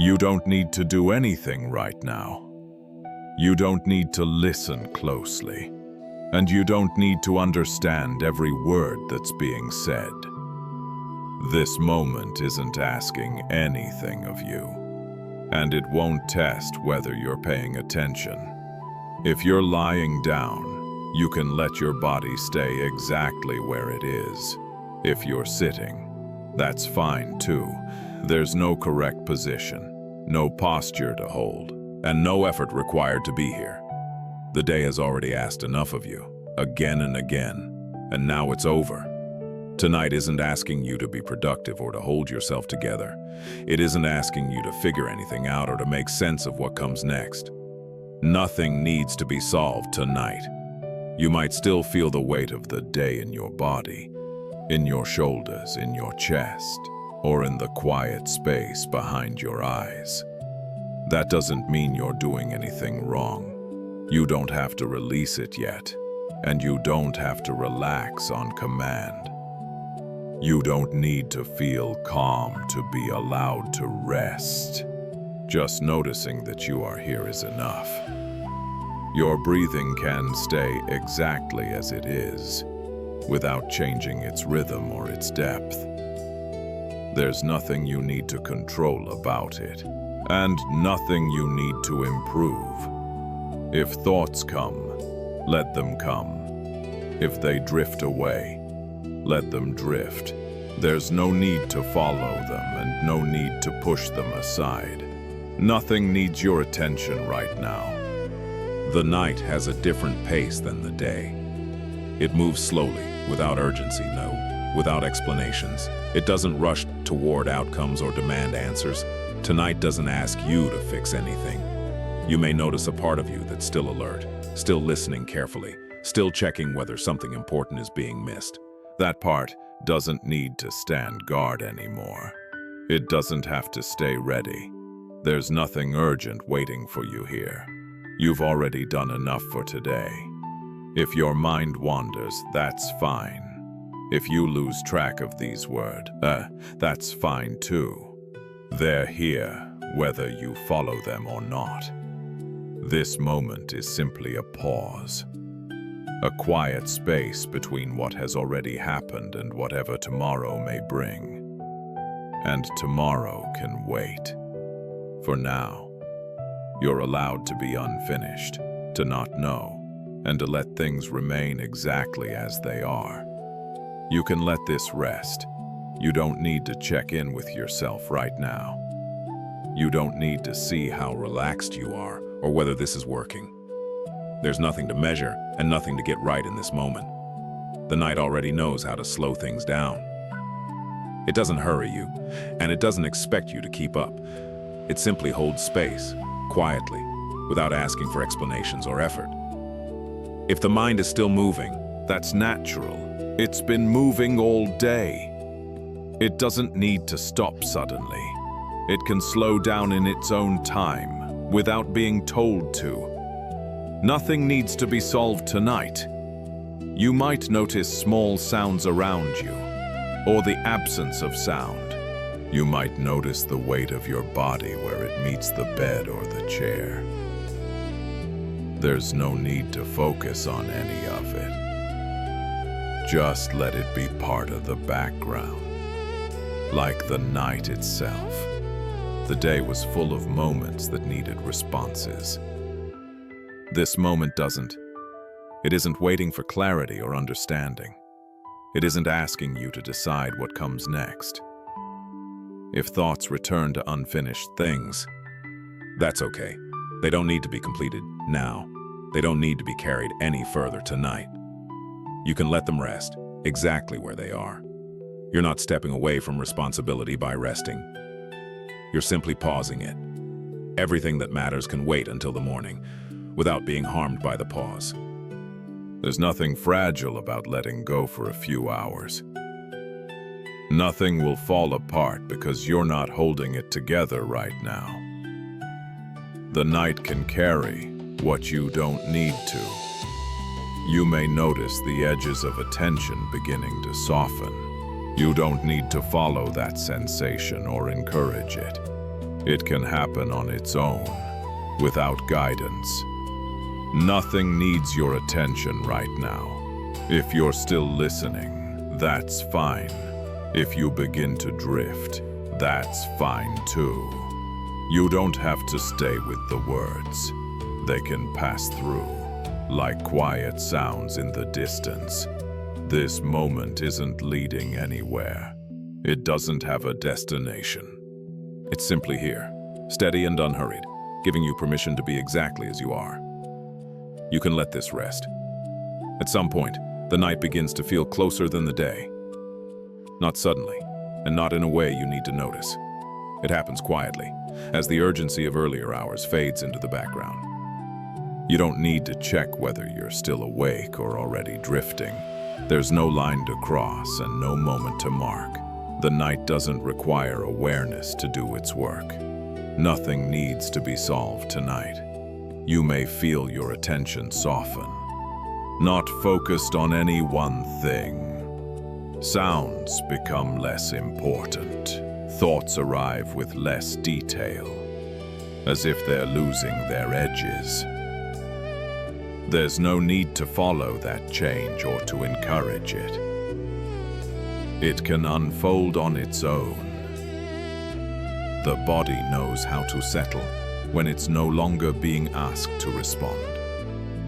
You don't need to do anything right now. You don't need to listen closely. And you don't need to understand every word that's being said. This moment isn't asking anything of you, and it won't test whether you're paying attention. If you're lying down, you can let your body stay exactly where it is. If you're sitting, that's fine too. There's no correct position, no posture to hold, and no effort required to be here. The day has already asked enough of you, again and again, and now it's over. Tonight isn't asking you to be productive or to hold yourself together. It isn't asking you to figure anything out or to make sense of what comes next. Nothing needs to be solved tonight. You might still feel the weight of the day in your body, in your shoulders, in your chest, or in the quiet space behind your eyes. That doesn't mean you're doing anything wrong. You don't have to release it yet, and you don't have to relax on command. You don't need to feel calm to be allowed to rest. Just noticing that you are here is enough. Your breathing can stay exactly as it is, without changing its rhythm or its depth. There's nothing you need to control about it, and nothing you need to improve. If thoughts come, let them come. If they drift away, let them drift. There's no need to follow them and no need to push them aside. Nothing needs your attention right now. The night has a different pace than the day. It moves slowly, without urgency, without explanations. It doesn't rush toward outcomes or demand answers. Tonight doesn't ask you to fix anything. You may notice a part of you that's still alert, still listening carefully, still checking whether something important is being missed. That part doesn't need to stand guard anymore. It doesn't have to stay ready. There's nothing urgent waiting for you here. You've already done enough for today. If your mind wanders, that's fine. If you lose track of these words, that's fine too. They're here, whether you follow them or not. This moment is simply a pause. A quiet space between what has already happened and whatever tomorrow may bring. And tomorrow can wait. For now, you're allowed to be unfinished, to not know, and to let things remain exactly as they are. You can let this rest. You don't need to check in with yourself right now. You don't need to see how relaxed you are or whether this is working. There's nothing to measure and nothing to get right in this moment. The night already knows how to slow things down. It doesn't hurry you, and it doesn't expect you to keep up. It simply holds space, quietly, without asking for explanations or effort. If the mind is still moving, that's natural. It's been moving all day. It doesn't need to stop suddenly. It can slow down in its own time, without being told to. Nothing needs to be solved tonight. You might notice small sounds around you, or the absence of sound. You might notice the weight of your body where it meets the bed or the chair. There's no need to focus on any of it. Just let it be part of the background, like the night itself. The day was full of moments that needed responses. This moment doesn't. It isn't waiting for clarity or understanding. It isn't asking you to decide what comes next. If thoughts return to unfinished things, that's okay. They don't need to be completed now. They don't need to be carried any further tonight. You can let them rest exactly where they are. You're not stepping away from responsibility by resting. You're simply pausing it. Everything that matters can wait until the morning, without being harmed by the pause. There's nothing fragile about letting go for a few hours. Nothing will fall apart because you're not holding it together right now. The night can carry what you don't need to. You may notice the edges of attention beginning to soften. You don't need to follow that sensation or encourage it. It can happen on its own, without guidance. Nothing needs your attention right now. If you're still listening, that's fine. If you begin to drift, that's fine too. You don't have to stay with the words. They can pass through, like quiet sounds in the distance. This moment isn't leading anywhere. It doesn't have a destination. It's simply here, steady and unhurried, giving you permission to be exactly as you are. You can let this rest. At some point, the night begins to feel closer than the day. Not suddenly, and not in a way you need to notice. It happens quietly, as the urgency of earlier hours fades into the background. You don't need to check whether you're still awake or already drifting. There's no line to cross and no moment to mark. The night doesn't require awareness to do its work. Nothing needs to be solved tonight. You may feel your attention soften, not focused on any one thing. Sounds become less important. Thoughts arrive with less detail, as if they're losing their edges. There's no need to follow that change or to encourage it. It can unfold on its own. The body knows how to settle when it's no longer being asked to respond.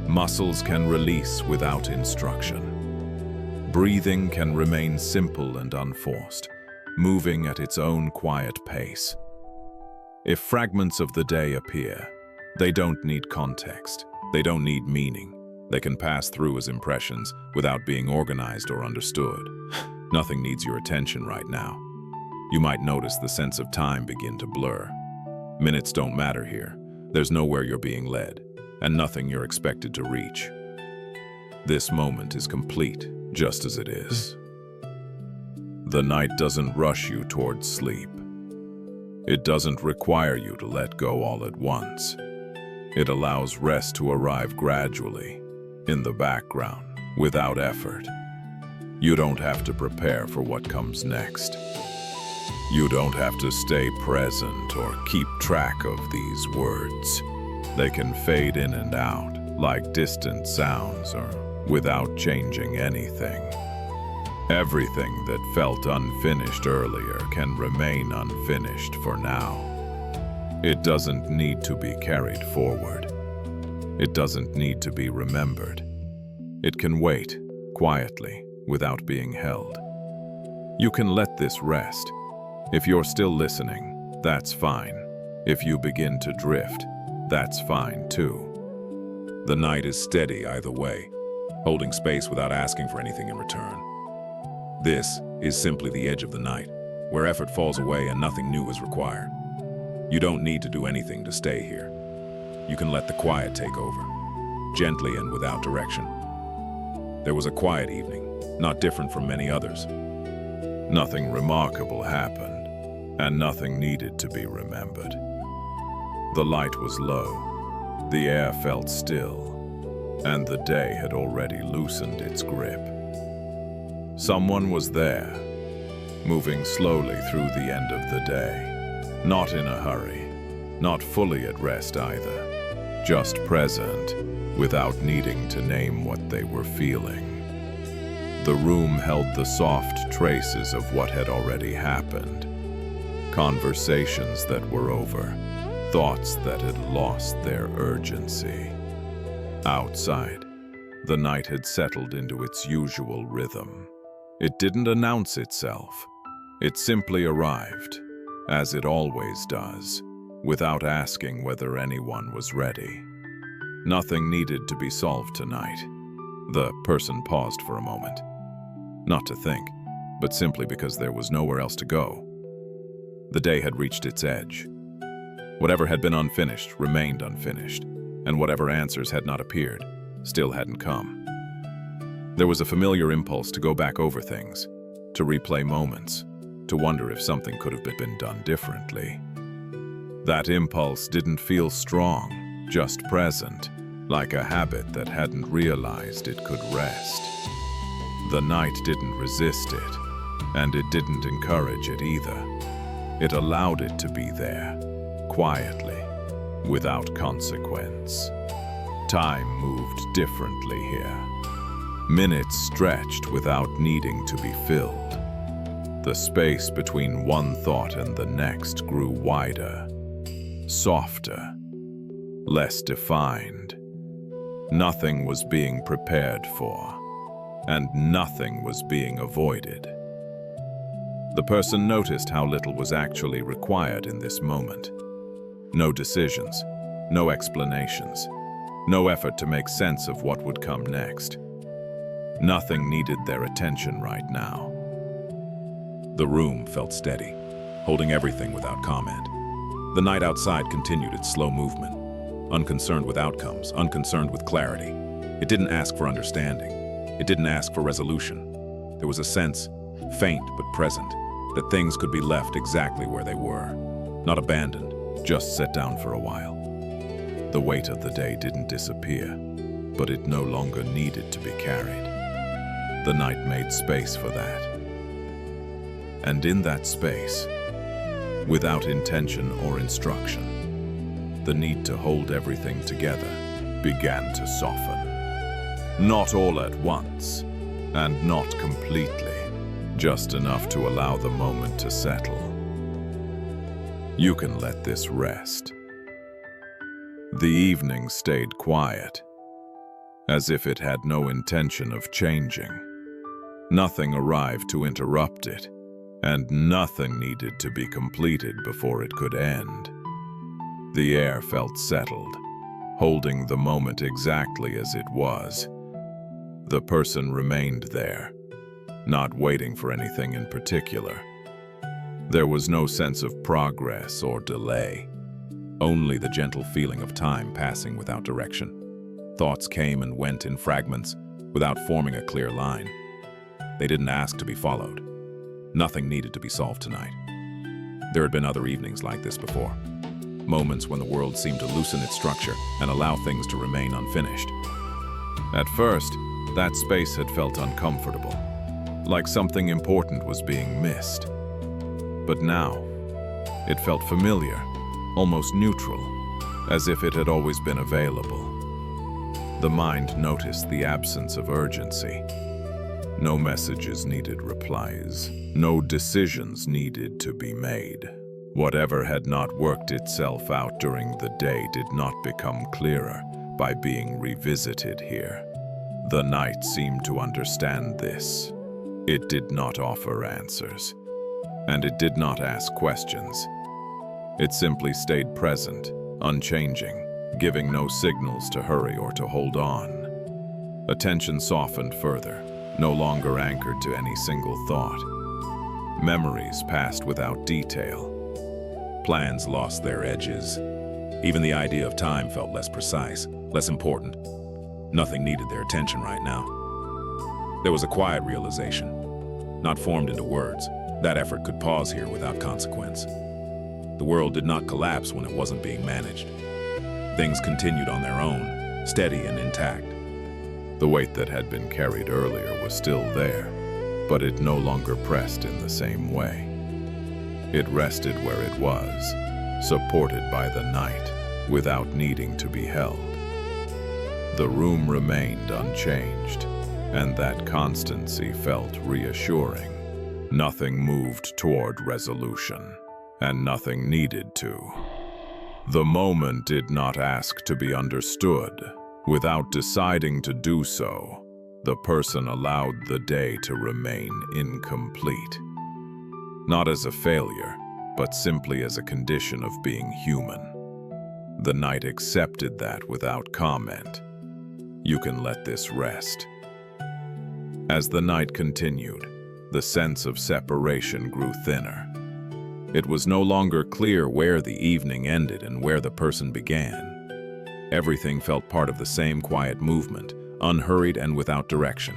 Muscles can release without instruction. Breathing can remain simple and unforced, moving at its own quiet pace. If fragments of the day appear, they don't need context. They don't need meaning. They can pass through as impressions without being organized or understood. Nothing needs your attention right now. You might notice the sense of time begin to blur. Minutes don't matter here. There's nowhere you're being led, and nothing you're expected to reach. This moment is complete, just as it is. The night doesn't rush you towards sleep. It doesn't require you to let go all at once. It allows rest to arrive gradually, in the background, without effort. You don't have to prepare for what comes next. You don't have to stay present or keep track of these words. They can fade in and out, like distant sounds, or without changing anything. Everything that felt unfinished earlier can remain unfinished for now. It doesn't need to be carried forward. It doesn't need to be remembered. It can wait, quietly, without being held. You can let this rest. If you're still listening, that's fine. If you begin to drift, that's fine too. The night is steady either way, holding space without asking for anything in return. This is simply the edge of the night, where effort falls away and nothing new is required. You don't need to do anything to stay here. You can let the quiet take over, gently and without direction. There was a quiet evening, not different from many others. Nothing remarkable happened, and nothing needed to be remembered. The light was low, the air felt still, and the day had already loosened its grip. Someone was there, moving slowly through the end of the day, not in a hurry, not fully at rest either, just present, without needing to name what they were feeling. The room held the soft traces of what had already happened. Conversations that were over, thoughts that had lost their urgency. Outside, the night had settled into its usual rhythm. It didn't announce itself. It simply arrived, as it always does, without asking whether anyone was ready. Nothing needed to be solved tonight. The person paused for a moment. Not to think, but simply because there was nowhere else to go. The day had reached its edge. Whatever had been unfinished remained unfinished, and whatever answers had not appeared still hadn't come. There was a familiar impulse to go back over things, to replay moments, to wonder if something could have been done differently. That impulse didn't feel strong, just present, like a habit that hadn't realized it could rest. The night didn't resist it, and it didn't encourage it either. It allowed it to be there, quietly, without consequence. Time moved differently here. Minutes stretched without needing to be filled. The space between one thought and the next grew wider, softer, less defined. Nothing was being prepared for, and nothing was being avoided. The person noticed how little was actually required in this moment. No decisions, no explanations, no effort to make sense of what would come next. Nothing needed their attention right now. The room felt steady, holding everything without comment. The night outside continued its slow movement, unconcerned with outcomes, unconcerned with clarity. It didn't ask for understanding. It didn't ask for resolution. There was a sense, faint but present, that things could be left exactly where they were, not abandoned. Just sit down for a while. The weight of the day didn't disappear, but it no longer needed to be carried. The night made space for that. And in that space, without intention or instruction, the need to hold everything together began to soften. Not all at once, and not completely, just enough to allow the moment to settle. You can let this rest. The evening stayed quiet, as if it had no intention of changing. Nothing arrived to interrupt it, and nothing needed to be completed before it could end. The air felt settled, holding the moment exactly as it was. The person remained there, not waiting for anything in particular. There was no sense of progress or delay, only the gentle feeling of time passing without direction. Thoughts came and went in fragments without forming a clear line. They didn't ask to be followed. Nothing needed to be solved tonight. There had been other evenings like this before, moments when the world seemed to loosen its structure and allow things to remain unfinished. At first, that space had felt uncomfortable, like something important was being missed. But now, it felt familiar, almost neutral, as if it had always been available. The mind noticed the absence of urgency. No messages needed replies. No decisions needed to be made. Whatever had not worked itself out during the day did not become clearer by being revisited here. The night seemed to understand this. It did not offer answers, and it did not ask questions. It simply stayed present, unchanging, giving no signals to hurry or to hold on. Attention softened further, no longer anchored to any single thought. Memories passed without detail. Plans lost their edges. Even the idea of time felt less precise, less important. Nothing needed their attention right now. There was a quiet realization, not formed into words. That effort could pause here without consequence. The world did not collapse when it wasn't being managed. Things continued on their own, steady and intact. The weight that had been carried earlier was still there, but it no longer pressed in the same way. It rested where it was, supported by the night, without needing to be held. The room remained unchanged, and that constancy felt reassuring. Nothing moved toward resolution, and nothing needed to. The moment did not ask to be understood. Without deciding to do so, the person allowed the day to remain incomplete. Not as a failure, but simply as a condition of being human. The night accepted that without comment. You can let this rest. As the night continued, the sense of separation grew thinner. It was no longer clear where the evening ended and where the person began. Everything felt part of the same quiet movement, unhurried and without direction.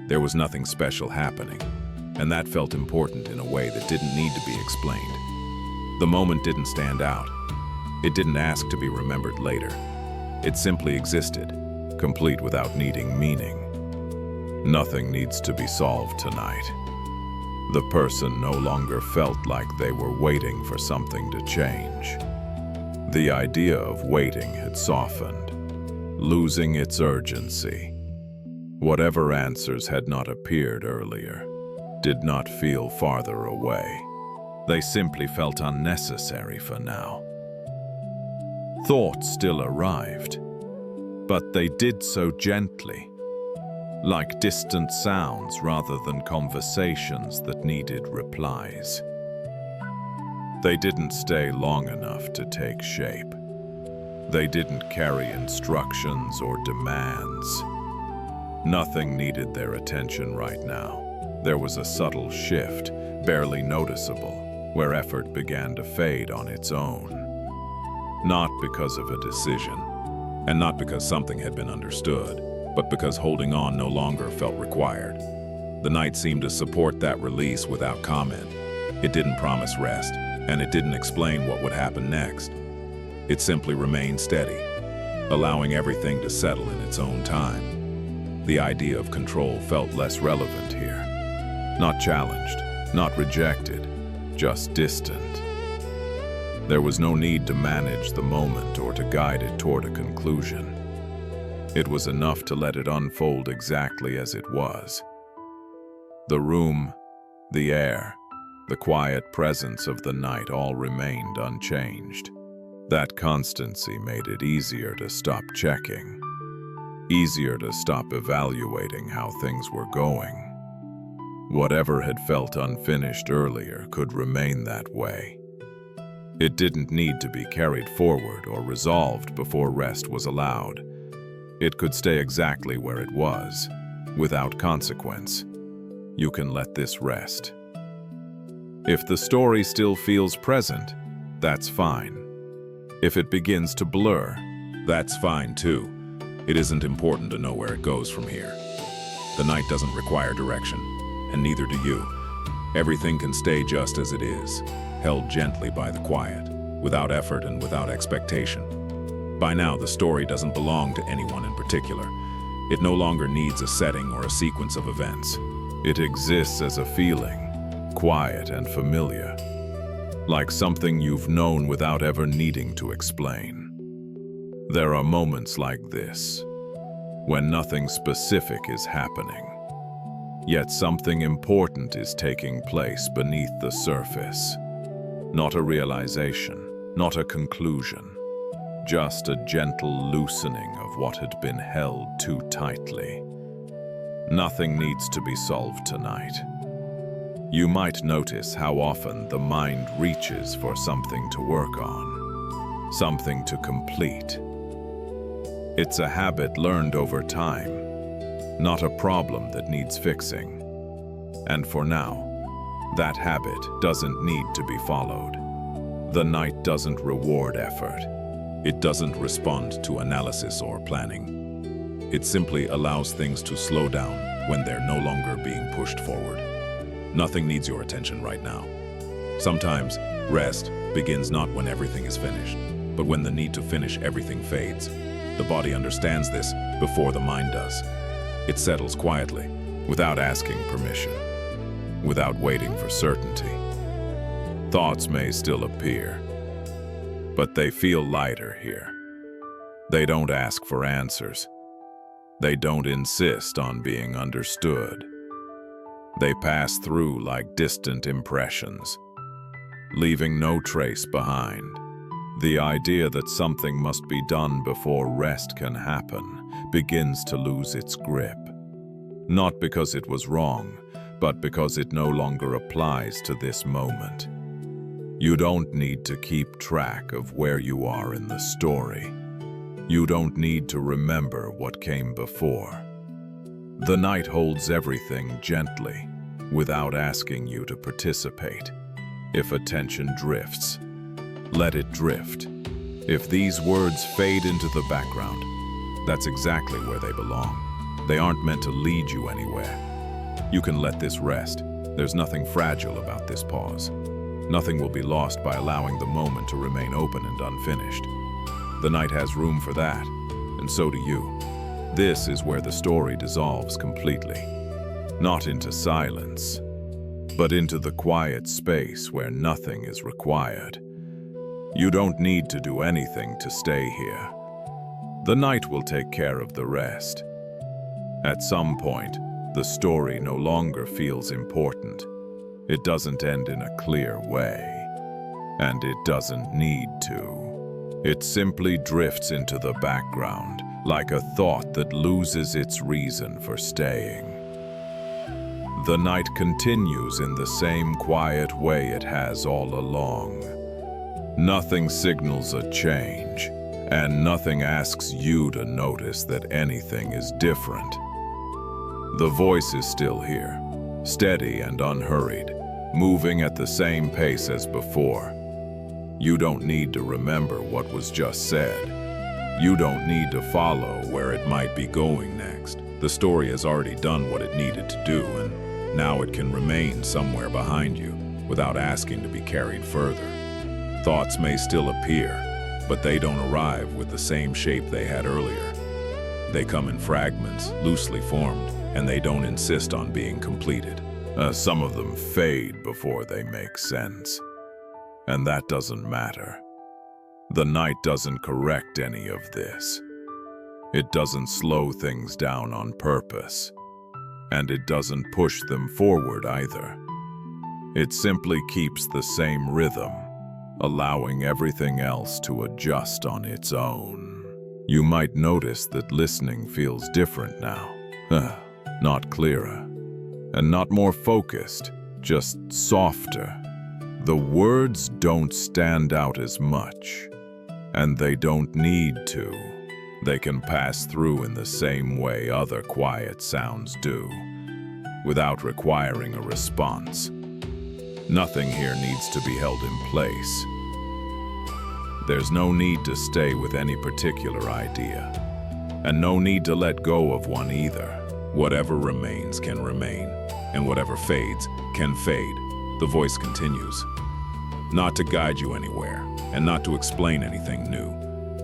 There was nothing special happening, and that felt important in a way that didn't need to be explained. The moment didn't stand out. It didn't ask to be remembered later. It simply existed, complete without needing meaning. Nothing needs to be solved tonight. The person no longer felt like they were waiting for something to change. The idea of waiting had softened, losing its urgency. Whatever answers had not appeared earlier did not feel farther away. They simply felt unnecessary for now. Thoughts still arrived, but they did so gently, like distant sounds rather than conversations that needed replies. They didn't stay long enough to take shape. They didn't carry instructions or demands. Nothing needed their attention right now. There was a subtle shift, barely noticeable, where effort began to fade on its own. Not because of a decision, and not because something had been understood, but because holding on no longer felt required. The night seemed to support that release without comment. It didn't promise rest, and it didn't explain what would happen next. It simply remained steady, allowing everything to settle in its own time. The idea of control felt less relevant here. Not challenged, not rejected, just distant. There was no need to manage the moment or to guide it toward a conclusion. It was enough to let it unfold exactly as it was. The room, the air, the quiet presence of the night all remained unchanged. That constancy made it easier to stop checking, easier to stop evaluating how things were going. Whatever had felt unfinished earlier could remain that way. It didn't need to be carried forward or resolved before rest was allowed. It could stay exactly where it was, without consequence. You can let this rest. If the story still feels present, that's fine. If it begins to blur, that's fine too. It isn't important to know where it goes from here. The night doesn't require direction, and neither do you. Everything can stay just as it is, held gently by the quiet, without effort and without expectation. By now, the story doesn't belong to anyone in particular. It no longer needs a setting or a sequence of events. It exists as a feeling, quiet and familiar, like something you've known without ever needing to explain. There are moments like this, when nothing specific is happening, yet something important is taking place beneath the surface. Not a realization, not a conclusion, just a gentle loosening of what had been held too tightly. Nothing needs to be solved tonight. You might notice how often the mind reaches for something to work on, something to complete. It's a habit learned over time, not a problem that needs fixing. And for now, that habit doesn't need to be followed. The night doesn't reward effort. It doesn't respond to analysis or planning. It simply allows things to slow down when they're no longer being pushed forward. Nothing needs your attention right now. Sometimes, rest begins not when everything is finished, but when the need to finish everything fades. The body understands this before the mind does. It settles quietly, without asking permission, without waiting for certainty. Thoughts may still appear, but they feel lighter here. They don't ask for answers. They don't insist on being understood. They pass through like distant impressions, leaving no trace behind. The idea that something must be done before rest can happen begins to lose its grip. Not because it was wrong, but because it no longer applies to this moment. You don't need to keep track of where you are in the story. You don't need to remember what came before. The night holds everything gently, without asking you to participate. If attention drifts, let it drift. If these words fade into the background, that's exactly where they belong. They aren't meant to lead you anywhere. You can let this rest. There's nothing fragile about this pause. Nothing will be lost by allowing the moment to remain open and unfinished. The night has room for that, and so do you. This is where the story dissolves completely. Not into silence, but into the quiet space where nothing is required. You don't need to do anything to stay here. The night will take care of the rest. At some point, the story no longer feels important. It doesn't end in a clear way, and it doesn't need to. It simply drifts into the background, like a thought that loses its reason for staying. The night continues in the same quiet way it has all along. Nothing signals a change, and nothing asks you to notice that anything is different. The voice is still here, steady and unhurried, moving at the same pace as before. You don't need to remember what was just said. You don't need to follow where it might be going next. The story has already done what it needed to do, and now it can remain somewhere behind you without asking to be carried further. Thoughts may still appear, but they don't arrive with the same shape they had earlier. They come in fragments, loosely formed, and they don't insist on being completed. Some of them fade before they make sense. And that doesn't matter. The night doesn't correct any of this. It doesn't slow things down on purpose. And it doesn't push them forward either. It simply keeps the same rhythm, allowing everything else to adjust on its own. You might notice that listening feels different now. Not clearer, and not more focused, just softer. The words don't stand out as much, and they don't need to. They can pass through in the same way other quiet sounds do, without requiring a response. Nothing here needs to be held in place. There's no need to stay with any particular idea, and no need to let go of one either. Whatever remains can remain, and whatever fades can fade. The voice continues. Not to guide you anywhere, and not to explain anything new.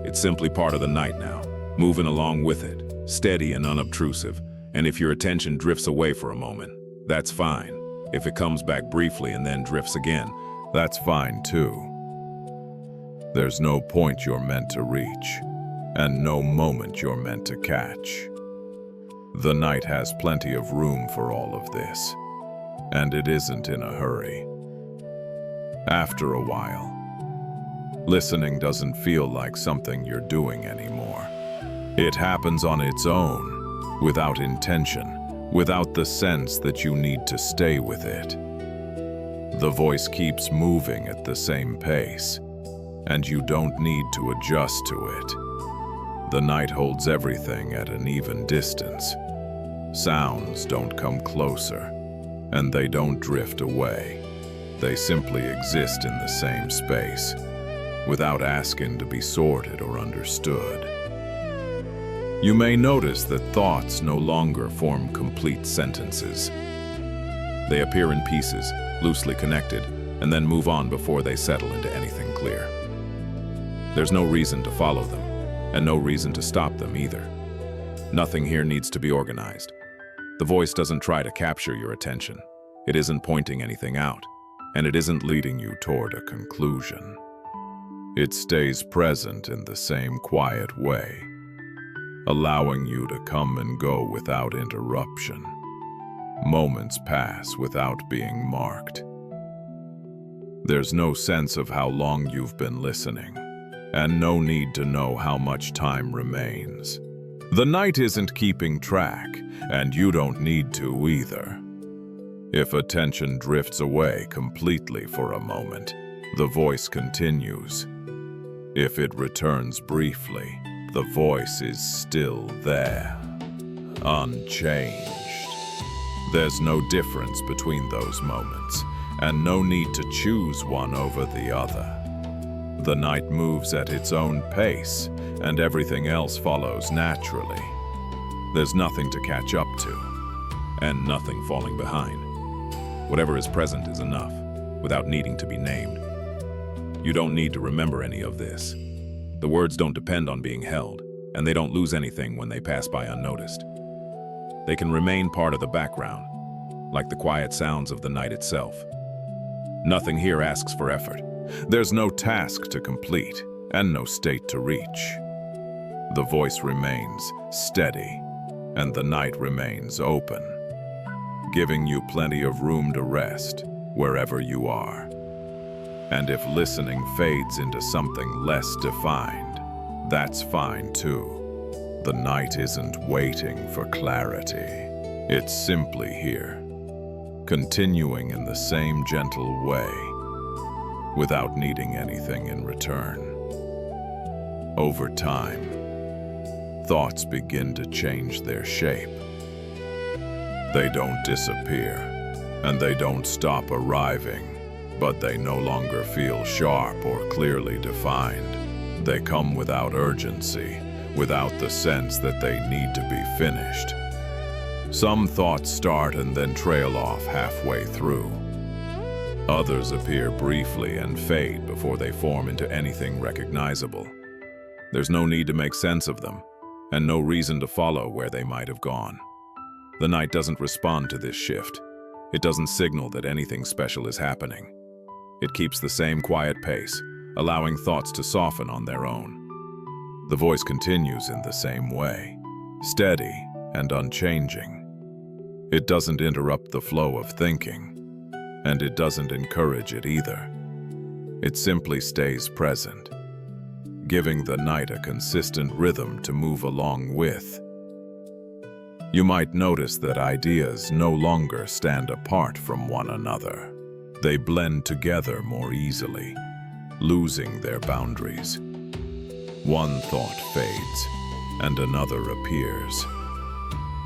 It's simply part of the night now, moving along with it, steady and unobtrusive. And if your attention drifts away for a moment, that's fine. If it comes back briefly and then drifts again, that's fine too. There's no point you're meant to reach, and no moment you're meant to catch. The night has plenty of room for all of this, and it isn't in a hurry. After a while, listening doesn't feel like something you're doing anymore. It happens on its own, without intention, without the sense that you need to stay with it. The voice keeps moving at the same pace, and you don't need to adjust to it. The night holds everything at an even distance. Sounds don't come closer, and they don't drift away. They simply exist in the same space, without asking to be sorted or understood. You may notice that thoughts no longer form complete sentences. They appear in pieces, loosely connected, and then move on before they settle into anything clear. There's no reason to follow them, and no reason to stop them either. Nothing here needs to be organized. The voice doesn't try to capture your attention. It isn't pointing anything out, and it isn't leading you toward a conclusion. It stays present in the same quiet way, allowing you to come and go without interruption. Moments pass without being marked. There's no sense of how long you've been listening, and no need to know how much time remains. The night isn't keeping track, and you don't need to either. If attention drifts away completely for a moment, the voice continues. If it returns briefly, the voice is still there, unchanged. There's no difference between those moments, and no need to choose one over the other. The night moves at its own pace, and everything else follows naturally. There's nothing to catch up to, and nothing falling behind. Whatever is present is enough, without needing to be named. You don't need to remember any of this. The words don't depend on being held, and they don't lose anything when they pass by unnoticed. They can remain part of the background, like the quiet sounds of the night itself. Nothing here asks for effort, There's no task to complete and no state to reach. The voice remains steady, and the night remains open, giving you plenty of room to rest wherever you are. And if listening fades into something less defined, that's fine too. The night isn't waiting for clarity. It's simply here, continuing in the same gentle way, without needing anything in return. Over time, thoughts begin to change their shape. They don't disappear, and they don't stop arriving, but they no longer feel sharp or clearly defined. They come without urgency, without the sense that they need to be finished. Some thoughts start and then trail off halfway through. Others appear briefly and fade before they form into anything recognizable. There's no need to make sense of them, and no reason to follow where they might have gone. The night doesn't respond to this shift. It doesn't signal that anything special is happening. It keeps the same quiet pace, allowing thoughts to soften on their own. The voice continues in the same way, steady and unchanging. It doesn't interrupt the flow of thinking, and it doesn't encourage it either. It simply stays present, giving the night a consistent rhythm to move along with. You might notice that ideas no longer stand apart from one another. They blend together more easily, losing their boundaries. One thought fades, and another appears,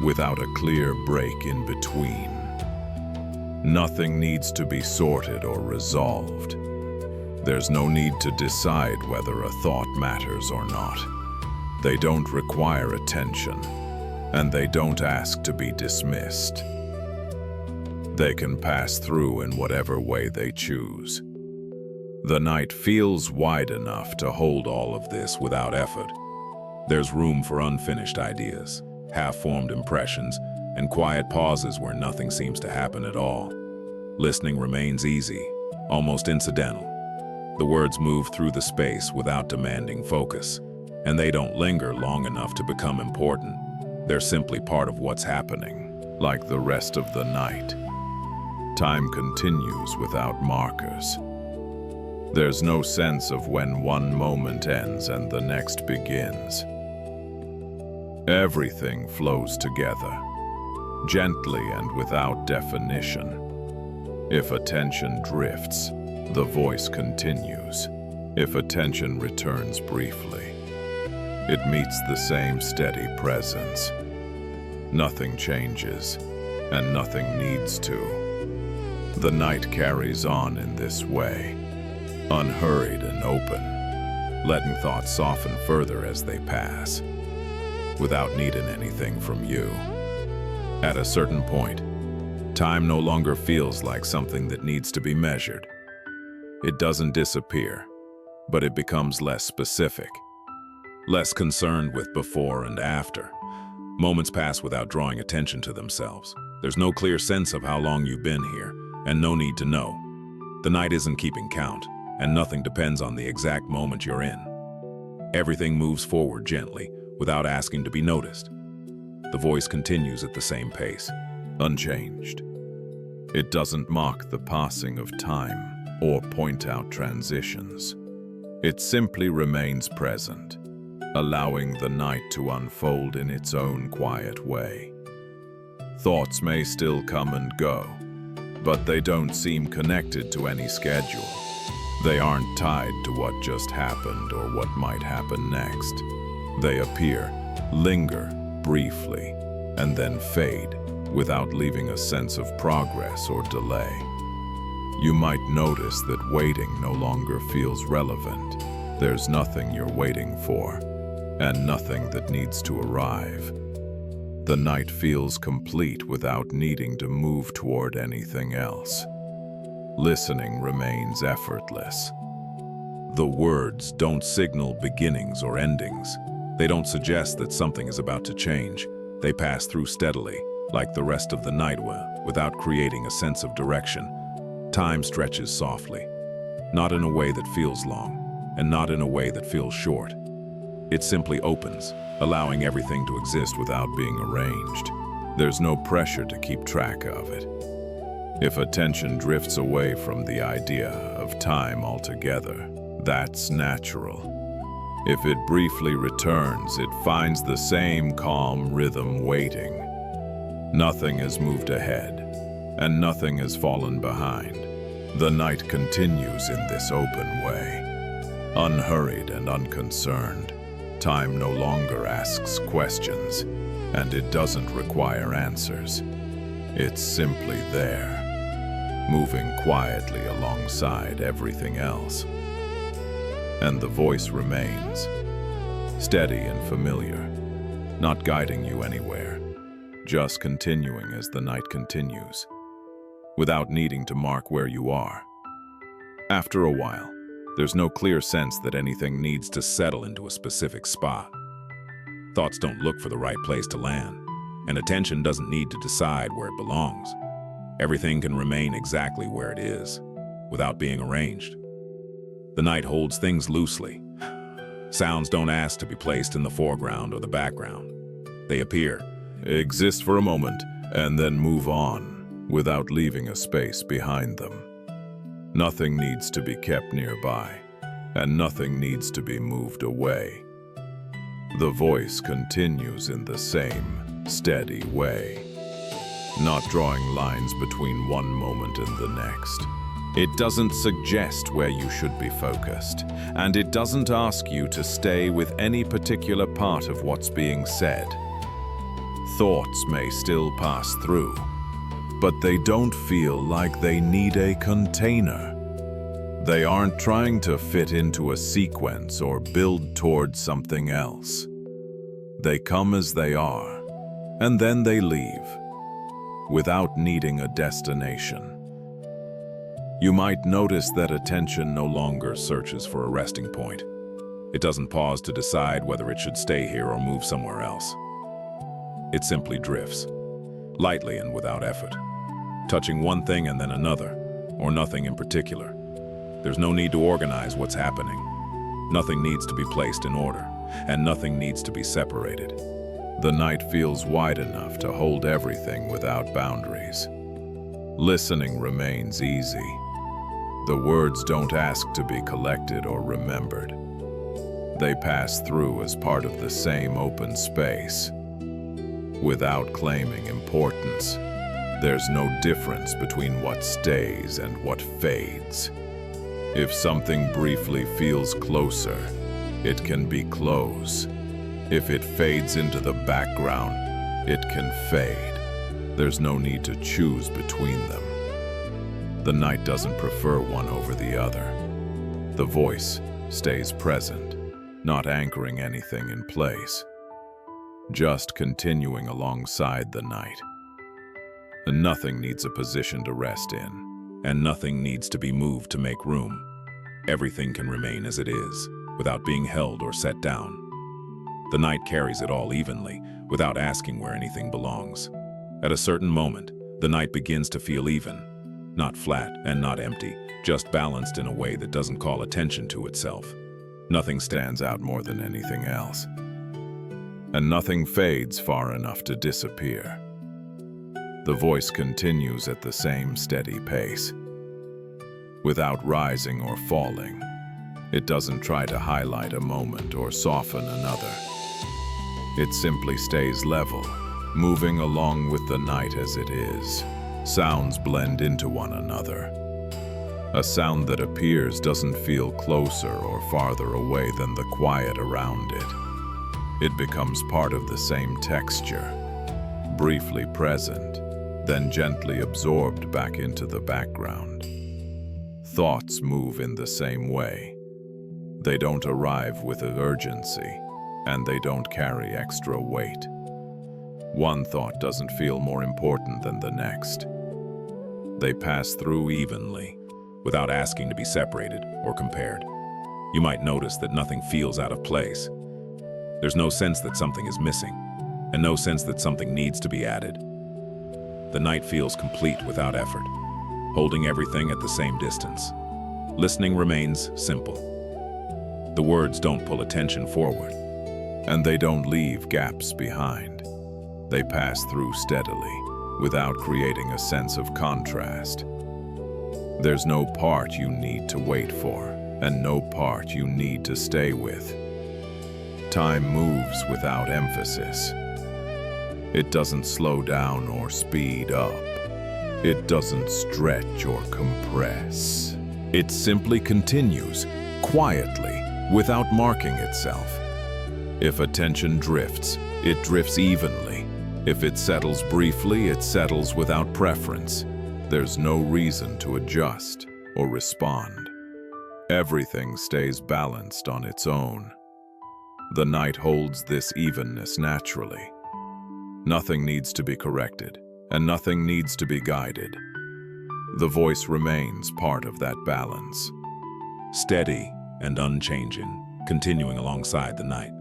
without a clear break in between. Nothing needs to be sorted or resolved. There's no need to decide whether a thought matters or not. They don't require attention, and they don't ask to be dismissed. They can pass through in whatever way they choose. The night feels wide enough to hold all of this without effort. There's room for unfinished ideas, half-formed impressions, and quiet pauses where nothing seems to happen at all. Listening remains easy, almost incidental. The words move through the space without demanding focus, and they don't linger long enough to become important. They're simply part of what's happening, like the rest of the night. Time continues without markers. There's no sense of when one moment ends and the next begins. Everything flows together, gently and without definition. If attention drifts, the voice continues. If attention returns briefly, it meets the same steady presence. Nothing changes, and nothing needs to. The night carries on in this way, unhurried and open, letting thoughts soften further as they pass, without needing anything from you. At a certain point, time no longer feels like something that needs to be measured. It doesn't disappear, but it becomes less specific, less concerned with before and after. Moments pass without drawing attention to themselves. There's no clear sense of how long you've been here, and no need to know. The night isn't keeping count, and nothing depends on the exact moment you're in. Everything moves forward gently, without asking to be noticed. The voice continues at the same pace, unchanged. It doesn't mock the passing of time or point out transitions. It simply remains present, allowing the night to unfold in its own quiet way. Thoughts may still come and go, but they don't seem connected to any schedule. They aren't tied to what just happened or what might happen next. They appear, linger briefly, and then fade, without leaving a sense of progress or delay. You might notice that waiting no longer feels relevant. There's nothing you're waiting for, and nothing that needs to arrive. The night feels complete without needing to move toward anything else. Listening remains effortless. The words don't signal beginnings or endings. They don't suggest that something is about to change. They pass through steadily, like the rest of the night will, without creating a sense of direction. Time stretches softly, Not in a way that feels long, and not in a way that feels short. It simply opens, allowing everything to exist without being arranged. There's no pressure to keep track of it. If attention drifts away from the idea of time altogether, that's natural. If it briefly returns, it finds the same calm rhythm waiting. Nothing has moved ahead, and nothing has fallen behind. The night continues in this open way, unhurried and unconcerned. Time no longer asks questions, and it doesn't require answers. It's simply there, moving quietly alongside everything else. And the voice remains, steady and familiar, not guiding you anywhere, just continuing as the night continues, without needing to mark where you are. After a while, there's no clear sense that anything needs to settle into a specific spot. Thoughts don't look for the right place to land, and attention doesn't need to decide where it belongs. Everything can remain exactly where it is, without being arranged. The night holds things loosely. Sounds don't ask to be placed in the foreground or the background. They appear, exist for a moment, and then move on, without leaving a space behind them. Nothing needs to be kept nearby, and nothing needs to be moved away. The voice continues in the same steady way, not drawing lines between one moment and the next. It doesn't suggest where you should be focused, and it doesn't ask you to stay with any particular part of what's being said. Thoughts may still pass through, but they don't feel like they need a container. They aren't trying to fit into a sequence or build towards something else. They come as they are, and then they leave, without needing a destination. You might notice that attention no longer searches for a resting point. It doesn't pause to decide whether it should stay here or move somewhere else. It simply drifts, lightly and without effort, touching one thing and then another, or nothing in particular. There's no need to organize what's happening. Nothing needs to be placed in order, and nothing needs to be separated. The night feels wide enough to hold everything without boundaries. Listening remains easy. The words don't ask to be collected or remembered. They pass through as part of the same open space, without claiming importance. There's no difference between what stays and what fades. If something briefly feels closer, it can be close. If it fades into the background, it can fade. There's no need to choose between them. The night doesn't prefer one over the other. The voice stays present, not anchoring anything in place, just continuing alongside the night. And nothing needs a position to rest in, and nothing needs to be moved to make room. Everything can remain as it is, without being held or set down. The night carries it all evenly, without asking where anything belongs. At a certain moment, the night begins to feel even, not flat and not empty, just balanced in a way that doesn't call attention to itself. Nothing stands out more than anything else, and nothing fades far enough to disappear. The voice continues at the same steady pace, without rising or falling. It doesn't try to highlight a moment or soften another. It simply stays level, moving along with the night as it is. Sounds blend into one another. A sound that appears doesn't feel closer or farther away than the quiet around it. It becomes part of the same texture, briefly present, then gently absorbed back into the background. Thoughts move in the same way. They don't arrive with urgency, and they don't carry extra weight. One thought doesn't feel more important than the next. They pass through evenly, without asking to be separated or compared. You might notice that nothing feels out of place. There's no sense that something is missing, and no sense that something needs to be added. The night feels complete without effort, holding everything at the same distance. Listening remains simple. The words don't pull attention forward. And they don't leave gaps behind. They pass through steadily, without creating a sense of contrast. There's no part you need to wait for, and no part you need to stay with. Time moves without emphasis. It doesn't slow down or speed up. It doesn't stretch or compress. It simply continues, quietly, without marking itself. If attention drifts, it drifts evenly. If it settles briefly, it settles without preference. There's no reason to adjust or respond. Everything stays balanced on its own. The night holds this evenness naturally. Nothing needs to be corrected, and nothing needs to be guided. The voice remains part of that balance. Steady and unchanging, continuing alongside the night.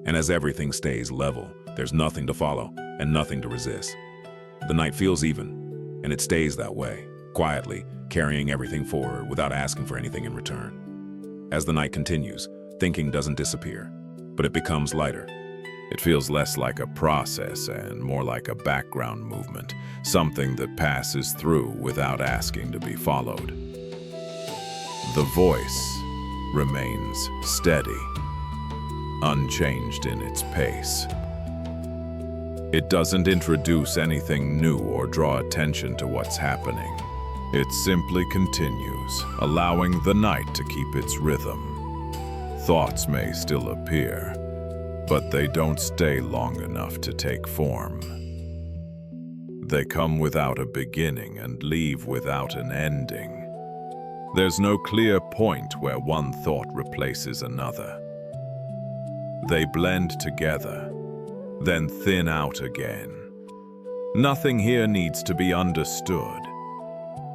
And as everything stays level, there's nothing to follow and nothing to resist. The night feels even, and it stays that way, quietly, carrying everything forward without asking for anything in return. As the night continues, thinking doesn't disappear, but it becomes lighter. It feels less like a process and more like a background movement, something that passes through without asking to be followed. The voice remains steady, unchanged in its pace. It doesn't introduce anything new or draw attention to what's happening. It simply continues, allowing the night to keep its rhythm. Thoughts may still appear, but they don't stay long enough to take form. They come without a beginning and leave without an ending. There's no clear point where one thought replaces another. They blend together, then thin out again. Nothing here needs to be understood.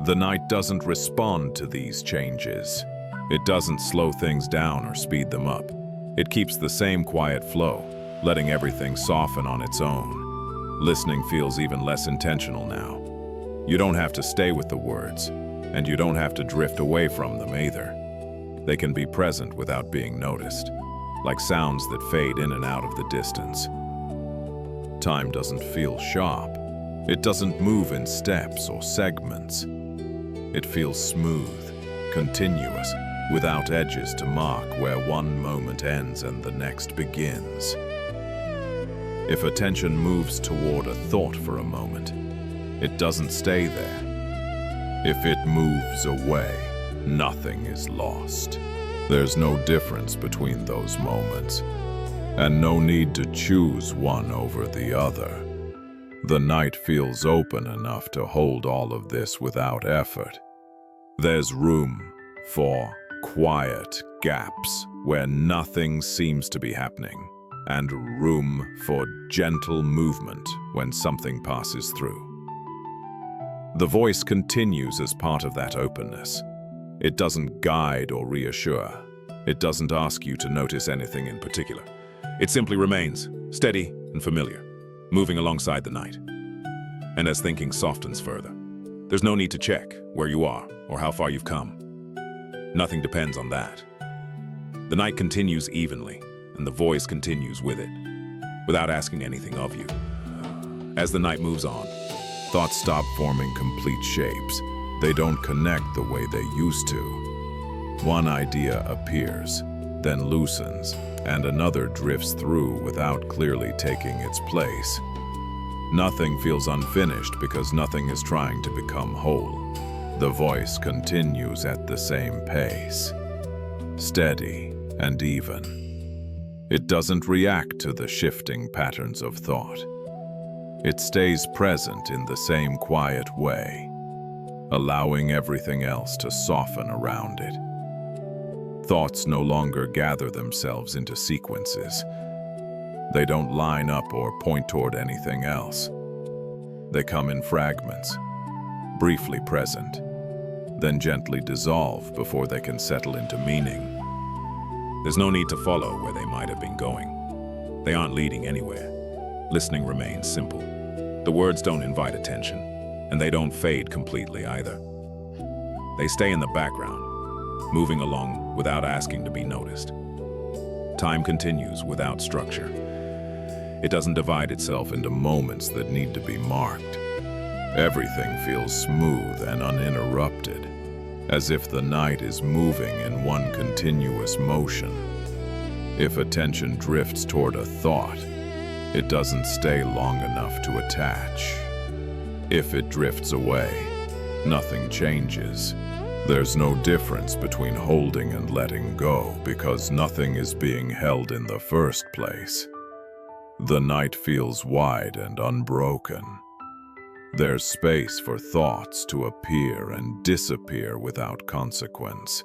The night doesn't respond to these changes. It doesn't slow things down or speed them up. It keeps the same quiet flow, letting everything soften on its own. Listening feels even less intentional now. You don't have to stay with the words, and you don't have to drift away from them either. They can be present without being noticed, like sounds that fade in and out of the distance. Time doesn't feel sharp. It doesn't move in steps or segments. It feels smooth, continuous, without edges to mark where one moment ends and the next begins. If attention moves toward a thought for a moment, it doesn't stay there. If it moves away, nothing is lost. There's no difference between those moments, and no need to choose one over the other. The night feels open enough to hold all of this without effort. There's room for quiet gaps where nothing seems to be happening, and room for gentle movement when something passes through. The voice continues as part of that openness. It doesn't guide or reassure. It doesn't ask you to notice anything in particular. It simply remains steady and familiar, moving alongside the night. And as thinking softens further, there's no need to check where you are or how far you've come. Nothing depends on that. The night continues evenly, and the voice continues with it, without asking anything of you. As the night moves on, thoughts stop forming complete shapes. They don't connect the way they used to. One idea appears, then loosens, and another drifts through without clearly taking its place. Nothing feels unfinished because nothing is trying to become whole. The voice continues at the same pace, steady and even. It doesn't react to the shifting patterns of thought. It stays present in the same quiet way, allowing everything else to soften around it. Thoughts no longer gather themselves into sequences. They don't line up or point toward anything else. They come in fragments, briefly present, then gently dissolve before they can settle into meaning. There's no need to follow where they might have been going. They aren't leading anywhere. Listening remains simple. The words don't invite attention, and they don't fade completely either. They stay in the background, moving along without asking to be noticed. Time continues without structure. It doesn't divide itself into moments that need to be marked. Everything feels smooth and uninterrupted, as if the night is moving in one continuous motion. If attention drifts toward a thought, it doesn't stay long enough to attach. If it drifts away, nothing changes. There's no difference between holding and letting go because nothing is being held in the first place. The night feels wide and unbroken. There's space for thoughts to appear and disappear without consequence.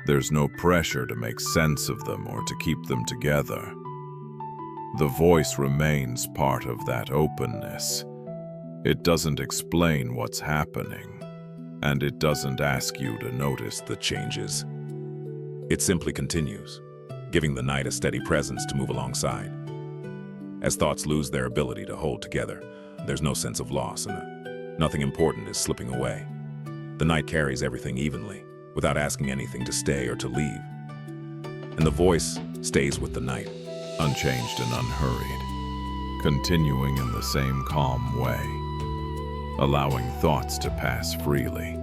There's no pressure to make sense of them or to keep them together. The voice remains part of that openness. It doesn't explain what's happening, and it doesn't ask you to notice the changes. It simply continues, giving the night a steady presence to move alongside. As thoughts lose their ability to hold together, there's no sense of loss, and nothing important is slipping away. The night carries everything evenly, without asking anything to stay or to leave. And the voice stays with the night, unchanged and unhurried, continuing in the same calm way, allowing thoughts to pass freely,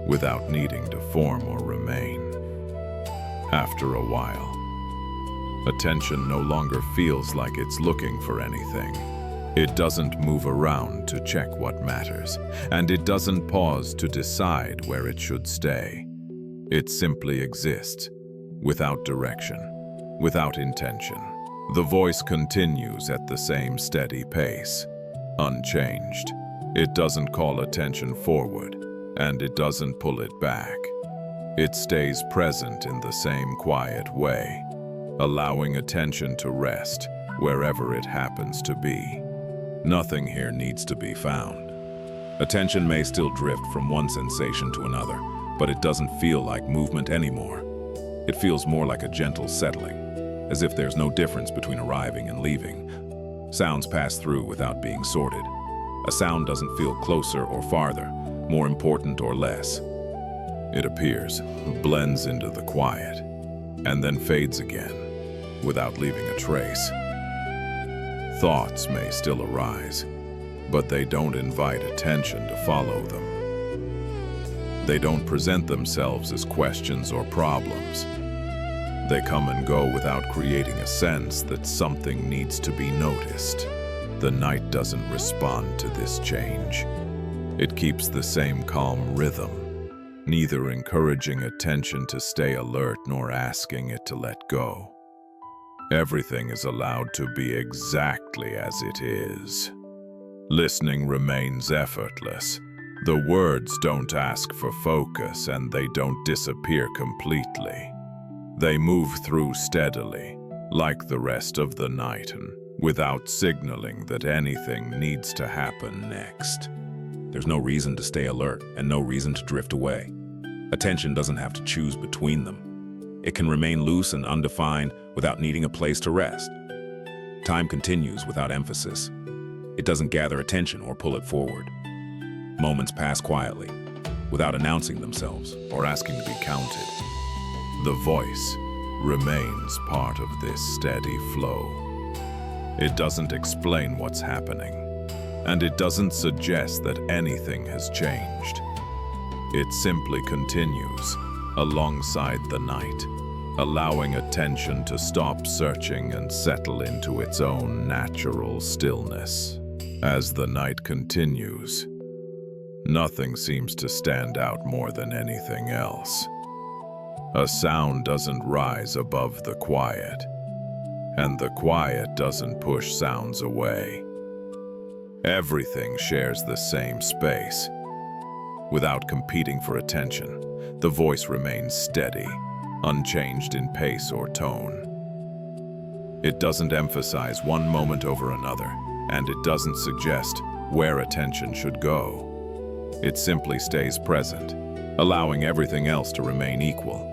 without needing to form or remain. After a while, attention no longer feels like it's looking for anything. It doesn't move around to check what matters, and it doesn't pause to decide where it should stay. It simply exists, without direction, without intention. The voice continues at the same steady pace, unchanged. It doesn't call attention forward, and it doesn't pull it back. It stays present in the same quiet way, allowing attention to rest wherever it happens to be. Nothing here needs to be found. Attention may still drift from one sensation to another, but it doesn't feel like movement anymore. It feels more like a gentle settling, as if there's no difference between arriving and leaving. Sounds pass through without being sorted. A sound doesn't feel closer or farther, more important or less. It appears, blends into the quiet, and then fades again, without leaving a trace. Thoughts may still arise, but they don't invite attention to follow them. They don't present themselves as questions or problems. They come and go without creating a sense that something needs to be noticed. The night doesn't respond to this change. It keeps the same calm rhythm, neither encouraging attention to stay alert nor asking it to let go. Everything is allowed to be exactly as it is. Listening remains effortless. The words don't ask for focus and they don't disappear completely. They move through steadily, like the rest of the night, and without signaling that anything needs to happen next. There's no reason to stay alert and no reason to drift away. Attention doesn't have to choose between them. It can remain loose and undefined without needing a place to rest. Time continues without emphasis. It doesn't gather attention or pull it forward. Moments pass quietly, without announcing themselves or asking to be counted. The voice remains part of this steady flow. It doesn't explain what's happening, and it doesn't suggest that anything has changed. It simply continues alongside the night, allowing attention to stop searching and settle into its own natural stillness. As the night continues, nothing seems to stand out more than anything else. A sound doesn't rise above the quiet, and the quiet doesn't push sounds away. Everything shares the same space. Without competing for attention, the voice remains steady, unchanged in pace or tone. It doesn't emphasize one moment over another, and it doesn't suggest where attention should go. It simply stays present, allowing everything else to remain equal.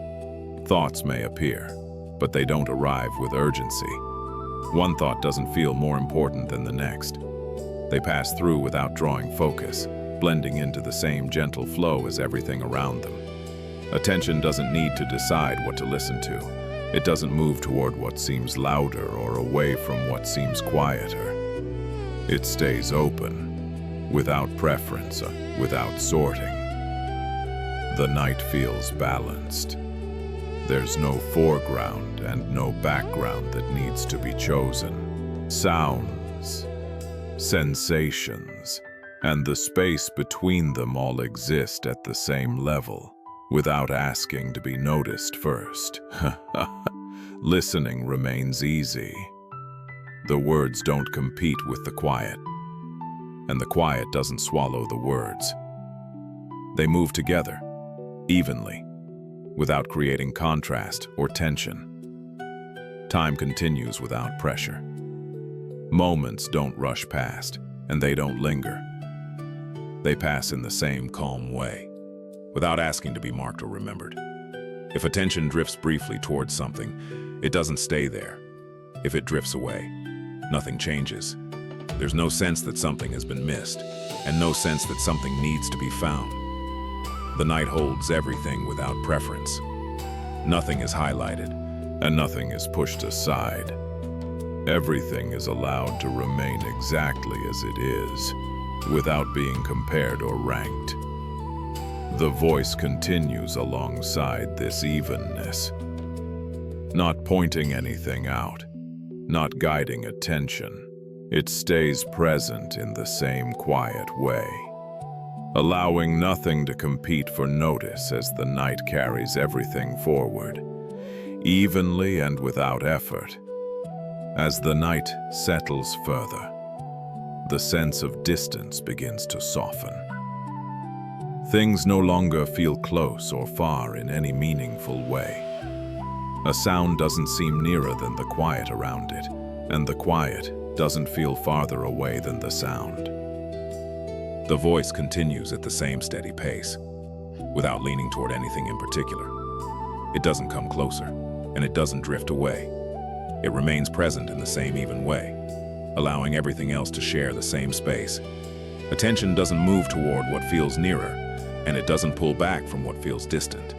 Thoughts may appear, but they don't arrive with urgency. One thought doesn't feel more important than the next. They pass through without drawing focus, blending into the same gentle flow as everything around them. Attention doesn't need to decide what to listen to. It doesn't move toward what seems louder or away from what seems quieter. It stays open, without preference, without sorting. The night feels balanced. There's no foreground and no background that needs to be chosen. Sounds, sensations, and the space between them all exist at the same level, without asking to be noticed first. Listening remains easy. The words don't compete with the quiet, and the quiet doesn't swallow the words. They move together, evenly, without creating contrast or tension. Time continues without pressure. Moments don't rush past, and they don't linger. They pass in the same calm way, without asking to be marked or remembered. If attention drifts briefly towards something, it doesn't stay there. If it drifts away, nothing changes. There's no sense that something has been missed, and no sense that something needs to be found. The night holds everything without preference. Nothing is highlighted, and nothing is pushed aside. Everything is allowed to remain exactly as it is, without being compared or ranked. The voice continues alongside this evenness, not pointing anything out, not guiding attention. It stays present in the same quiet way, allowing nothing to compete for notice as the night carries everything forward, evenly and without effort. As the night settles further, the sense of distance begins to soften. Things no longer feel close or far in any meaningful way. A sound doesn't seem nearer than the quiet around it, and the quiet doesn't feel farther away than the sound. The voice continues at the same steady pace, without leaning toward anything in particular. It doesn't come closer, and it doesn't drift away. It remains present in the same even way, allowing everything else to share the same space. Attention doesn't move toward what feels nearer, and it doesn't pull back from what feels distant.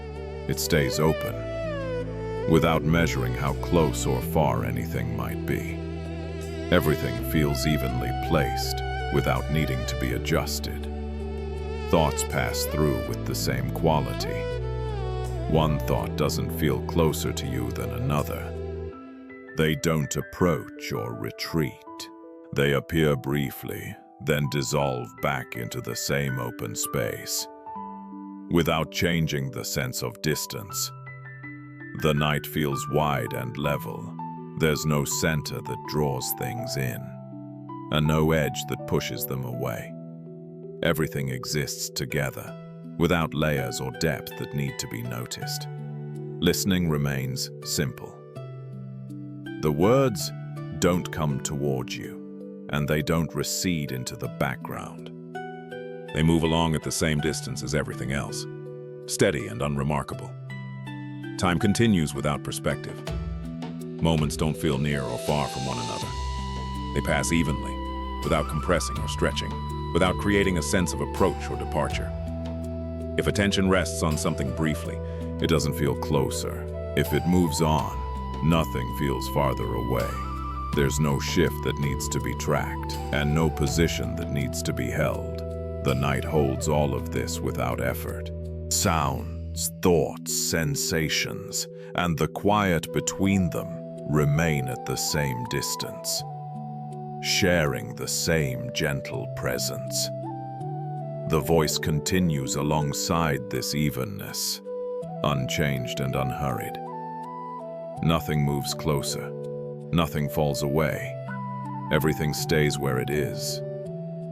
It stays open, without measuring how close or far anything might be. Everything feels evenly placed, without needing to be adjusted. Thoughts pass through with the same quality. One thought doesn't feel closer to you than another. They don't approach or retreat. They appear briefly, then dissolve back into the same open space, without changing the sense of distance. The night feels wide and level. There's no center that draws things in, and no edge that pushes them away. Everything exists together, without layers or depth that need to be noticed. Listening remains simple. The words don't come towards you, and they don't recede into the background. They move along at the same distance as everything else, steady and unremarkable. Time continues without perspective. Moments don't feel near or far from one another. They pass evenly, without compressing or stretching, without creating a sense of approach or departure. If attention rests on something briefly, it doesn't feel closer. If it moves on, nothing feels farther away. There's no shift that needs to be tracked, and no position that needs to be held. The night holds all of this without effort. Sounds, thoughts, sensations, and the quiet between them remain at the same distance, sharing the same gentle presence. The voice continues alongside this evenness, unchanged and unhurried. Nothing moves closer. Nothing falls away. Everything stays where it is,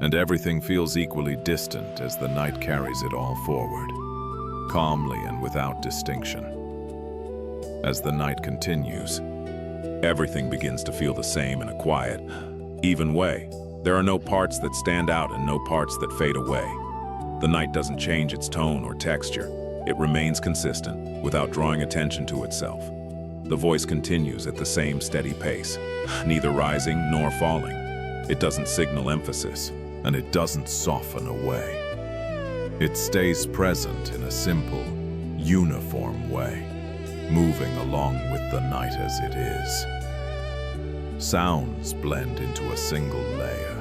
and everything feels equally distant as the night carries it all forward, calmly and without distinction. As the night continues, everything begins to feel the same in a quiet, even way. There are no parts that stand out and no parts that fade away. The night doesn't change its tone or texture. It remains consistent, without drawing attention to itself. The voice continues at the same steady pace, neither rising nor falling. It doesn't signal emphasis, and it doesn't soften away. It stays present in a simple, uniform way, moving along with the night as it is. Sounds blend into a single layer.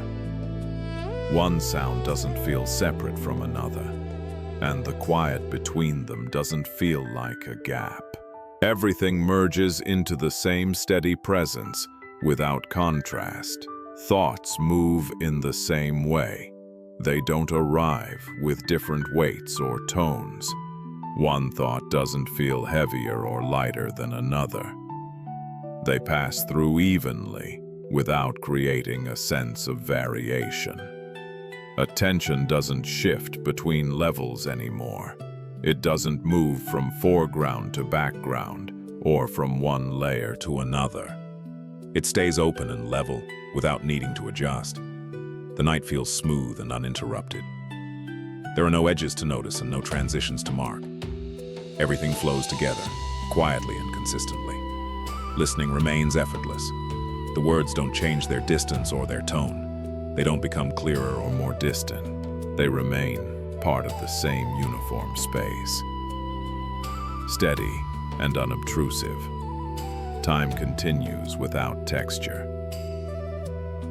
One sound doesn't feel separate from another, and the quiet between them doesn't feel like a gap. Everything merges into the same steady presence without contrast. Thoughts move in the same way. They don't arrive with different weights or tones. One thought doesn't feel heavier or lighter than another. They pass through evenly without creating a sense of variation. Attention doesn't shift between levels anymore. It doesn't move from foreground to background or from one layer to another. It stays open and level without needing to adjust. The night feels smooth and uninterrupted. There are no edges to notice and no transitions to mark. Everything flows together, quietly and consistently. Listening remains effortless. The words don't change their distance or their tone. They don't become clearer or more distant. They remain part of the same uniform space. Steady and unobtrusive. Time continues without texture.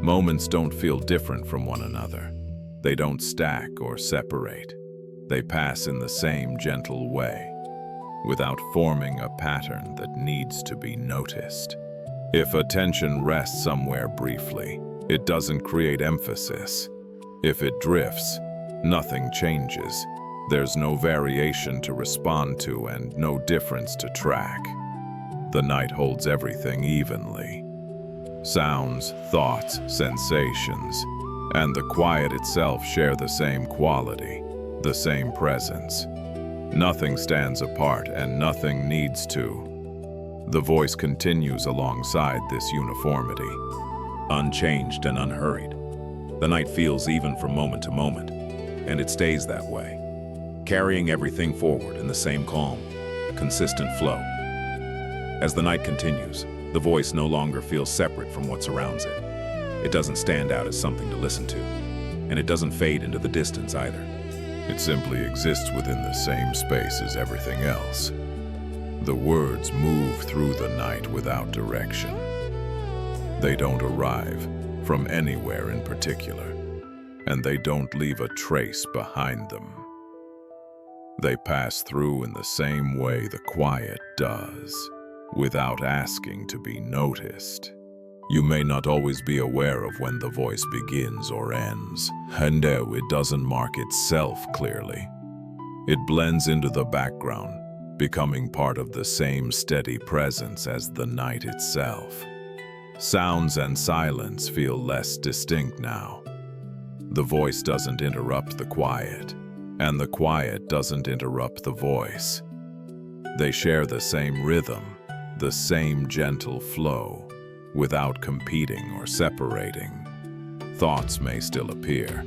Moments don't feel different from one another. They don't stack or separate. They pass in the same gentle way, without forming a pattern that needs to be noticed. If attention rests somewhere briefly, it doesn't create emphasis. If it drifts, nothing changes. There's no variation to respond to and no difference to track. The night holds everything evenly. Sounds, thoughts, sensations, and the quiet itself share the same quality, the same presence. Nothing stands apart and nothing needs to. The voice continues alongside this uniformity. Unchanged and unhurried. The night feels even from moment to moment, and it stays that way, carrying everything forward in the same calm, consistent flow. As the night continues, the voice no longer feels separate from what surrounds it. It doesn't stand out as something to listen to, and it doesn't fade into the distance either. It simply exists within the same space as everything else. The words move through the night without direction. They don't arrive from anywhere in particular, and they don't leave a trace behind them. They pass through in the same way the quiet does, without asking to be noticed. You may not always be aware of when the voice begins or ends, and no, it doesn't mark itself clearly. It blends into the background, becoming part of the same steady presence as the night itself. Sounds and silence feel less distinct now. The voice doesn't interrupt the quiet, and the quiet doesn't interrupt the voice. They share the same rhythm, the same gentle flow, without competing or separating. Thoughts may still appear,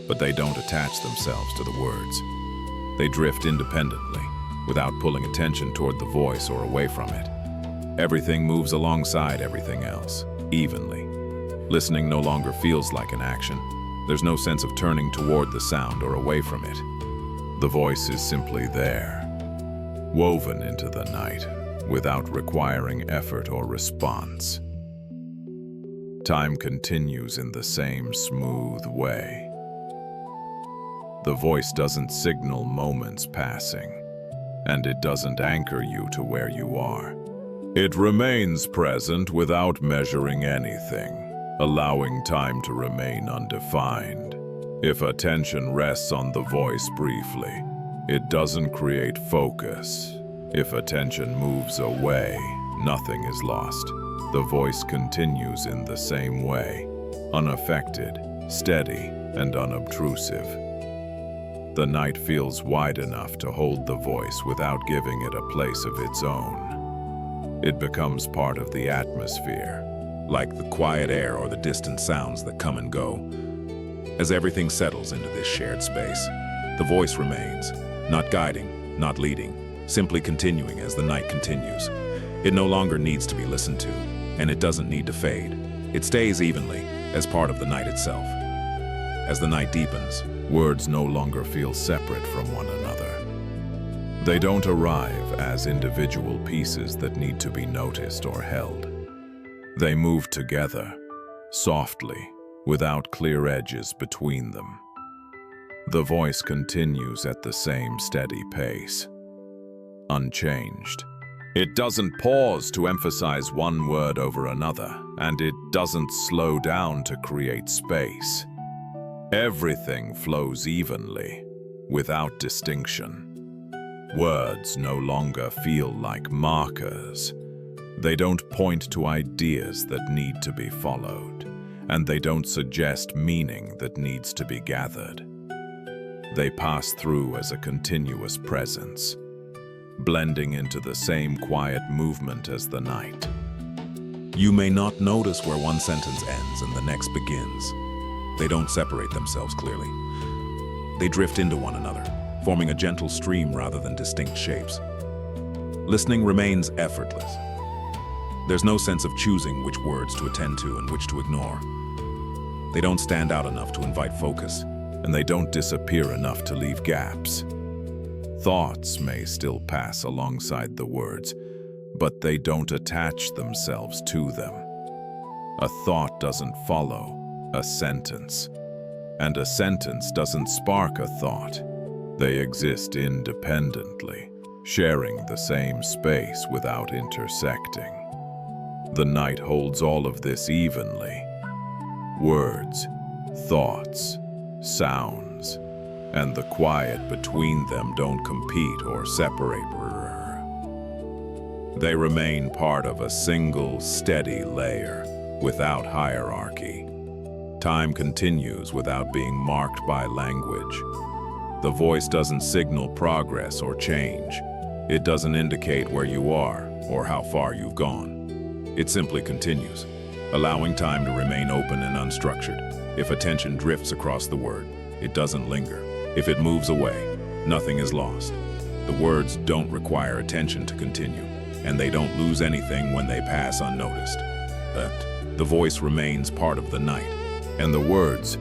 but they don't attach themselves to the words. They drift independently, without pulling attention toward the voice or away from it. Everything moves alongside everything else, evenly. Listening no longer feels like an action. There's no sense of turning toward the sound or away from it. The voice is simply there, woven into the night, without requiring effort or response. Time continues in the same smooth way. The voice doesn't signal moments passing, and it doesn't anchor you to where you are. It remains present without measuring anything, allowing time to remain undefined. If attention rests on the voice briefly, it doesn't create focus. If attention moves away, nothing is lost. The voice continues in the same way, unaffected, steady, and unobtrusive. The night feels wide enough to hold the voice without giving it a place of its own. It becomes part of the atmosphere, like the quiet air or the distant sounds that come and go. As everything settles into this shared space, the voice remains, not guiding, not leading, simply continuing as the night continues. It no longer needs to be listened to, and it doesn't need to fade. It stays evenly as part of the night itself. As the night deepens, words no longer feel separate from one another. They don't arrive as individual pieces that need to be noticed or held. They move together, softly, without clear edges between them. The voice continues at the same steady pace, unchanged. It doesn't pause to emphasize one word over another, and it doesn't slow down to create space. Everything flows evenly, without distinction. Words no longer feel like markers. They don't point to ideas that need to be followed, and they don't suggest meaning that needs to be gathered. They pass through as a continuous presence, blending into the same quiet movement as the night. You may not notice where one sentence ends and the next begins. They don't separate themselves clearly. They drift into one another, forming a gentle stream rather than distinct shapes. Listening remains effortless. There's no sense of choosing which words to attend to and which to ignore. They don't stand out enough to invite focus, and they don't disappear enough to leave gaps. Thoughts may still pass alongside the words, but they don't attach themselves to them. A thought doesn't follow a sentence, and a sentence doesn't spark a thought. They exist independently, sharing the same space without intersecting. The night holds all of this evenly. Words, thoughts, sounds, and the quiet between them don't compete or separate. They remain part of a single, steady layer, without hierarchy. Time continues without being marked by language. The voice doesn't signal progress or change. It doesn't indicate where you are or how far you've gone. It simply continues, allowing time to remain open and unstructured. If attention drifts across the word, it doesn't linger. If it moves away, nothing is lost. The words don't require attention to continue, and they don't lose anything when they pass unnoticed. But the voice remains part of the night, and the words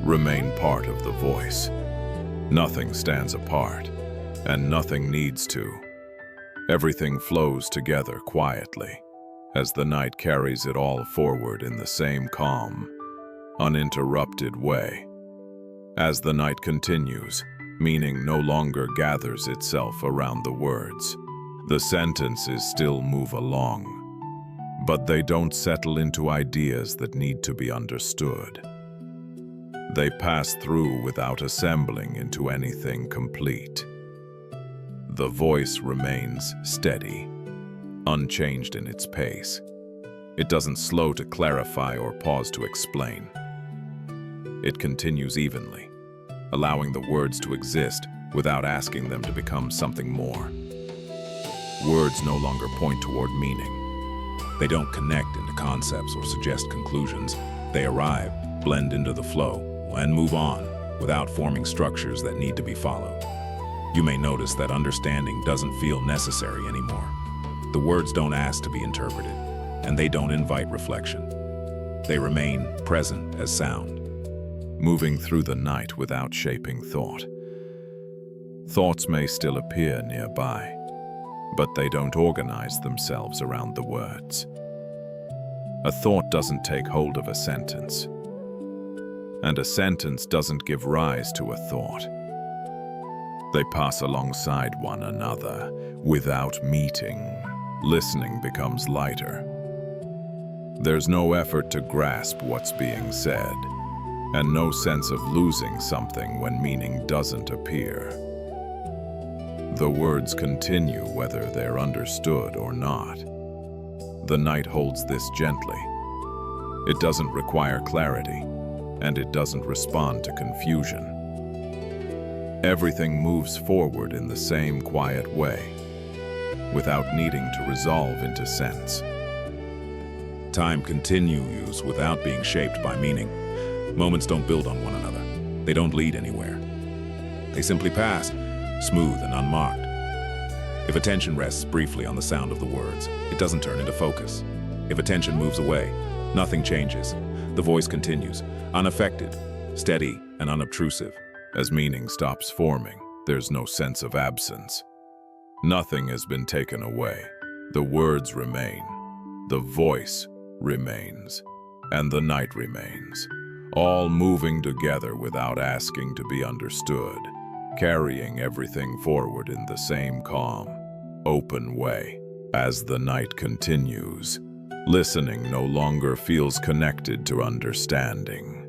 remain part of the voice. Nothing stands apart, and nothing needs to. Everything flows together quietly, as the night carries it all forward in the same calm, uninterrupted way. As the night continues, meaning no longer gathers itself around the words. The sentences still move along, but they don't settle into ideas that need to be understood. They pass through without assembling into anything complete. The voice remains steady, unchanged in its pace. It doesn't slow to clarify or pause to explain. It continues evenly, allowing the words to exist without asking them to become something more. Words no longer point toward meaning. They don't connect into concepts or suggest conclusions. They arrive, blend into the flow, and move on without forming structures that need to be followed. You may notice that understanding doesn't feel necessary anymore. The words don't ask to be interpreted, and they don't invite reflection. They remain present as sound, moving through the night without shaping thought. Thoughts may still appear nearby, but they don't organize themselves around the words. A thought doesn't take hold of a sentence, and a sentence doesn't give rise to a thought. They pass alongside one another without meeting. Listening becomes lighter. There's no effort to grasp what's being said, and no sense of losing something when meaning doesn't appear. The words continue whether they're understood or not. The night holds this gently. It doesn't require clarity, and it doesn't respond to confusion. Everything moves forward in the same quiet way, without needing to resolve into sense. Time continues without being shaped by meaning. Moments don't build on one another. They don't lead anywhere. They simply pass, smooth and unmarked. If attention rests briefly on the sound of the words, it doesn't turn into focus. If attention moves away, nothing changes. The voice continues, unaffected, steady and unobtrusive. As meaning stops forming, there's no sense of absence. Nothing has been taken away. The words remain, the voice remains, and the night remains, all moving together without asking to be understood, carrying everything forward in the same calm, open way. As the night continues, listening no longer feels connected to understanding.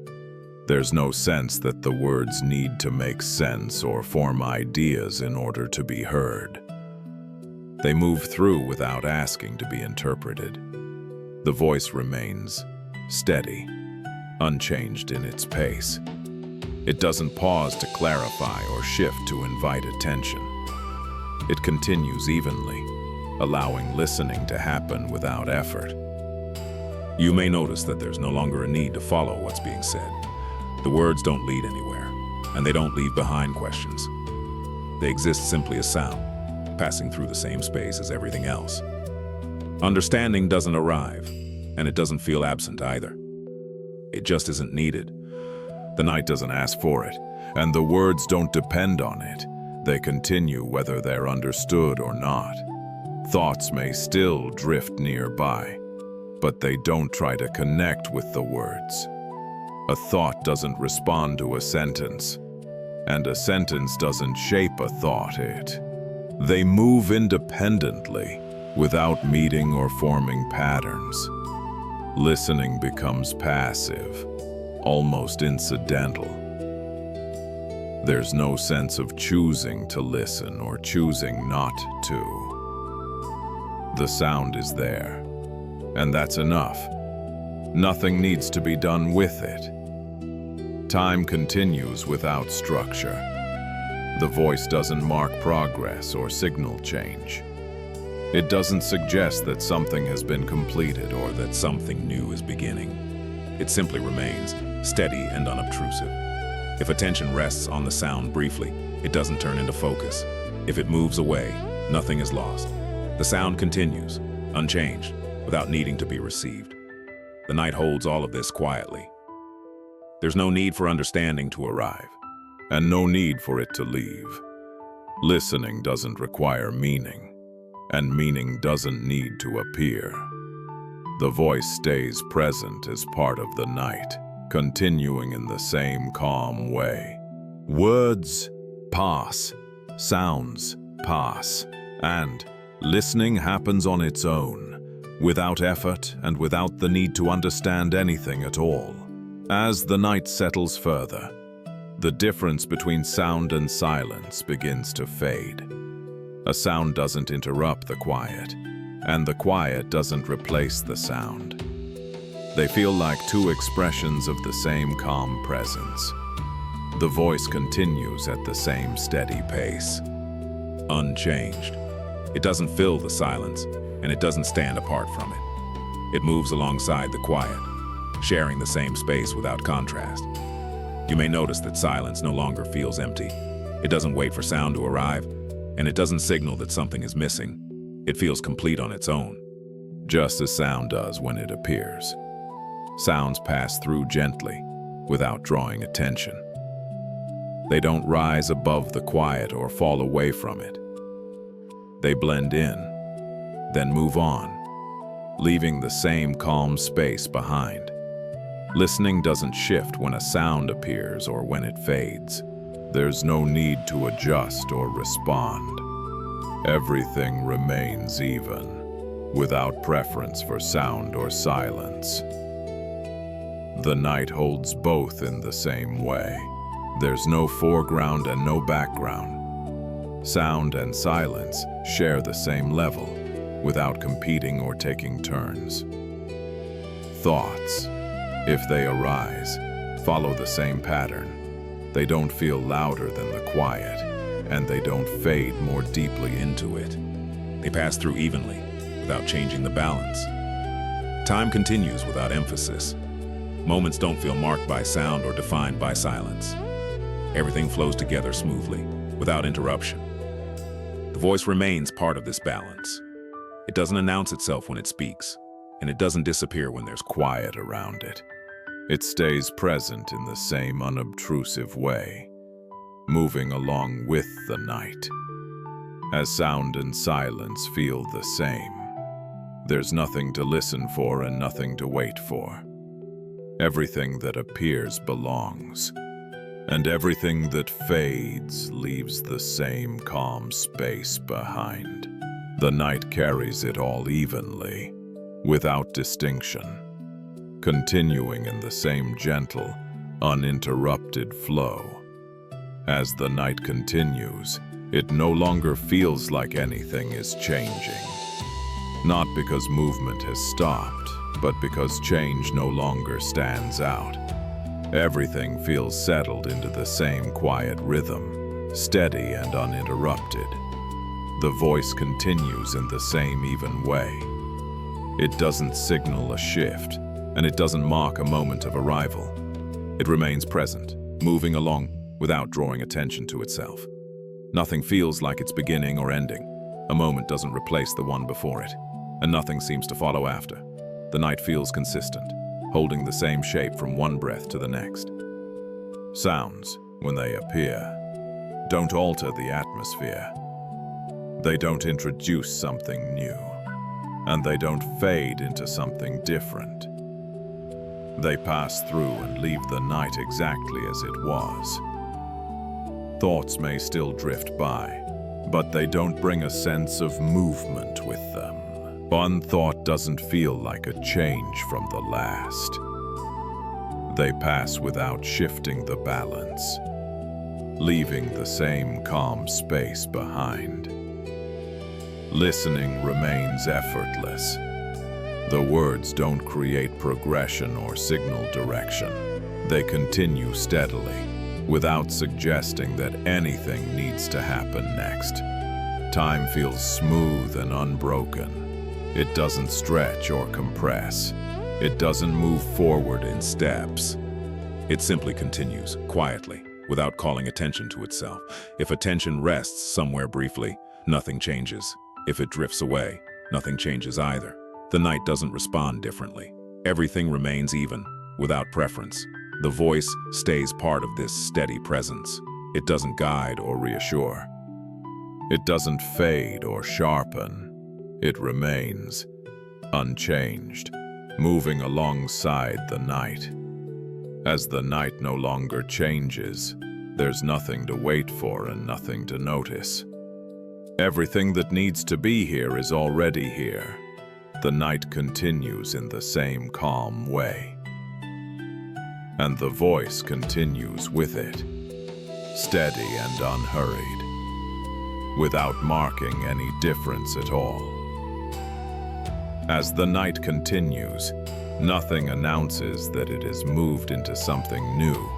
There's no sense that the words need to make sense or form ideas in order to be heard. They move through without asking to be interpreted. The voice remains steady, unchanged in its pace. It doesn't pause to clarify or shift to invite attention. It continues evenly, allowing listening to happen without effort. You may notice that there's no longer a need to follow what's being said. The words don't lead anywhere, and they don't leave behind questions. They exist simply as sound, passing through the same space as everything else. Understanding doesn't arrive, and it doesn't feel absent either. It just isn't needed. The night doesn't ask for it, and the words don't depend on it. They continue whether they're understood or not. Thoughts may still drift nearby, but they don't try to connect with the words. A thought doesn't respond to a sentence, and a sentence doesn't shape a thought. They move independently, without meeting or forming patterns. Listening becomes passive, almost incidental. There's no sense of choosing to listen or choosing not to. The sound is there, and that's enough. Nothing needs to be done with it. Time continues without structure. The voice doesn't mark progress or signal change. It doesn't suggest that something has been completed or that something new is beginning. It simply remains steady and unobtrusive. If attention rests on the sound briefly, it doesn't turn into focus. If it moves away, nothing is lost. The sound continues, unchanged, without needing to be received. The night holds all of this quietly. There's no need for understanding to arrive, and no need for it to leave. Listening doesn't require meaning, and meaning doesn't need to appear. The voice stays present as part of the night, continuing in the same calm way. Words pass, sounds pass, and listening happens on its own, without effort and without the need to understand anything at all. As the night settles further, the difference between sound and silence begins to fade. A sound doesn't interrupt the quiet, and the quiet doesn't replace the sound. They feel like two expressions of the same calm presence. The voice continues at the same steady pace, unchanged. It doesn't fill the silence, and it doesn't stand apart from it. It moves alongside the quiet, sharing the same space without contrast. You may notice that silence no longer feels empty. It doesn't wait for sound to arrive, and it doesn't signal that something is missing. It feels complete on its own, just as sound does when it appears. Sounds pass through gently, without drawing attention. They don't rise above the quiet or fall away from it. They blend in, then move on, leaving the same calm space behind. Listening doesn't shift when a sound appears or when it fades. There's no need to adjust or respond. Everything remains even, without preference for sound or silence. The night holds both in the same way. There's no foreground and no background. Sound and silence share the same level, without competing or taking turns. Thoughts, if they arise, follow the same pattern. They don't feel louder than the quiet, and they don't fade more deeply into it. They pass through evenly, without changing the balance. Time continues without emphasis. Moments don't feel marked by sound or defined by silence. Everything flows together smoothly, without interruption. The voice remains part of this balance. It doesn't announce itself when it speaks, and it doesn't disappear when there's quiet around it. It stays present in the same unobtrusive way, moving along with the night. as sound and silence feel the same. There's nothing to listen for and nothing to wait for. Everything that appears belongs, and everything that fades leaves the same calm space behind. The night carries it all evenly, without distinction, continuing in the same gentle, uninterrupted flow. As the night continues, it no longer feels like anything is changing. Not because movement has stopped, but because change no longer stands out. Everything feels settled into the same quiet rhythm, steady and uninterrupted. The voice continues in the same even way. It doesn't signal a shift, and it doesn't mark a moment of arrival. It remains present, moving along without drawing attention to itself. Nothing feels like it's beginning or ending. A moment doesn't replace the one before it, and nothing seems to follow after. The night feels consistent, holding the same shape from one breath to the next. Sounds, when they appear, don't alter the atmosphere. They don't introduce something new, and they don't fade into something different. They pass through and leave the night exactly as it was. Thoughts may still drift by, but they don't bring a sense of movement with them. One thought doesn't feel like a change from the last. They pass without shifting the balance, leaving the same calm space behind. Listening remains effortless. The words don't create progression or signal direction. They continue steadily, without suggesting that anything needs to happen next. Time feels smooth and unbroken. It doesn't stretch or compress. It doesn't move forward in steps. It simply continues, quietly, without calling attention to itself. If attention rests somewhere briefly, nothing changes. If it drifts away, nothing changes either. The night doesn't respond differently. Everything remains even, without preference. The voice stays part of this steady presence. It doesn't guide or reassure. It doesn't fade or sharpen. It remains, unchanged, moving alongside the night. As the night no longer changes, there's nothing to wait for and nothing to notice. Everything that needs to be here is already here. The night continues in the same calm way. And the voice continues with it, steady and unhurried, without marking any difference at all. As the night continues, nothing announces that it has moved into something new.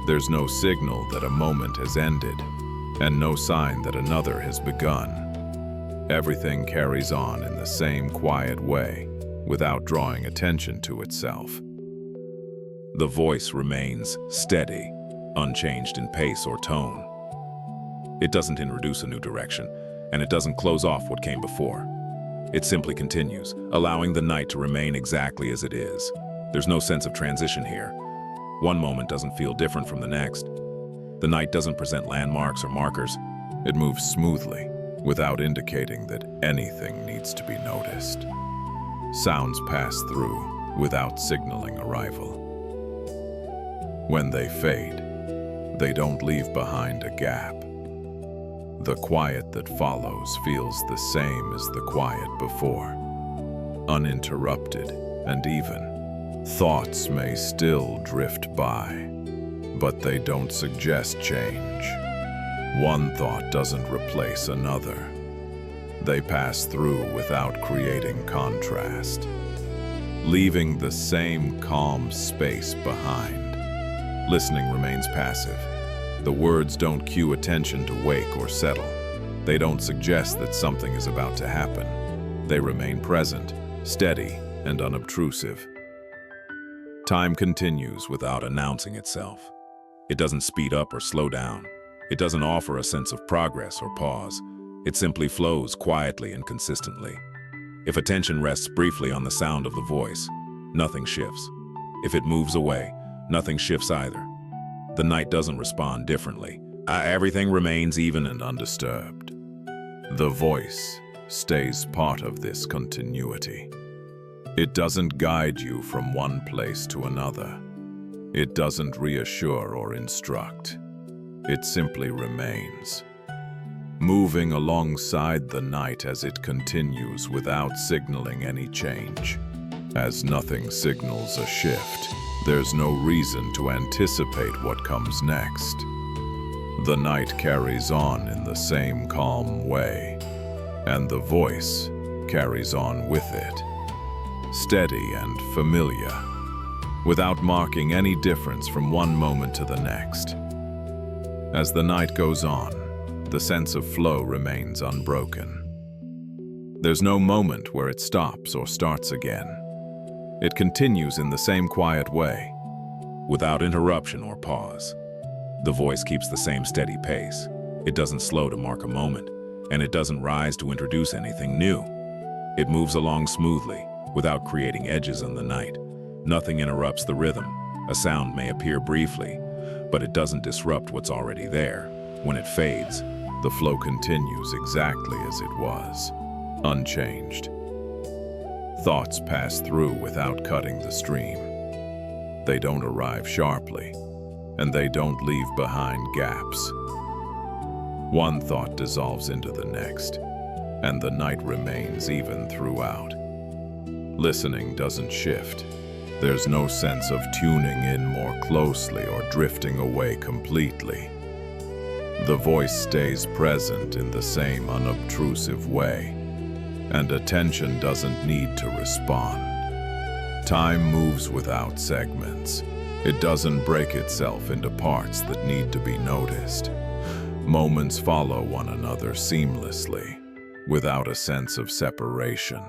There's no signal that a moment has ended, and no sign that another has begun. Everything carries on in the same quiet way, without drawing attention to itself. The voice remains steady, unchanged in pace or tone. It doesn't introduce a new direction, and it doesn't close off what came before. It simply continues, allowing the night to remain exactly as it is. There's no sense of transition here. One moment doesn't feel different from the next. The night doesn't present landmarks or markers. It moves smoothly, without indicating that anything needs to be noticed. Sounds pass through, without signaling arrival. When they fade, they don't leave behind a gap. The quiet that follows feels the same as the quiet before, uninterrupted and even. Thoughts may still drift by, but they don't suggest change. One thought doesn't replace another. They pass through without creating contrast, leaving the same calm space behind. Listening remains passive. The words don't cue attention to wake or settle. They don't suggest that something is about to happen. They remain present, steady, and unobtrusive. Time continues without announcing itself. It doesn't speed up or slow down. It doesn't offer a sense of progress or pause. It simply flows quietly and consistently. If attention rests briefly on the sound of the voice, nothing shifts. If it moves away, nothing shifts either. The night doesn't respond differently. Everything remains even and undisturbed. The voice stays part of this continuity. It doesn't guide you from one place to another. It doesn't reassure or instruct. It simply remains, moving alongside the night as it continues without signaling any change. As nothing signals a shift, there's no reason to anticipate what comes next. The night carries on in the same calm way, and the voice carries on with it, steady and familiar, without marking any difference from one moment to the next. As the night goes on, the sense of flow remains unbroken. There's no moment where it stops or starts again. It continues in the same quiet way, without interruption or pause. The voice keeps the same steady pace. It doesn't slow to mark a moment, and it doesn't rise to introduce anything new. It moves along smoothly, without creating edges in the night. Nothing interrupts the rhythm. A sound may appear briefly, but it doesn't disrupt what's already there. When it fades, the flow continues exactly as it was, unchanged. Thoughts pass through without cutting the stream. They don't arrive sharply, and they don't leave behind gaps. One thought dissolves into the next, and the night remains even throughout. Listening doesn't shift. There's no sense of tuning in more closely or drifting away completely. The voice stays present in the same unobtrusive way, and attention doesn't need to respond. Time moves without segments. It doesn't break itself into parts that need to be noticed. Moments follow one another seamlessly, without a sense of separation.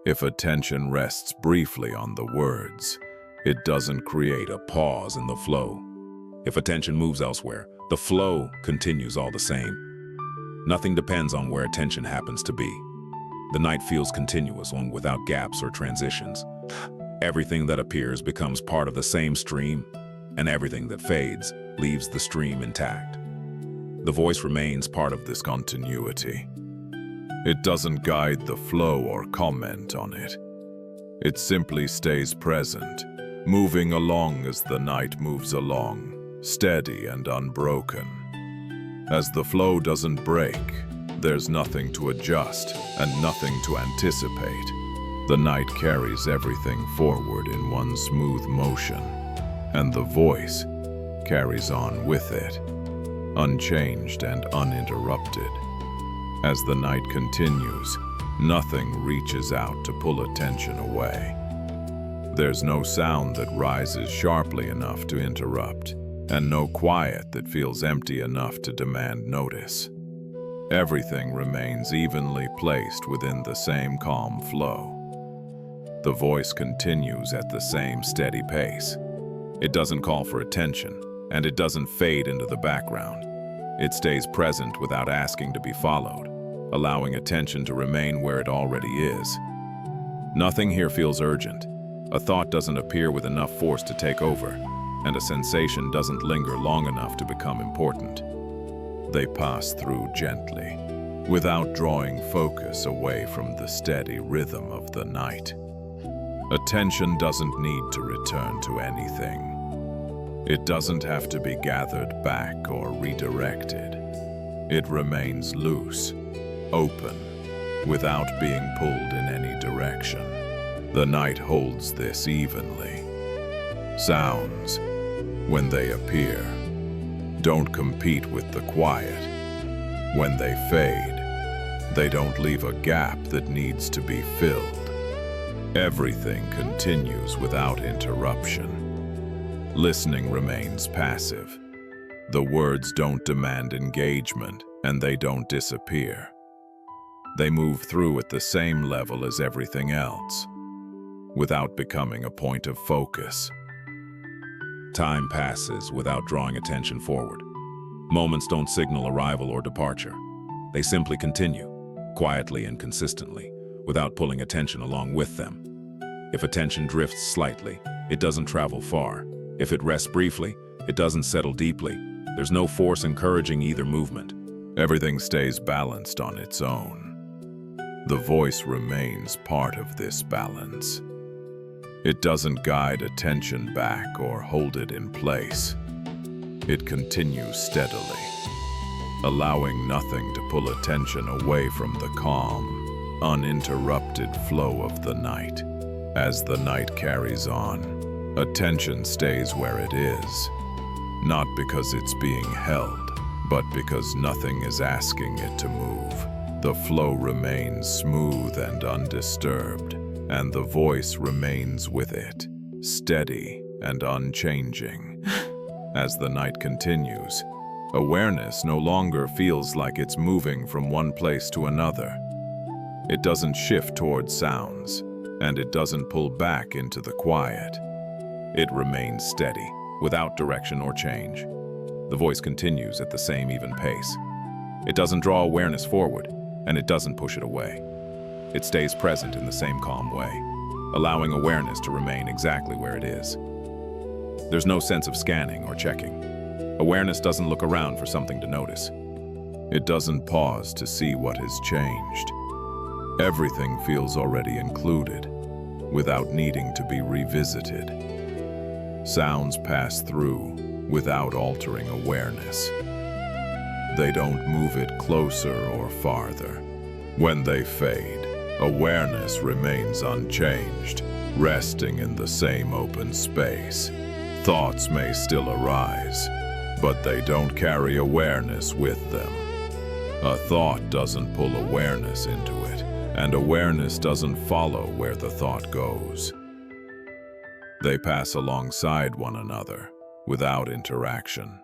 If attention rests briefly on the words, it doesn't create a pause in the flow. If attention moves elsewhere, the flow continues all the same. Nothing depends on where attention happens to be. The night feels continuous, one without gaps or transitions. Everything that appears becomes part of the same stream, and everything that fades leaves the stream intact. The voice remains part of this continuity. It doesn't guide the flow or comment on it. It simply stays present, moving along as the night moves along, steady and unbroken. As the flow doesn't break, there's nothing to adjust and nothing to anticipate. The night carries everything forward in one smooth motion, and the voice carries on with it, unchanged and uninterrupted. As the night continues, nothing reaches out to pull attention away. There's no sound that rises sharply enough to interrupt, and no quiet that feels empty enough to demand notice. Everything remains evenly placed within the same calm flow. The voice continues at the same steady pace. It doesn't call for attention, and it doesn't fade into the background. It stays present without asking to be followed, allowing attention to remain where it already is. Nothing here feels urgent. A thought doesn't appear with enough force to take over, and a sensation doesn't linger long enough to become important. They pass through gently, without drawing focus away from the steady rhythm of the night. Attention doesn't need to return to anything. It doesn't have to be gathered back or redirected. It remains loose, open, without being pulled in any direction. The night holds this evenly. Sounds, when they appear, don't compete with the quiet. When they fade, they don't leave a gap that needs to be filled. Everything continues without interruption. Listening remains passive. The words don't demand engagement, and they don't disappear. They move through at the same level as everything else, without becoming a point of focus. Time passes without drawing attention forward. Moments don't signal arrival or departure. They simply continue, quietly and consistently, without pulling attention along with them. If attention drifts slightly, it doesn't travel far. If it rests briefly, it doesn't settle deeply. There's no force encouraging either movement. Everything stays balanced on its own. The voice remains part of this balance. It doesn't guide attention back or hold it in place. It continues steadily, allowing nothing to pull attention away from the calm, uninterrupted flow of the night. As the night carries on, attention stays where it is, not because it's being held, but because nothing is asking it to move. The flow remains smooth and undisturbed, and the voice remains with it, steady and unchanging. As the night continues, awareness no longer feels like it's moving from one place to another. It doesn't shift towards sounds, and it doesn't pull back into the quiet. It remains steady, without direction or change. The voice continues at the same even pace. It doesn't draw awareness forward, and it doesn't push it away. It stays present in the same calm way, allowing awareness to remain exactly where it is. There's no sense of scanning or checking. Awareness doesn't look around for something to notice. It doesn't pause to see what has changed. Everything feels already included, without needing to be revisited. Sounds pass through without altering awareness. They don't move it closer or farther. When they fade, awareness remains unchanged, resting in the same open space. Thoughts may still arise, but they don't carry awareness with them. A thought doesn't pull awareness into it, and awareness doesn't follow where the thought goes. They pass alongside one another, without interaction.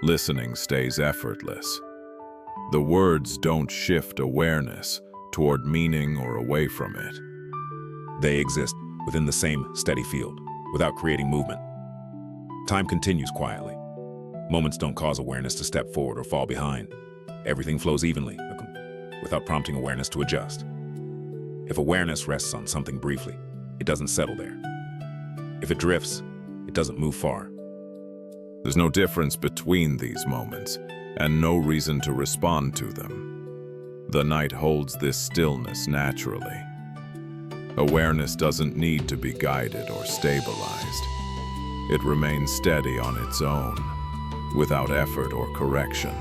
Listening stays effortless. The words don't shift awareness toward meaning or away from it. They exist within the same steady field, without creating movement. Time continues quietly. Moments don't cause awareness to step forward or fall behind. Everything flows evenly, without prompting awareness to adjust. If awareness rests on something briefly, it doesn't settle there. If it drifts, it doesn't move far. There's no difference between these moments, and no reason to respond to them. The night holds this stillness naturally. Awareness doesn't need to be guided or stabilized. It remains steady on its own, without effort or correction.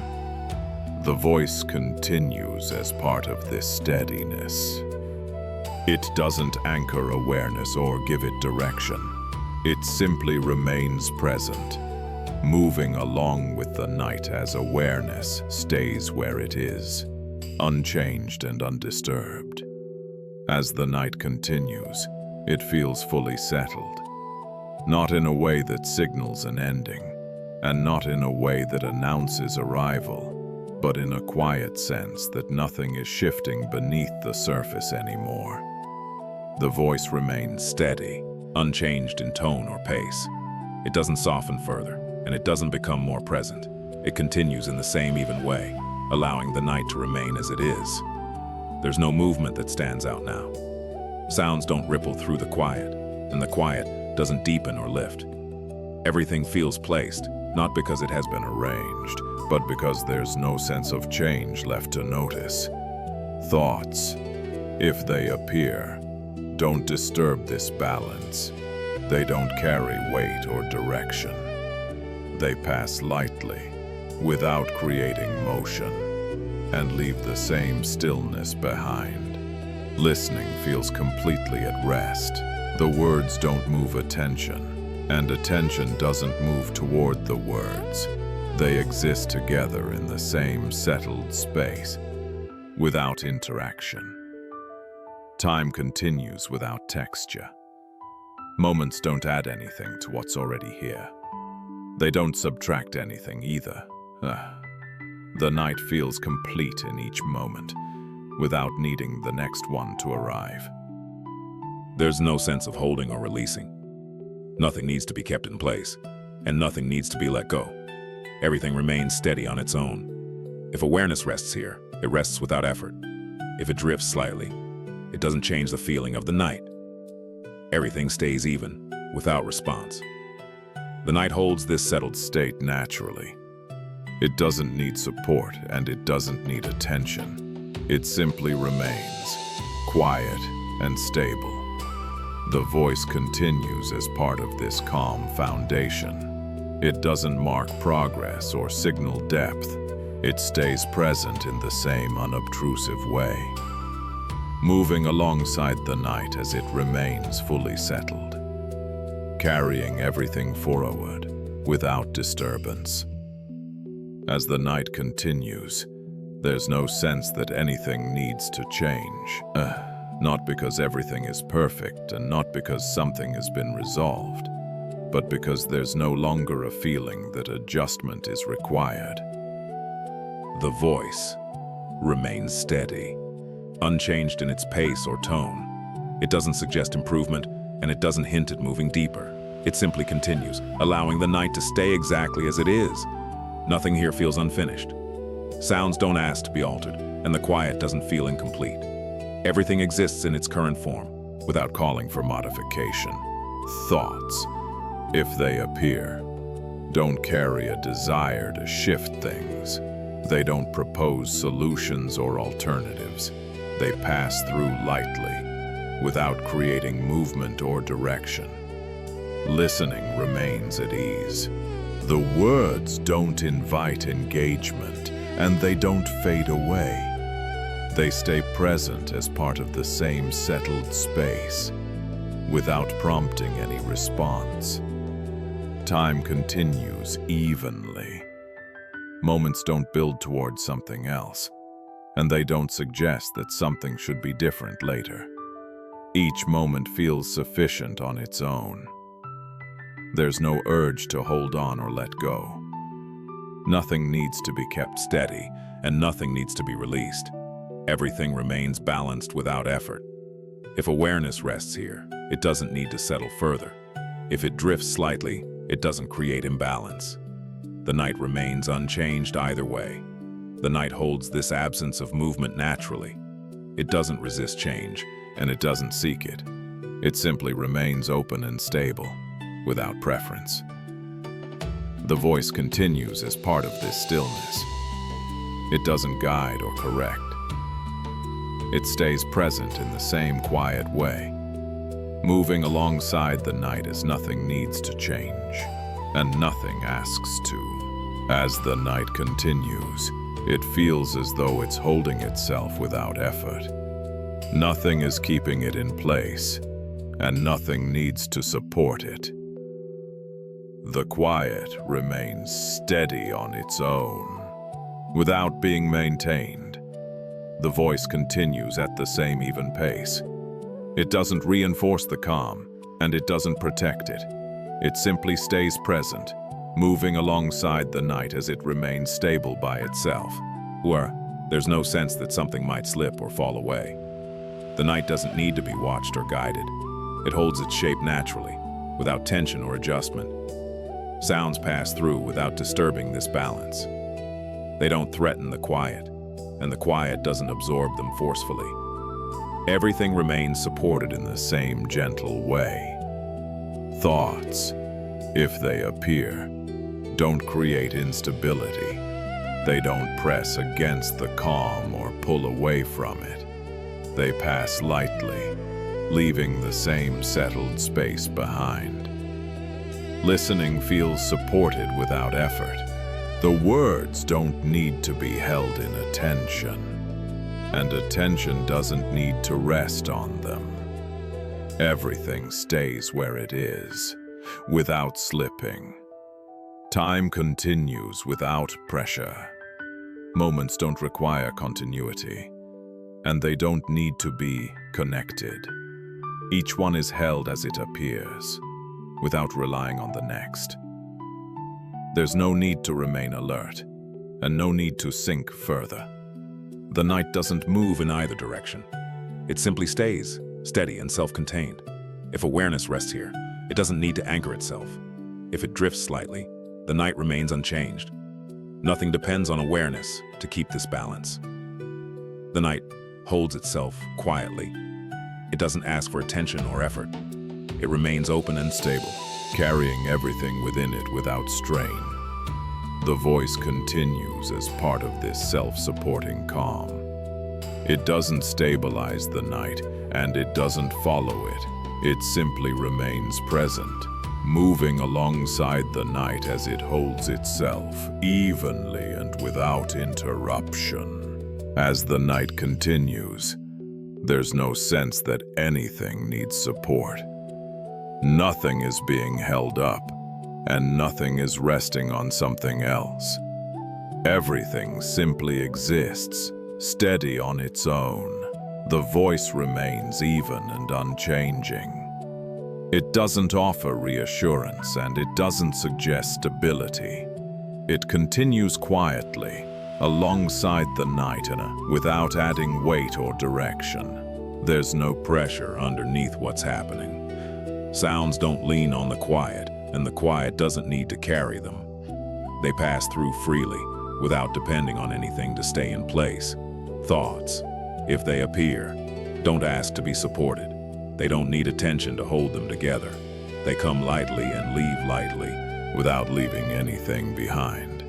The voice continues as part of this steadiness. It doesn't anchor awareness or give it direction. It simply remains present, moving along with the night as awareness stays where it is, unchanged and undisturbed. As the night continues, it feels fully settled, not in a way that signals an ending, and not in a way that announces arrival, but in a quiet sense that nothing is shifting beneath the surface anymore. The voice remains steady, unchanged in tone or pace. It doesn't soften further, and it doesn't become more present. It continues in the same even way, allowing the night to remain as it is. There's no movement that stands out now. Sounds don't ripple through the quiet, and the quiet doesn't deepen or lift. Everything feels placed, not because it has been arranged, but because there's no sense of change left to notice. Thoughts, if they appear, don't disturb this balance. They don't carry weight or direction. They pass lightly, without creating motion, and leave the same stillness behind. Listening feels completely at rest. The words don't move attention, and attention doesn't move toward the words. They exist together in the same settled space, without interaction. Time continues without texture. Moments don't add anything to what's already here. They don't subtract anything either. The night feels complete in each moment, without needing the next one to arrive. There's no sense of holding or releasing. Nothing needs to be kept in place, and nothing needs to be let go. Everything remains steady on its own. If awareness rests here, it rests without effort. If it drifts slightly, it doesn't change the feeling of the night. Everything stays even, without response. The night holds this settled State naturally. It doesn't need support and it doesn't need attention. It simply remains quiet and stable. The voice continues as part of this calm foundation. It doesn't mark progress or signal depth. It stays present in the same unobtrusive way, moving alongside the night as it remains fully settled, carrying everything forward without disturbance. As the night continues, there's no sense that anything needs to change. Not because everything is perfect and not because something has been resolved, but because there's no longer a feeling that adjustment is required. The voice remains steady, unchanged in its pace or tone. It doesn't suggest improvement, and it doesn't hint at moving deeper. It simply continues, allowing the night to stay exactly as it is. Nothing here feels unfinished. Sounds don't ask to be altered, and the quiet doesn't feel incomplete. Everything exists in its current form, without calling for modification. Thoughts, if they appear, don't carry a desire to shift things. They don't propose solutions or alternatives. They pass through lightly, without creating movement or direction. Listening remains at ease. The words don't invite engagement, and they don't fade away. They stay present as part of the same settled space, without prompting any response. Time continues evenly. Moments don't build towards something else, and they don't suggest that something should be different later. Each moment feels sufficient on its own. There's no urge to hold on or let go. Nothing needs to be kept steady, and nothing needs to be released. Everything remains balanced without effort. If awareness rests here, it doesn't need to settle further. If it drifts slightly, it doesn't create imbalance. The night remains unchanged either way. The night holds this absence of movement naturally. It doesn't resist change, and it doesn't seek it. It simply remains open and stable, without preference. The voice continues as part of this stillness. It doesn't guide or correct. It stays present in the same quiet way, moving alongside the night as nothing needs to change, and nothing asks to. As the night continues, it feels as though it's holding itself without effort. Nothing is keeping it in place, and nothing needs to support it. The quiet remains steady on its own, without being maintained. The voice continues at the same even pace. It doesn't reinforce the calm, and it doesn't protect it. It simply stays present, moving alongside the night as it remains stable by itself, where there's no sense that something might slip or fall away. The night doesn't need to be watched or guided. It holds its shape naturally, without tension or adjustment. Sounds pass through without disturbing this balance. They don't threaten the quiet, and the quiet doesn't absorb them forcefully. Everything remains supported in the same gentle way. Thoughts, if they appear, don't create instability. They don't press against the calm or pull away from it. They pass lightly, leaving the same settled space behind. Listening feels supported without effort. The words don't need to be held in attention, and attention doesn't need to rest on them. Everything stays where it is, without slipping. Time continues without pressure. Moments don't require continuity, and they don't need to be connected. Each one is held as it appears, without relying on the next. There's no need to remain alert, and no need to sink further. The night doesn't move in either direction. It simply stays, steady and self-contained. If awareness rests here, it doesn't need to anchor itself. If it drifts slightly, the night remains unchanged. Nothing depends on awareness to keep this balance. The night holds itself quietly. It doesn't ask for attention or effort. It remains open and stable, carrying everything within it without strain. The voice continues as part of this self-supporting calm. It doesn't stabilize the night, and it doesn't follow it. It simply remains present, moving alongside the night as it holds itself, evenly and without interruption. As the night continues, there's no sense that anything needs support. Nothing is being held up, and nothing is resting on something else. Everything simply exists, steady on its own. The voice remains even and unchanging. It doesn't offer reassurance, and it doesn't suggest stability. It continues quietly, alongside the night, without adding weight or direction. There's no pressure underneath what's happening. Sounds don't lean on the quiet, and the quiet doesn't need to carry them. They pass through freely, without depending on anything to stay in place. Thoughts, if they appear, don't ask to be supported. They don't need attention to hold them together. They come lightly and leave lightly, without leaving anything behind.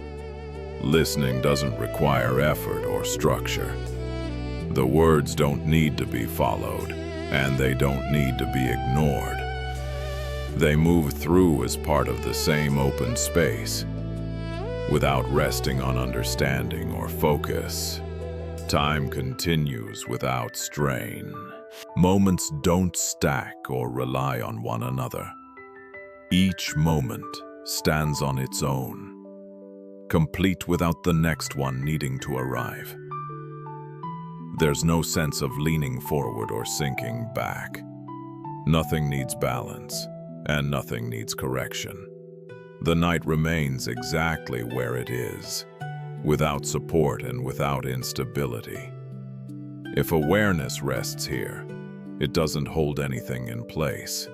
Listening doesn't require effort or structure. The words don't need to be followed, and they don't need to be ignored. They move through as part of the same open space, without resting on understanding or focus. Time continues without strain. Moments don't stack or rely on one another. Each moment stands on its own, complete without the next one needing to arrive. There's no sense of leaning forward or sinking back. Nothing needs balance, and nothing needs correction. The night remains exactly where it is, without support and without instability. If awareness rests here, it doesn't hold anything in place.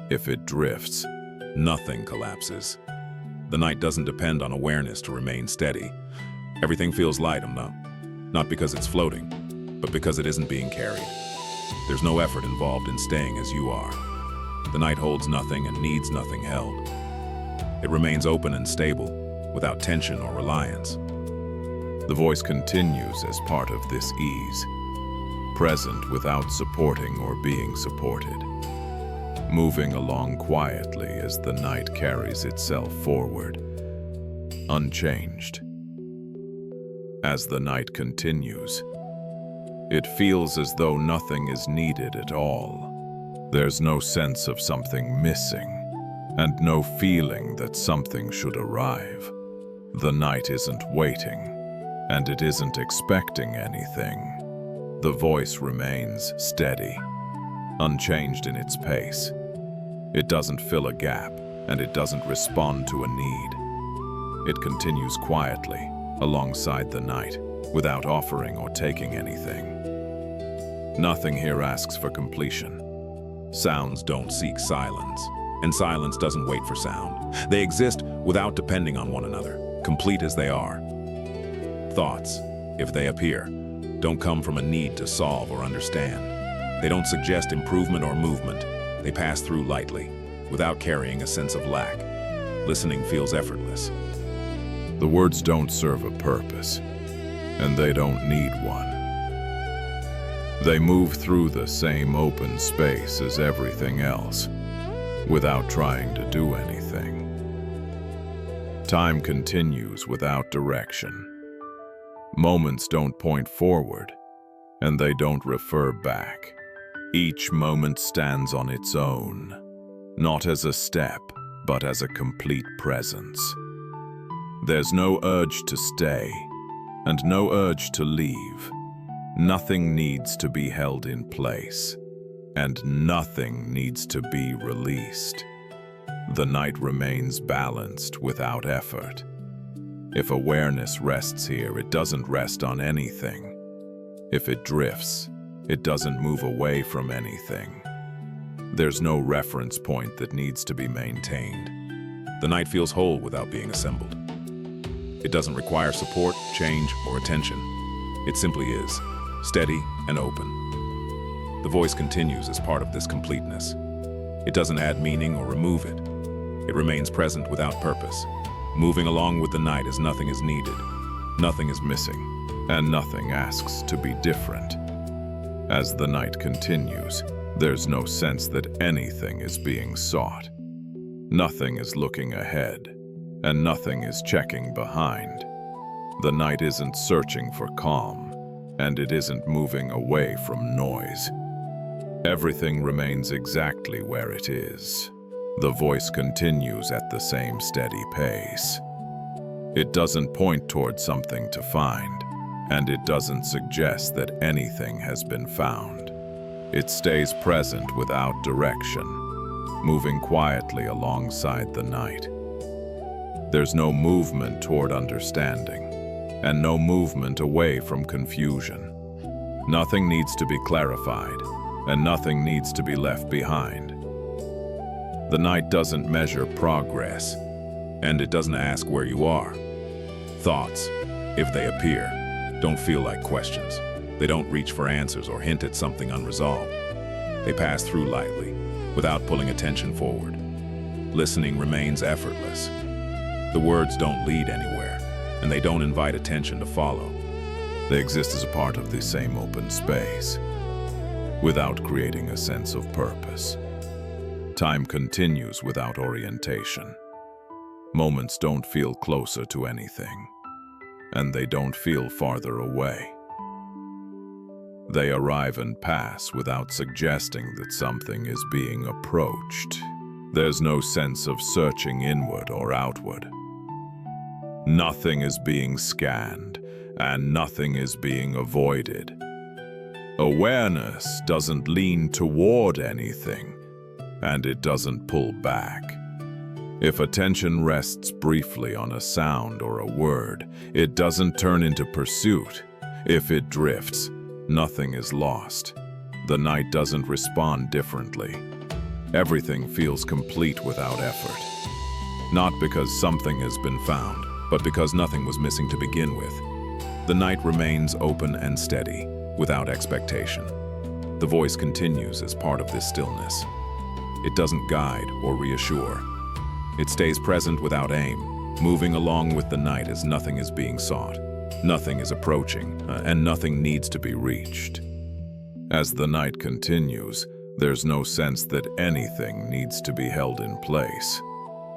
If it drifts, nothing collapses. The night doesn't depend on awareness to remain steady. Everything feels light, not because it's floating, but because it isn't being carried. There's no effort involved in staying as you are. The night holds nothing and needs nothing held. It remains open and stable, without tension or reliance. The voice continues as part of this ease, present without supporting or being supported, moving along quietly as the night carries itself forward, unchanged. As the night continues, it feels as though nothing is needed at all. There's no sense of something missing, and no feeling that something should arrive. The night isn't waiting, and it isn't expecting anything. The voice remains steady, unchanged in its pace. It doesn't fill a gap, and it doesn't respond to a need. It continues quietly, alongside the night, without offering or taking anything. Nothing here asks for completion. Sounds don't seek silence, and silence doesn't wait for sound. They exist without depending on one another, complete as they are. Thoughts, if they appear, don't come from a need to solve or understand. They don't suggest improvement or movement. They pass through lightly, without carrying a sense of lack. Listening feels effortless. The words don't serve a purpose, and they don't need one. They move through the same open space as everything else, without trying to do anything. Time continues without direction. Moments don't point forward, and they don't refer back. Each moment stands on its own, not as a step, but as a complete presence. There's no urge to stay, and no urge to leave. Nothing needs to be held in place, and nothing needs to be released. The night remains balanced without effort. If awareness rests here, it doesn't rest on anything. If it drifts, it doesn't move away from anything. There's no reference point that needs to be maintained. The night feels whole without being assembled. It doesn't require support, change, or attention. It simply is, steady and open. The voice continues as part of this completeness. It doesn't add meaning or remove it. It remains present without purpose. moving along with the night as nothing is needed. Nothing is missing, and nothing asks to be different. As the night continues, there's no sense that anything is being sought. Nothing is looking ahead, and nothing is checking behind. The night isn't searching for calm, and it isn't moving away from noise. Everything remains exactly where it is. The voice continues at the same steady pace. It doesn't point toward something to find, and it doesn't suggest that anything has been found. It stays present without direction, moving quietly alongside the night. There's no movement toward understanding, and no movement away from confusion. Nothing needs to be clarified, and nothing needs to be left behind. The night doesn't measure progress, and it doesn't ask where you are. Thoughts, if they appear, don't feel like questions. They don't reach for answers or hint at something unresolved. They pass through lightly, without pulling attention forward. Listening remains effortless. The words don't lead anywhere, and they don't invite attention to follow. They exist as a part of the same open space, without creating a sense of purpose. Time continues without orientation. Moments don't feel closer to anything, and they don't feel farther away. They arrive and pass without suggesting that something is being approached. There's no sense of searching inward or outward. Nothing is being scanned, and nothing is being avoided. Awareness doesn't lean toward anything, and it doesn't pull back. If attention rests briefly on a sound or a word, it doesn't turn into pursuit. If it drifts, nothing is lost. The night doesn't respond differently. Everything feels complete without effort. Not because something has been found, but because nothing was missing to begin with. The night remains open and steady, without expectation. The voice continues as part of this stillness. It doesn't guide or reassure. It stays present without aim, moving along with the night as nothing is being sought. Nothing is approaching, and nothing needs to be reached. As the night continues, there's no sense that anything needs to be held in place.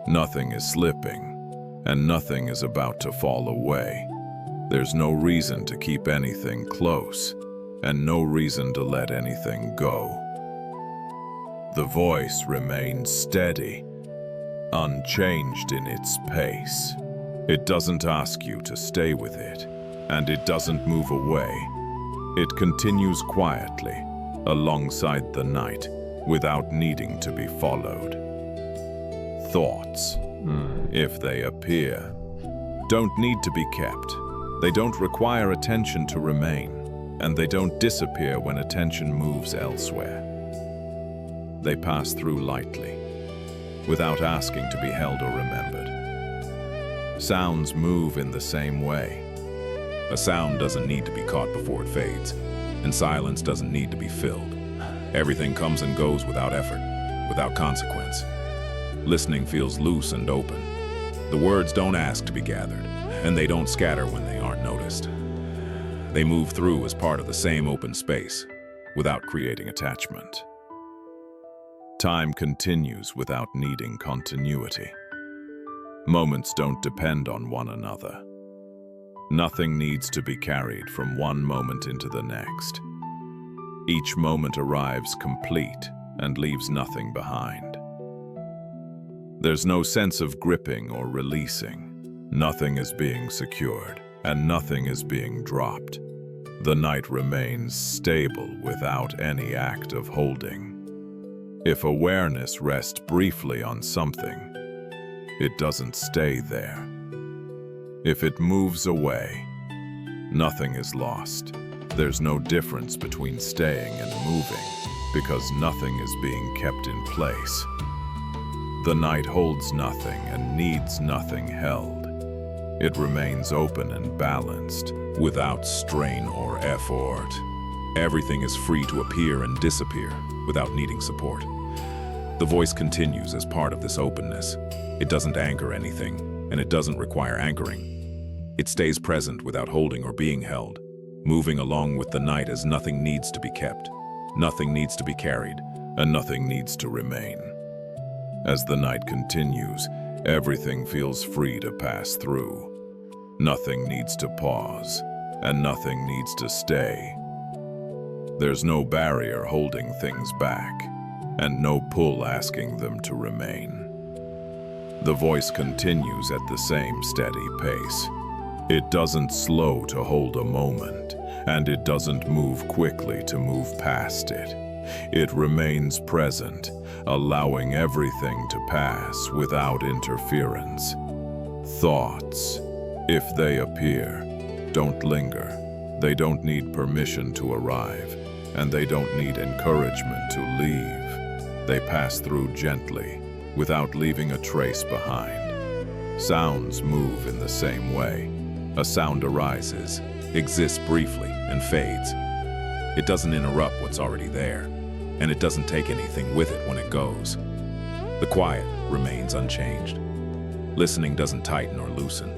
Nothing is slipping, and nothing is about to fall away. There's no reason to keep anything close, and no reason to let anything go. The voice remains steady, unchanged in its pace. It doesn't ask you to stay with it, and it doesn't move away. It continues quietly, alongside the night, without needing to be followed. Thoughts, if they appear, don't need to be kept. They don't require attention to remain, and they don't disappear when attention moves elsewhere. They pass through lightly, without asking to be held or remembered. Sounds move in the same way. A sound doesn't need to be caught before it fades, and silence doesn't need to be filled. Everything comes and goes without effort, without consequence. Listening feels loose and open. The words don't ask to be gathered, and they don't scatter when they aren't noticed. They move through as part of the same open space, without creating attachment. Time continues without needing continuity. Moments don't depend on one another. Nothing needs to be carried from one moment into the next. Each moment arrives complete and leaves nothing behind. There's no sense of gripping or releasing. Nothing is being secured, and nothing is being dropped. The night remains stable without any act of holding. If awareness rests briefly on something, it doesn't stay there. If it moves away, nothing is lost. There's no difference between staying and moving, because nothing is being kept in place. The night holds nothing and needs nothing held. It remains open and balanced, without strain or effort. Everything is free to appear and disappear without needing support. The voice continues as part of this openness. It doesn't anchor anything. and it doesn't require anchoring. It stays present without holding or being held, moving along with the night as nothing needs to be kept, nothing needs to be carried, and nothing needs to remain. As the night continues, everything feels free to pass through. Nothing needs to pause, and nothing needs to stay. There's no barrier holding things back, and no pull asking them to remain. The voice continues at the same steady pace. It doesn't slow to hold a moment, and it doesn't move quickly to move past it. It remains present, allowing everything to pass without interference. Thoughts, if they appear, don't linger. They don't need permission to arrive, and they don't need encouragement to leave. They pass through gently, without leaving a trace behind. Sounds move in the same way. A sound arises, exists briefly, and fades. It doesn't interrupt what's already there, and it doesn't take anything with it when it goes. The quiet remains unchanged. Listening doesn't tighten or loosen.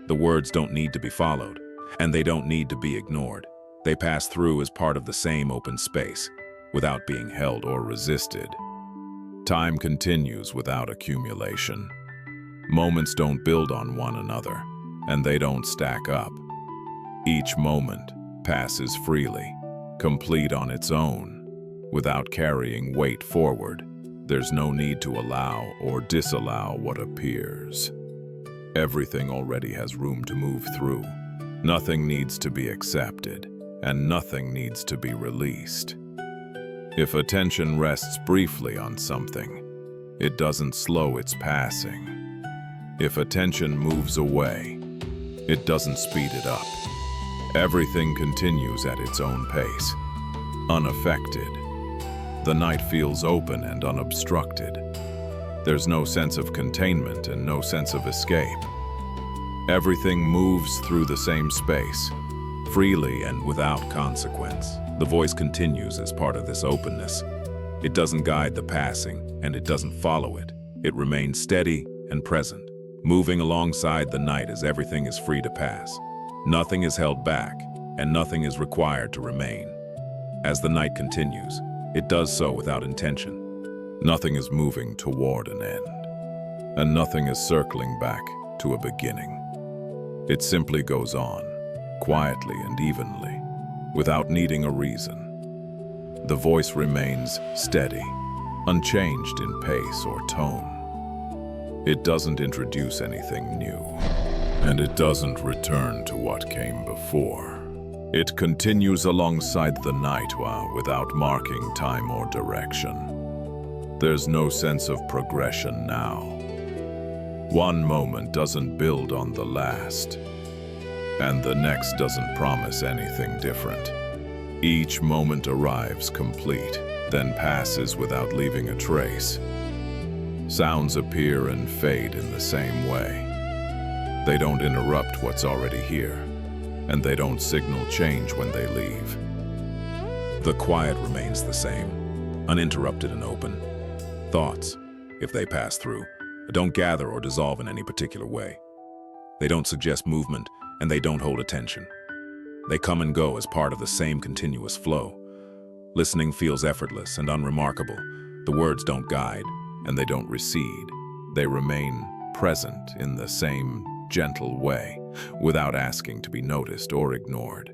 The words don't need to be followed, and they don't need to be ignored. They pass through as part of the same open space, without being held or resisted. Time continues without accumulation. Moments don't build on one another, and they don't stack up. Each moment passes freely, complete on its own, without carrying weight forward. There's no need to allow or disallow what appears. Everything already has room to move through. Nothing needs to be accepted, and nothing needs to be released. If attention rests briefly on something, it doesn't slow its passing. If attention moves away, it doesn't speed it up. Everything continues at its own pace, unaffected. The night feels open and unobstructed. There's no sense of containment and no sense of escape. Everything moves through the same space, freely and without consequence. The voice continues as part of this openness. It doesn't guide the passing, and it doesn't follow it. It remains steady and present, moving alongside the night as everything is free to pass. Nothing is held back, and nothing is required to remain. As the night continues, it does so without intention. Nothing is moving toward an end, and nothing is circling back to a beginning. It simply goes on, quietly and evenly, without needing a reason. The voice remains steady, unchanged in pace or tone. It doesn't introduce anything new, and it doesn't return to what came before. It continues alongside the night without marking time or direction. There's no sense of progression now. One moment doesn't build on the last, and the next doesn't promise anything different. Each moment arrives complete, then passes without leaving a trace. Sounds appear and fade in the same way. They don't interrupt what's already here, and they don't signal change when they leave. The quiet remains the same, uninterrupted and open. Thoughts, if they pass through, don't gather or dissolve in any particular way. They don't suggest movement, and they don't hold attention. They come and go as part of the same continuous flow. Listening feels effortless and unremarkable. The words don't guide, and they don't recede. They remain present in the same gentle way, without asking to be noticed or ignored.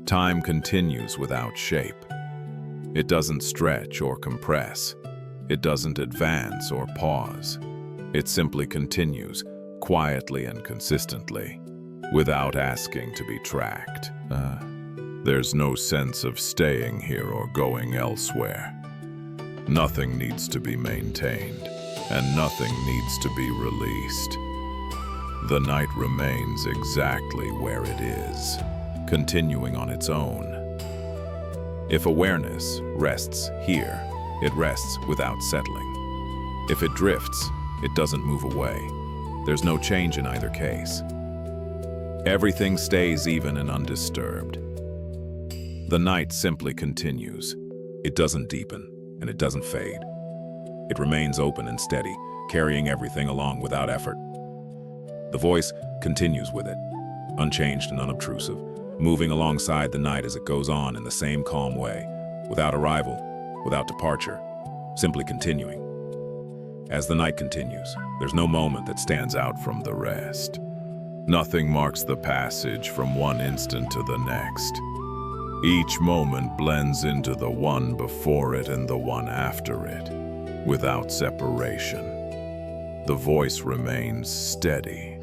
Time continues without shape. It doesn't stretch or compress. It doesn't advance or pause. It simply continues, quietly and consistently, without asking to be tracked. There's no sense of staying here or going elsewhere. Nothing needs to be maintained, and nothing needs to be released. The night remains exactly where it is, continuing on its own. If awareness rests here, it rests without settling. If it drifts, it doesn't move away. There's no change in either case. Everything stays even and undisturbed. The night simply continues. It doesn't deepen, and it doesn't fade. It remains open and steady, carrying everything along without effort. The voice continues with it, unchanged and unobtrusive, moving alongside the night as it goes on in the same calm way, without arrival, without departure, simply continuing. As the night continues, there's no moment that stands out From the rest. Nothing marks the passage from one instant to the next. Each moment blends into the one before it and the one after it, without separation. The voice remains steady,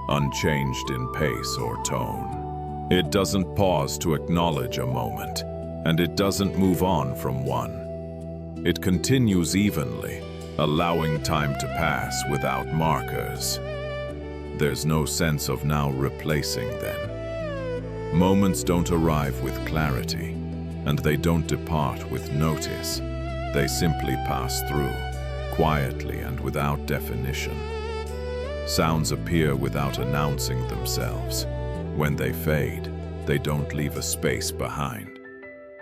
unchanged in pace or tone. It doesn't pause to acknowledge a moment, and it doesn't move on from one. It continues evenly, allowing time to pass without markers. There's no sense of now replacing them. Moments don't arrive with clarity, and they don't depart with notice. They simply pass through, quietly and without definition. Sounds appear without announcing themselves. When they fade, they don't leave a space behind.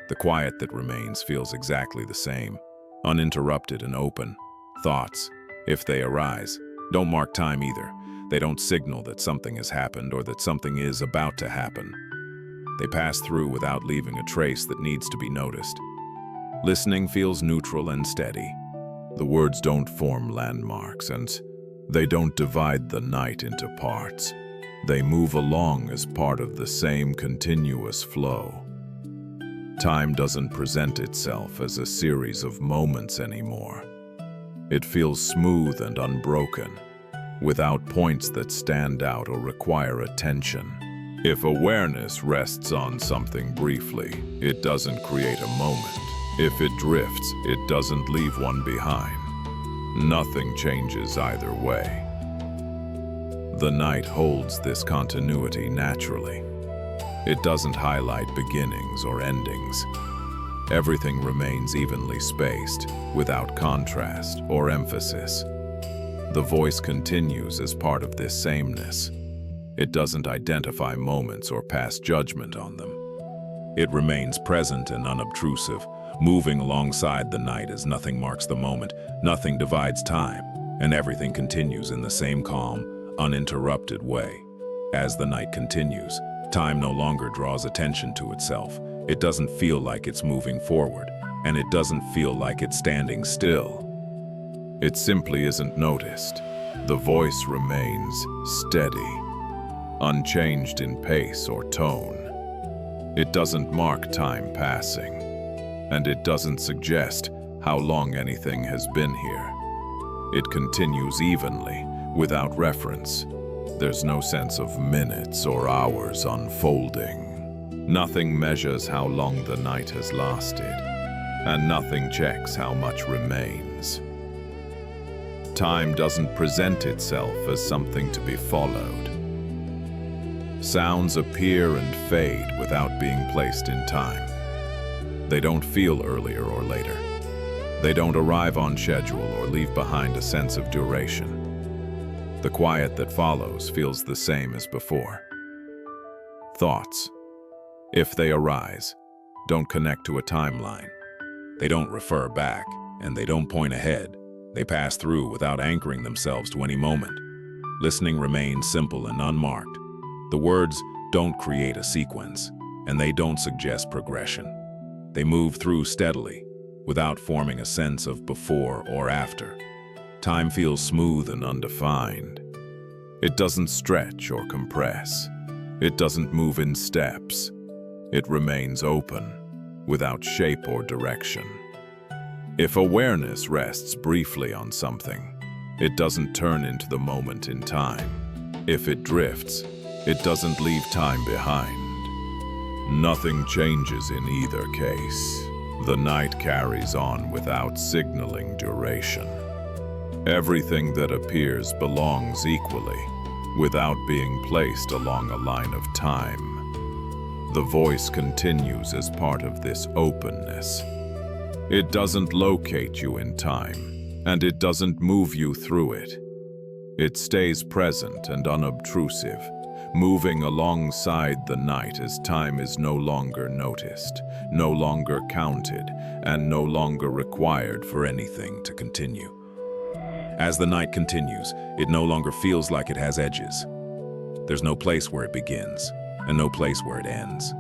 The quiet that remains feels exactly the same, uninterrupted and open. Thoughts, if they arise, don't mark time either. They don't signal that something has happened or that something is about to happen. They pass through without leaving a trace that needs to be noticed. Listening feels neutral and steady. The words don't form landmarks, and they don't divide the night into parts. They move along as part of the same continuous flow. Time doesn't present itself as a series of moments anymore. It feels smooth and unbroken, without points that stand out or require attention. If awareness rests on something briefly, it doesn't create a moment. If it drifts, it doesn't leave one behind. Nothing changes either way. The night holds this continuity naturally. It doesn't highlight beginnings or endings. Everything remains evenly spaced, without contrast or emphasis. The voice continues as part of this sameness. It doesn't identify moments or pass judgment on them. It remains present and unobtrusive, moving alongside the night as nothing marks the moment, nothing divides time, and everything continues in the same calm, uninterrupted way. As the night continues, time no longer draws attention to itself. It doesn't feel like it's moving forward, and it doesn't feel like it's standing still. It simply isn't noticed. The voice remains steady, unchanged in pace or tone. It doesn't mark time passing, and it doesn't suggest how long anything has been here. It continues evenly, without reference. There's no sense of minutes or hours unfolding. Nothing measures how long the night has lasted, and nothing checks how much remains. Time doesn't present itself as something to be followed. Sounds appear and fade without being placed in time. They don't feel earlier or later. They don't arrive on schedule or leave behind a sense of duration. The quiet that follows feels the same as before. Thoughts, if they arise, don't connect to a timeline. They don't refer back, and they don't point ahead. They pass through without anchoring themselves to any moment. Listening remains simple and unmarked. The words don't create a sequence, and they don't suggest progression. They move through steadily, without forming a sense of before or after. Time feels smooth and undefined. It doesn't stretch or compress. It doesn't move in steps. It remains open, without shape or direction. If awareness rests briefly on something, it doesn't turn into the moment in time. If it drifts, it doesn't leave time behind. Nothing changes in either case. The night carries on without signaling duration. Everything that appears belongs equally, without being placed along a line of time. The voice continues as part of this openness. It doesn't locate you in time, and it doesn't move you through it. It stays present and unobtrusive, moving alongside the night as time is no longer noticed, no longer counted, and no longer required for anything to continue. As the night continues, it no longer feels like it has edges. There's no place where it begins, and no place where it ends.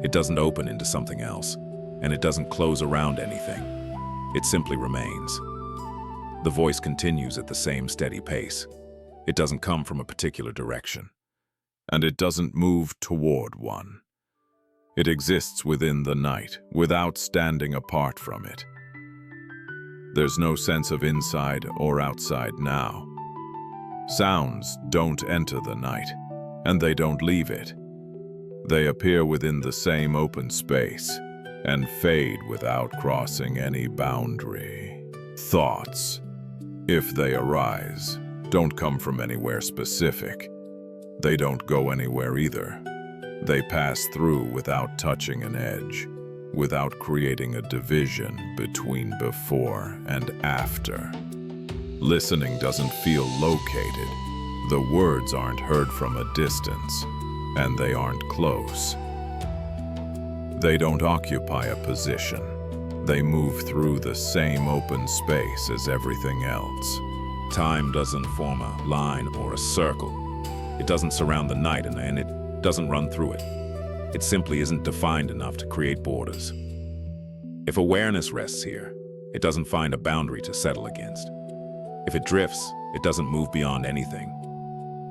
It doesn't open into something else, and it doesn't close around anything. It simply remains. The voice continues at the same steady pace. It doesn't come from a particular direction, and it doesn't move toward one. It exists within the night, without standing apart from it. There's no sense of inside or outside now. Sounds don't enter the night, and they don't leave it. They appear within the same open space and fade without crossing any boundary. Thoughts, if they arise, don't come from anywhere specific. They don't go anywhere either. They pass through without touching an edge, without creating a division between before and after. Listening doesn't feel located. The words aren't heard from a distance, and they aren't close. They don't occupy a position. They move through the same open space as everything else. Time doesn't form a line or a circle. It doesn't surround the night and it doesn't run through it. It simply isn't defined enough to create borders. If awareness rests here, it doesn't find a boundary to settle against. If it drifts, it doesn't move beyond anything.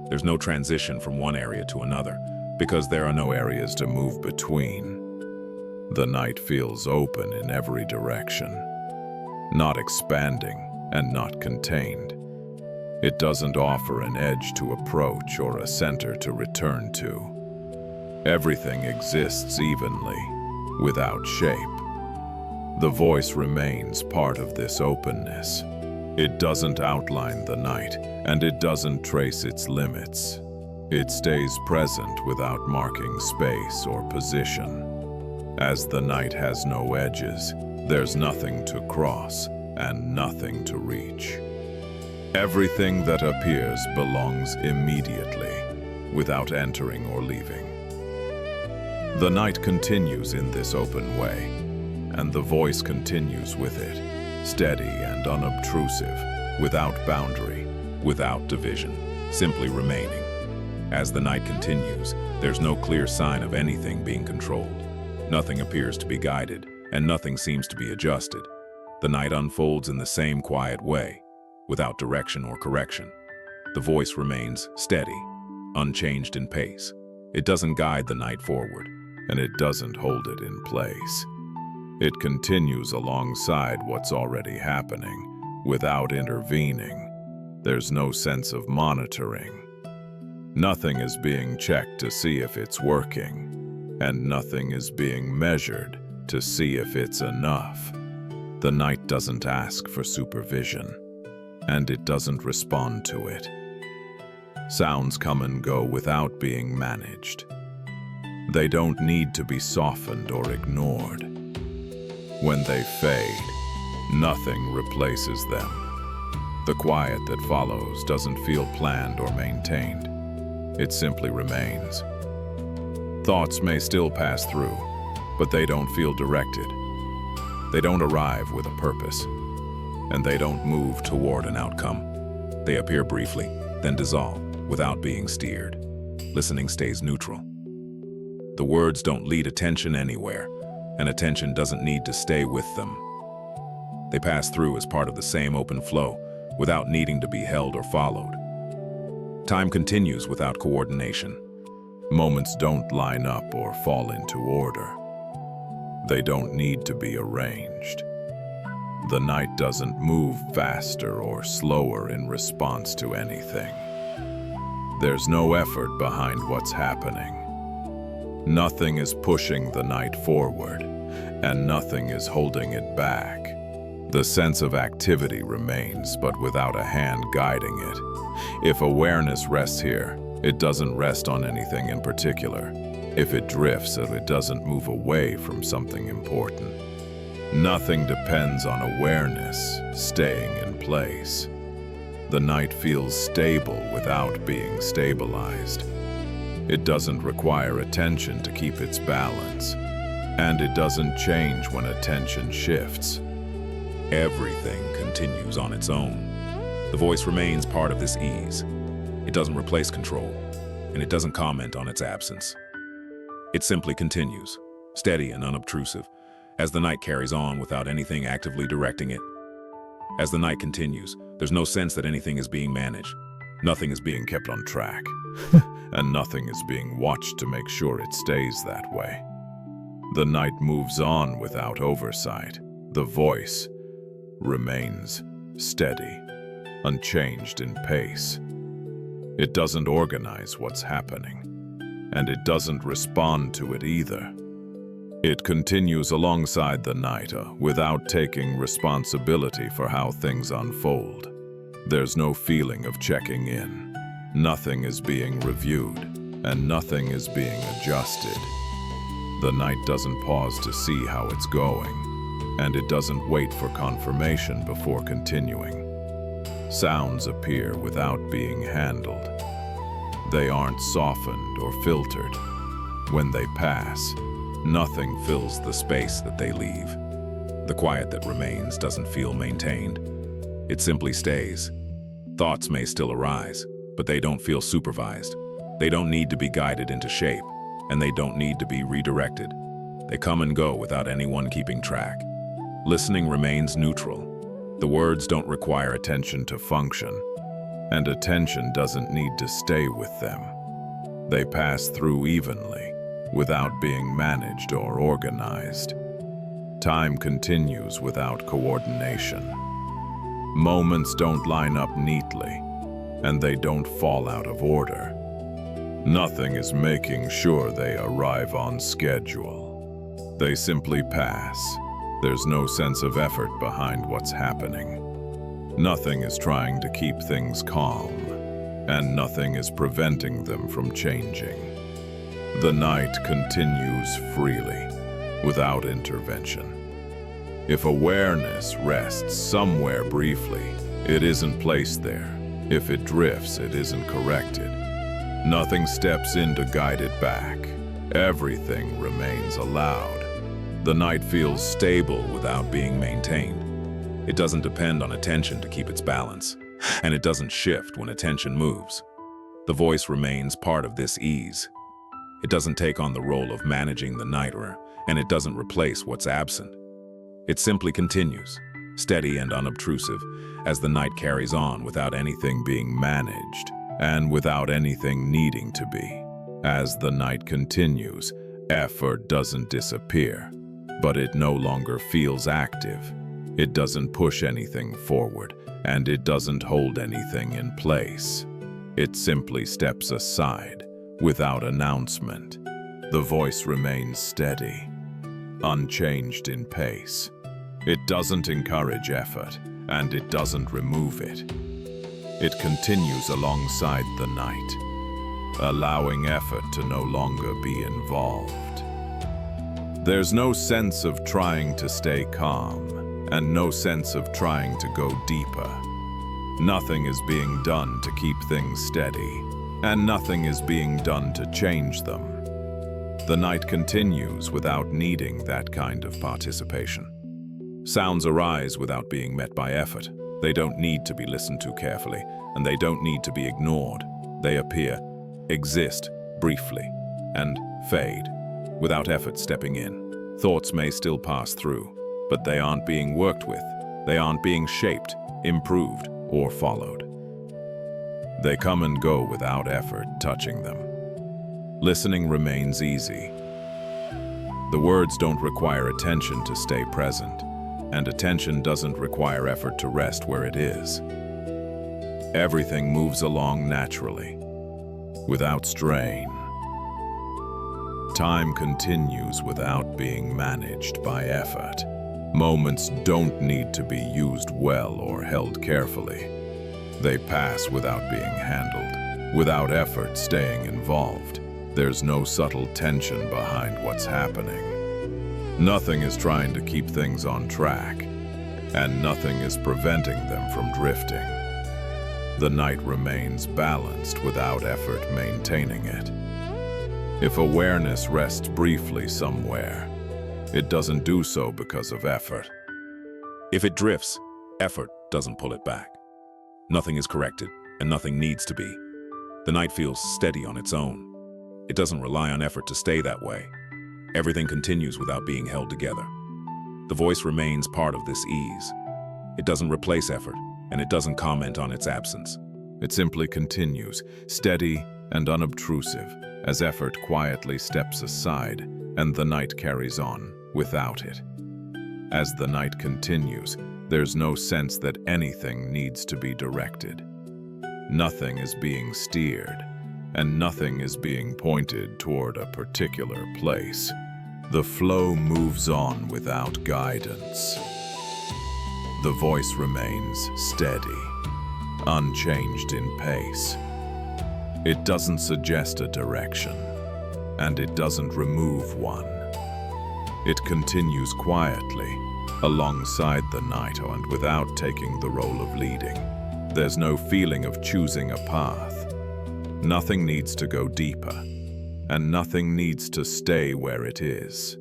There's no transition from one area to another, because there are no areas to move between. The night feels open in every direction, not expanding and not contained. It doesn't offer an edge to approach or a center to return to. Everything exists evenly, without shape. The voice remains part of this openness. It doesn't outline the night, and it doesn't trace its limits. It stays present without marking space or position. As the night has no edges, there's nothing to cross and nothing to reach. Everything that appears belongs immediately, without entering or leaving. The night continues in this open way, and the voice continues with it, steady and unobtrusive, without boundary, without division, simply remaining. As the night continues, there's no clear sign of anything being controlled. Nothing appears to be guided, and nothing seems to be adjusted. The night unfolds in the same quiet way, without direction or correction. The voice remains steady, unchanged in pace. It doesn't guide the night forward, and it doesn't hold it in place. It continues alongside what's already happening, without intervening. There's no sense of monitoring. Nothing is being checked to see if it's working, and nothing is being measured to see if it's enough. The night doesn't ask for supervision, and it doesn't respond to it. Sounds come and go without being managed. They don't need to be softened or ignored. When they fade, nothing replaces them. The quiet that follows doesn't feel planned or maintained. It simply remains. Thoughts may still pass through, but they don't feel directed. They don't arrive with a purpose, and they don't move toward an outcome. They appear briefly, then dissolve, without being steered. Listening stays neutral. The words don't lead attention anywhere, and attention doesn't need to stay with them. They pass through as part of the same open flow, without needing to be held or followed. Time continues without coordination. Moments don't line up or fall into order. They don't need to be arranged. The night doesn't move faster or slower in response to anything. There's no effort behind what's happening. Nothing is pushing the night forward, and nothing is holding it back. The sense of activity remains, but without a hand guiding it. If awareness rests here, it doesn't rest on anything in particular. If it drifts, it doesn't move away from something important. Nothing depends on awareness staying in place. The night feels stable without being stabilized. It doesn't require attention to keep its balance, and it doesn't change when attention shifts. Everything continues on its own. The voice remains part of this ease. It doesn't replace control, and it doesn't comment on its absence. It simply continues, steady and unobtrusive, as the night carries on without anything actively directing it. As the night continues, there's no sense that anything is being managed. Nothing is being kept on track, and nothing is being watched to make sure it stays that way. The night moves on without oversight. The voice remains steady, unchanged in pace. It doesn't organize what's happening, and it doesn't respond to it either. It continues alongside the night without taking responsibility for how things unfold. There's no feeling of checking in. Nothing is being reviewed, and nothing is being adjusted. The night doesn't pause to see how it's going, and it doesn't wait for confirmation before continuing. Sounds appear without being handled. They aren't softened or filtered. When they pass, nothing Fills the space that they leave. The quiet that remains doesn't feel maintained. It simply stays. Thoughts may still arise, but they don't feel supervised. They don't need to be guided into shape, and they don't need to be redirected. They come and go without anyone keeping track. Listening remains neutral. The words don't require attention to function, and attention doesn't need to stay with them. They pass through evenly, without being managed or organized. Time continues without coordination. Moments don't line up neatly, and they don't fall out of order. Nothing is making sure they arrive on schedule. They simply pass. There's no sense of effort behind what's happening. Nothing is trying to keep things calm, and nothing is preventing them from changing. The night continues freely, without intervention. If awareness rests somewhere briefly, it isn't placed there. If it drifts, it isn't corrected. Nothing steps in to guide it back. Everything remains allowed. The night feels Stable without being maintained. It doesn't depend on attention to keep its balance, and it doesn't shift when attention moves. The voice remains part of this ease. It doesn't take on the role of managing the night, and it doesn't replace what's absent. It simply continues, steady and unobtrusive, as the night carries on without anything being managed, and without anything needing to be. As the night continues, effort doesn't disappear, but it no longer feels active. It doesn't push anything forward, and it doesn't hold anything in place. It simply steps aside, without announcement. The voice remains steady, unchanged in pace. It doesn't encourage effort, and it doesn't remove it. It continues alongside the night, allowing effort to no longer be involved. There's no sense of trying to stay calm, and no sense of trying to go deeper. Nothing is being done to keep things steady, and nothing is being done to change them. The night continues without needing that kind of participation. Sounds arise without being met by effort. They don't need to be listened to carefully, and they don't need to be ignored. They appear, exist briefly, and fade, without effort stepping in. Thoughts may still pass through, but they aren't being worked with. They aren't being shaped, improved, or followed. They come and go without effort touching them. Listening remains easy. The words don't require attention to stay present, and attention doesn't require effort to rest where it is. Everything moves along naturally, without strain. Time continues without being managed by effort. Moments don't need to be used well or held carefully. They pass without being handled, without effort staying involved. There's no subtle tension behind what's happening. Nothing is trying to keep things on track, and nothing is preventing them from drifting. The night remains balanced without effort maintaining it. If awareness rests briefly somewhere, it doesn't do so because of effort. If it drifts, effort doesn't pull it back. Nothing is corrected, and nothing needs to be. The night feels steady on its own. It doesn't rely on effort to stay that way. Everything continues without being held together. The voice remains part of this ease. It doesn't replace effort, and it doesn't comment on its absence. It simply continues, steady and unobtrusive, as effort quietly steps aside and the night carries on without it. As the night continues, there's no sense that anything needs to be directed. Nothing is being steered, and nothing is being pointed toward a particular place. The flow moves on without guidance. The voice remains steady, unchanged in pace. It doesn't suggest a direction, and it doesn't remove one. It continues quietly, alongside the night and without taking the role of leading. There's no feeling of choosing a path. Nothing needs to go deeper, and nothing needs to stay where it is.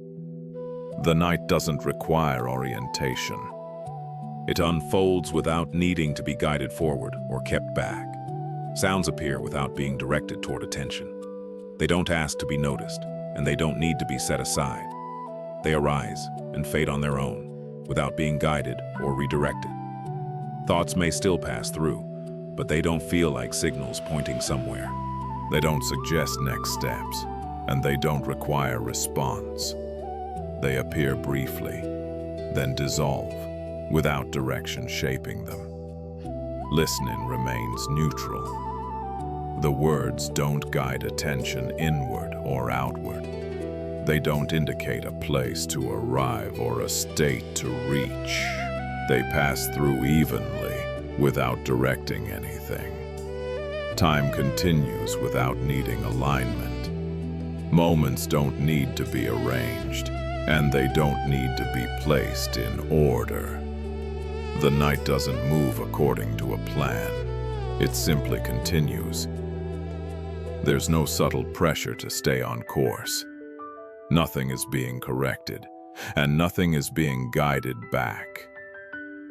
The night doesn't require orientation. It unfolds without needing to be guided forward or kept back. Sounds appear without being directed toward attention. They don't ask to be noticed, and they don't need to be set aside. They arise and fade on their own, without being guided or redirected. Thoughts may still pass through, but they don't feel like signals pointing somewhere. They don't suggest next steps, and they don't require response. They appear briefly, then dissolve, without direction shaping them. Listening remains neutral. The words don't guide attention inward or outward. They don't indicate a place to arrive or a state to reach. They pass through evenly, without directing anything. Time continues without needing alignment. Moments don't need to be arranged, and they don't need to be placed in order. The night doesn't move according to a plan. It simply continues. There's no subtle pressure to stay on course. Nothing is being corrected, and nothing is being guided back.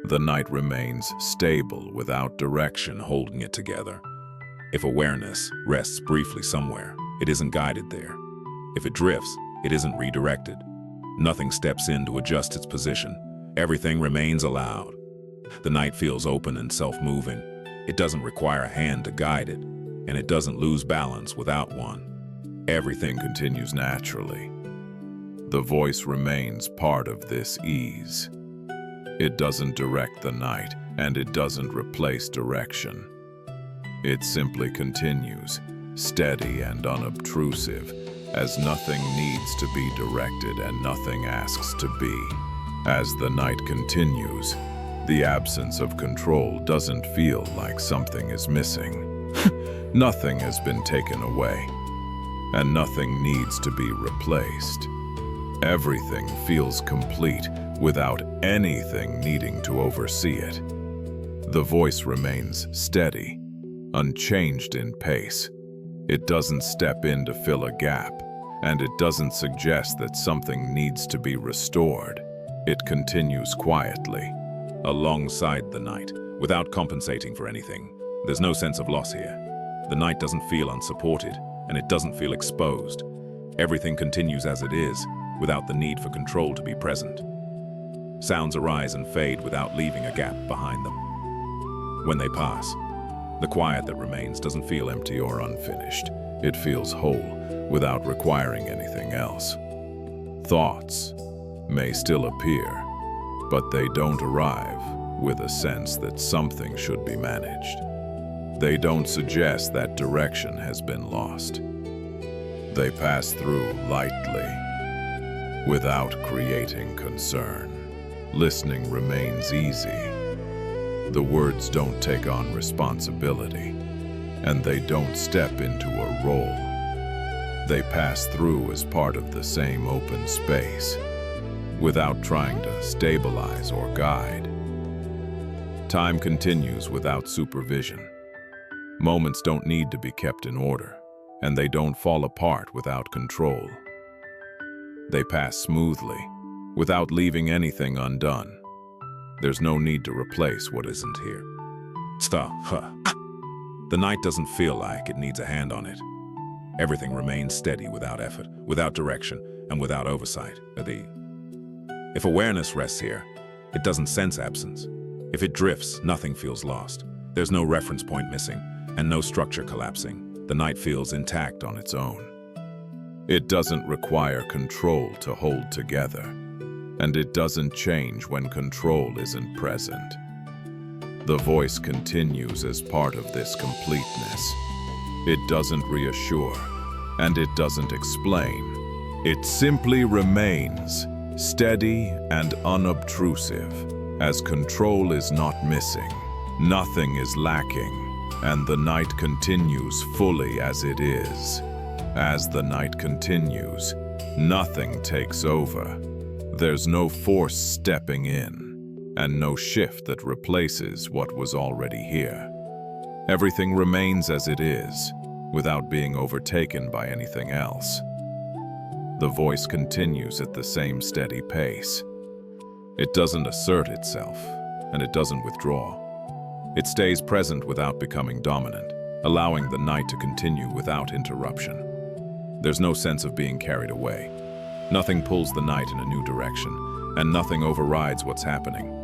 The night remains stable without direction holding it together. If awareness rests briefly somewhere, it isn't guided there. If it drifts, it isn't redirected. Nothing steps in to adjust its position. Everything remains allowed. The night feels open and self-moving. It doesn't require a hand to guide it, and it doesn't lose balance without one. Everything continues naturally. The voice remains part of this ease. It doesn't direct the night, and it doesn't replace direction. It simply continues, steady and unobtrusive, as nothing needs to be directed and nothing asks to be. As the night continues, the absence of control doesn't feel like something is missing. Nothing has been taken away, and nothing needs to be replaced. Everything feels complete without anything needing to oversee it. The voice remains steady, unchanged in pace. It doesn't step in to fill a gap, and it doesn't suggest that something needs to be restored. It continues quietly, alongside the night, without compensating for anything. There's no sense of loss here. The night doesn't feel unsupported, and it doesn't feel exposed. Everything continues as it is, without the need for control to be present. Sounds arise and fade without leaving a gap behind them. When they pass, the quiet that remains doesn't feel empty or unfinished. It feels whole, without requiring anything else. Thoughts may still appear, but they don't arrive with a sense that something should be managed. They don't suggest that direction has been lost. They pass through lightly, without creating concern. Listening remains easy. The words don't take on responsibility, and they don't step into a role. They pass through as part of the same open space, without trying to stabilize or guide. Time continues without supervision. Moments don't need to be kept in order, and they don't fall apart without control. They pass smoothly, without leaving anything undone. There's no need to replace what isn't here. The night doesn't feel like it needs a hand on it. Everything remains steady without effort, without direction, and without oversight. If awareness rests here, it doesn't sense absence. If it drifts, nothing feels lost. There's no reference point missing, and no structure collapsing. The night feels intact on its own. It doesn't require control to hold together, and it doesn't change when control isn't present. The voice continues as part of this completeness. It doesn't reassure, and it doesn't explain. It simply remains, steady and unobtrusive, as control is not missing, nothing is lacking, and the night continues fully as it is. As the night continues, nothing takes over. There's no force stepping in, and no shift that replaces what was already here. Everything remains as it is, without being overtaken by anything else. The voice continues at the same steady pace. It doesn't assert itself, and it doesn't withdraw. It stays present without becoming dominant, allowing the night to continue without interruption. There's no sense of being carried away. Nothing pulls the night in a new direction, and nothing overrides what's happening.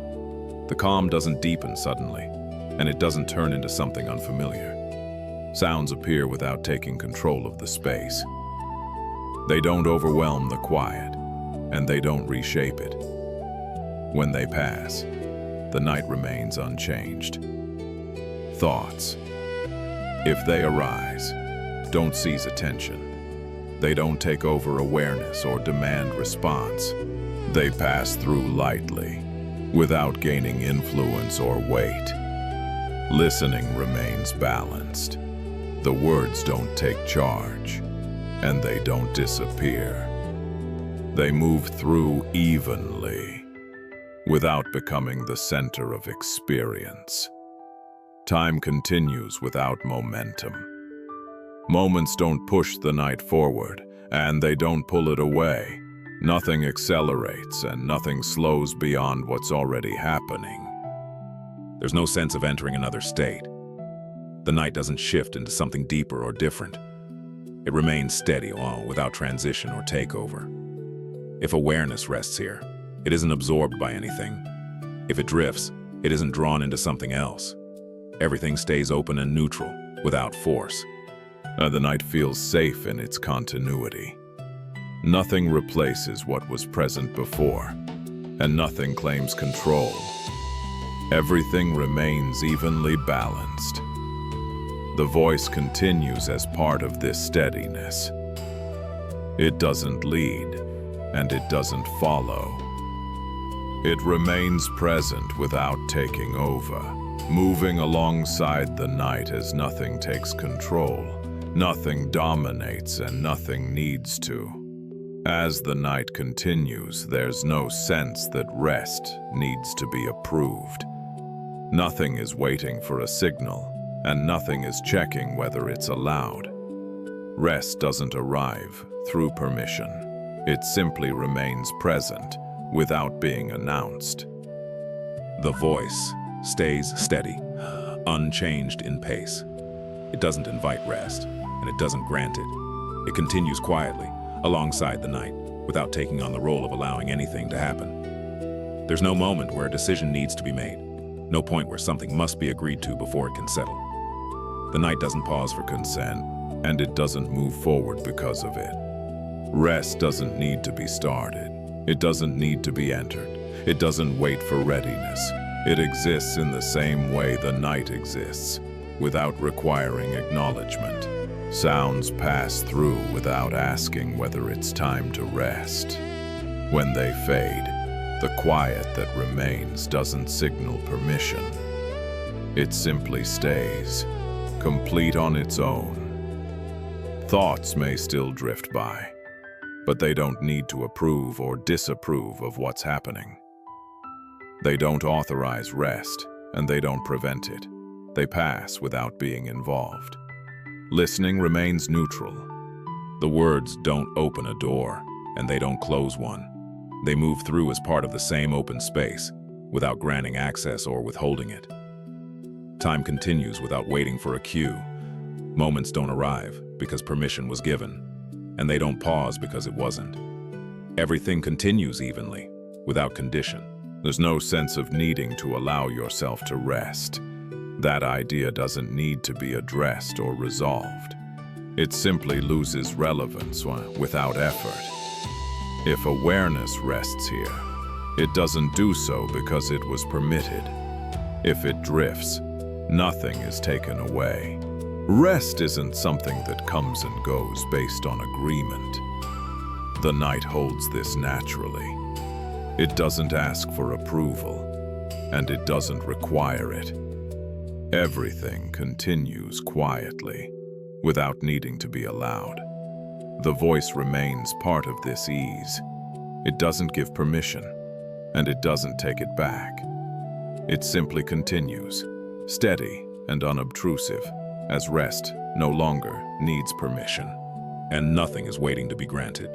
The calm doesn't deepen suddenly, and it doesn't turn into something unfamiliar. Sounds appear without taking control of the space. They don't overwhelm the quiet, and they don't reshape it. When they pass, the night remains unchanged. Thoughts, if they arise, don't seize attention. They don't take over awareness or demand response. They pass through lightly, without gaining influence or weight. Listening remains balanced. The words don't take charge, and they don't disappear. They move through evenly, without becoming the center of experience. Time continues without momentum. Moments don't push the night forward, and they don't pull it away. Nothing accelerates, and nothing slows beyond what's already happening. There's no sense of entering another state. The night doesn't shift into something deeper or different. It remains steady, all without transition or takeover. If awareness rests here, it isn't absorbed by anything. If it drifts, it isn't drawn into something else. Everything stays open and neutral, without force. The night feels safe in its continuity. Nothing replaces what was present before, and nothing claims control. Everything remains evenly balanced. The voice continues as part of this steadiness. It doesn't lead, and it doesn't follow. It remains present without taking over, moving alongside the night as nothing takes control, nothing dominates, and nothing needs to. As the night continues, there's no sense that rest needs to be approved. Nothing is waiting for a signal, and nothing is checking whether it's allowed. Rest doesn't arrive through permission. It simply remains present without being announced. The voice stays steady, unchanged in pace. It doesn't invite rest, and it doesn't grant it. It continues quietly, alongside the night, without taking on the role of allowing anything to happen. There's no moment where a decision needs to be made, no point where something must be agreed to before it can settle. The night doesn't pause for consent, and it doesn't move forward because of it. Rest doesn't need to be started. It doesn't need to be entered. It doesn't wait for readiness. It exists in the same way the night exists, without requiring acknowledgement. Sounds pass through without asking whether it's time to rest. When they fade, the quiet that remains doesn't signal permission. It simply stays, complete on its own. Thoughts may still drift by, but they don't need to approve or disapprove of what's happening. They don't authorize rest, and they don't prevent it. They pass without being involved. Listening remains neutral. The words don't open a door, and they don't close one. They move through as part of the same open space, without granting access or withholding it. Time continues without waiting for a cue. Moments don't arrive because permission was given, and they don't pause because it wasn't. Everything continues evenly, without condition. There's no sense of needing to allow yourself to rest. That idea doesn't need to be addressed or resolved. It simply loses relevance without effort. If awareness rests here, it doesn't do so because it was permitted. If it drifts, nothing is taken away. Rest isn't something that comes and goes based on agreement. The night holds this naturally. It doesn't ask for approval, and it doesn't require it. Everything continues quietly, without needing to be allowed. The voice remains part of this ease. It doesn't give permission, and it doesn't take it back. It simply continues, steady and unobtrusive, as rest no longer needs permission. And nothing is waiting to be granted.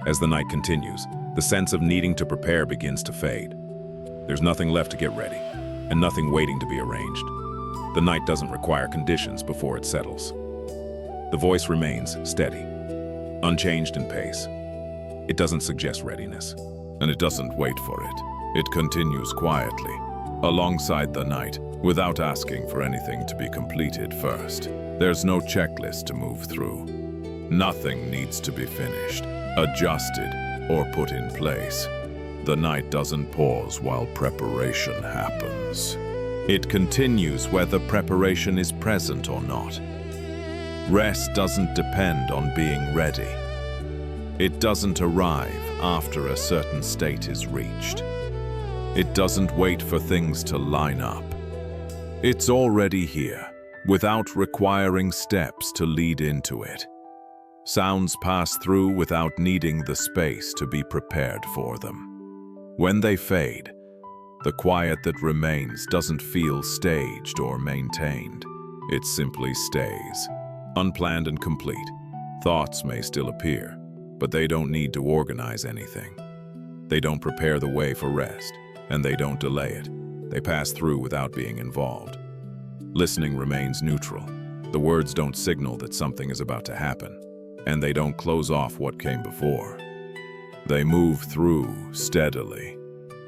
As the night continues, the sense of needing to prepare begins to fade. There's nothing left to get ready, and nothing waiting to be arranged. The night doesn't require conditions before it settles. The voice remains steady, unchanged in pace. It doesn't suggest readiness. And it doesn't wait for it. It continues quietly, alongside the night, without asking for anything to be completed first. There's no checklist to move through. Nothing needs to be finished, adjusted, or put in place. The night doesn't pause while preparation happens. It continues whether preparation is present or not. Rest doesn't depend on being ready. It doesn't arrive after a certain state is reached. It doesn't wait for things to line up. It's already here, without requiring steps to lead into it. Sounds pass through without needing the space to be prepared for them. When they fade, the quiet that remains doesn't feel staged or maintained. It simply stays, unplanned and complete. Thoughts may still appear, but they don't need to organize anything. They don't prepare the way for rest, and they don't delay it. They pass through without being involved. Listening remains neutral. The words don't signal that something is about to happen, and they don't close off what came before. They move through steadily,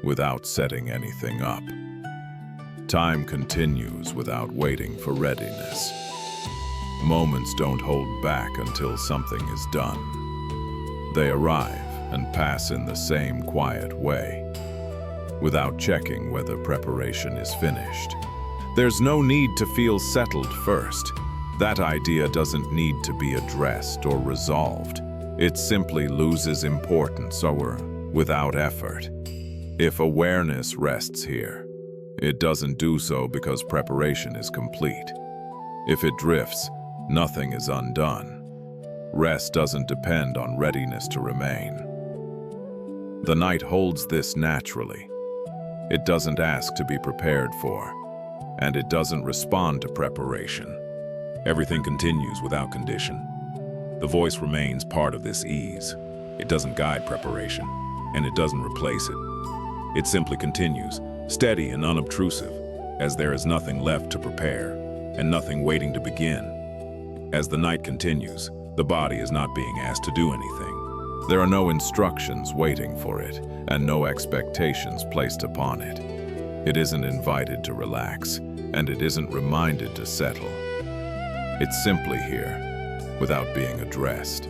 without setting anything up. Time continues without waiting for readiness. Moments don't hold back until something is done. They arrive and pass in the same quiet way, without checking whether preparation is finished. There's no need to feel settled first. That idea doesn't need to be addressed or resolved. It simply loses importance without effort. If awareness rests here, it doesn't do so because preparation is complete. If it drifts, nothing is undone. Rest doesn't depend on readiness to remain. The night holds this naturally. It doesn't ask to be prepared for, and it doesn't respond to preparation. Everything continues without condition. The voice remains part of this ease. It doesn't guide preparation, and it doesn't replace it. It simply continues, steady and unobtrusive, as there is nothing left to prepare, and nothing waiting to begin. As the night continues, the body is not being asked to do anything. There are no instructions waiting for it, and no expectations placed upon it. It isn't invited to relax, and it isn't reminded to settle. It's simply here, without being addressed.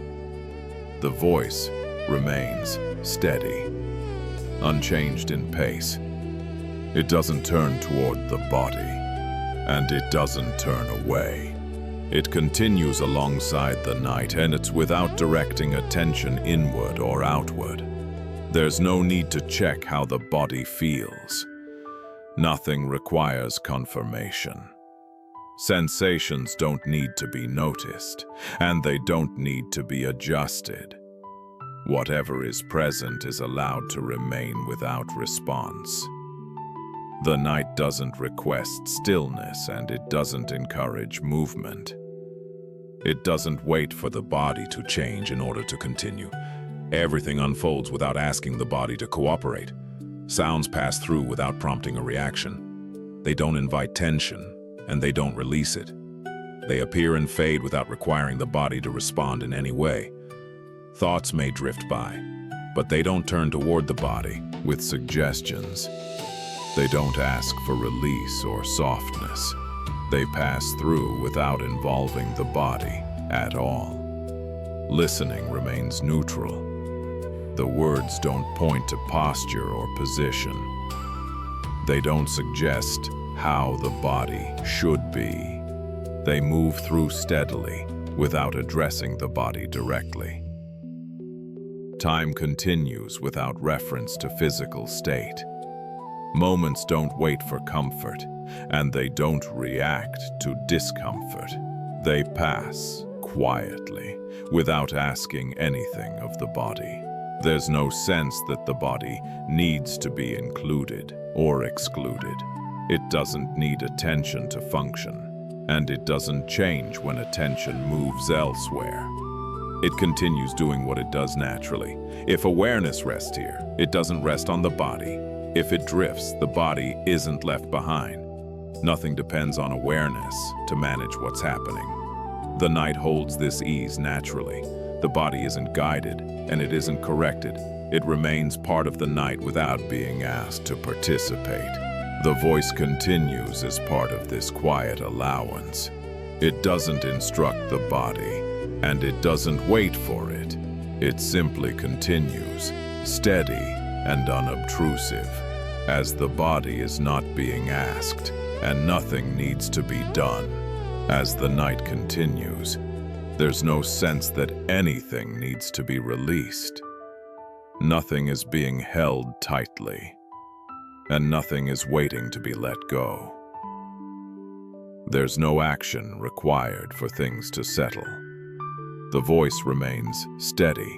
The voice remains steady, unchanged in pace. It doesn't turn toward the body, and it doesn't turn away. It continues alongside the night, and it's without directing attention inward or outward. There's no need to check how the body feels. Nothing requires confirmation. Sensations don't need to be noticed, and they don't need to be adjusted. Whatever is present is allowed to remain without response. The night doesn't request stillness, and it doesn't encourage movement. It doesn't wait for the body to change in order to continue. Everything unfolds without asking the body to cooperate. Sounds pass through without prompting a reaction. They don't invite tension, and they don't release it. They appear and fade without requiring the body to respond in any way. Thoughts may drift by, but they don't turn toward the body with suggestions. They don't ask for release or softness. They pass through without involving the body at all. Listening remains neutral. The words don't point to posture or position. They don't suggest how the body should be. They move through steadily without addressing the body directly. Time continues without reference to physical state. Moments don't wait for comfort, and they don't react to discomfort. They pass quietly, without asking anything of the body. There's no sense that the body needs to be included or excluded. It doesn't need attention to function, and it doesn't change when attention moves elsewhere. It continues doing what it does naturally. If awareness rests here, it doesn't rest on the body. If it drifts, the body isn't left behind. Nothing depends on awareness to manage what's happening. The night holds this ease naturally. The body isn't guided, and it isn't corrected. It remains part of the night without being asked to participate. The voice continues as part of this quiet allowance. It doesn't instruct the body, and it doesn't wait for it. It simply continues, steady and unobtrusive, as the body is not being asked, and nothing needs to be done. As the night continues, there's no sense that anything needs to be released. Nothing is being held tightly, and nothing is waiting to be let go. There's no action required for things to settle. The voice remains steady,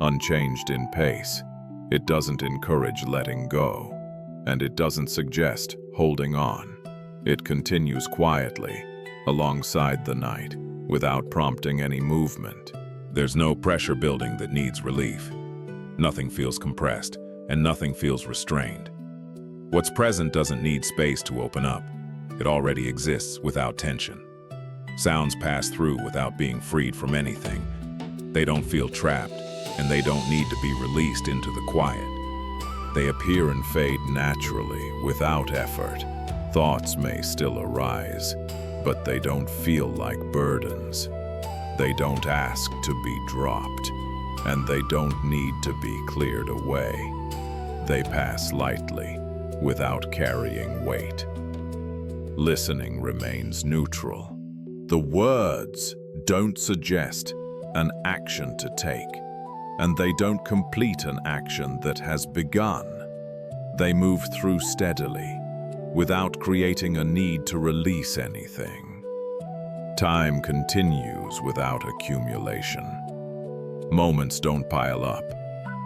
unchanged in pace. It doesn't encourage letting go, and it doesn't suggest holding on. It continues quietly, alongside the night, without prompting any movement. There's no pressure building that needs relief. Nothing feels compressed, and nothing feels restrained. What's present doesn't need space to open up. It already exists without tension. Sounds pass through without being freed from anything. They don't feel trapped, and they don't need to be released into the quiet. They appear and fade naturally, without effort. Thoughts may still arise, but they don't feel like burdens. They don't ask to be dropped, and they don't need to be cleared away. They pass lightly, without carrying weight. Listening remains neutral. The words don't suggest an action to take, and they don't complete an action that has begun. They move through steadily, without creating a need to release anything. Time continues without accumulation. Moments don't pile up,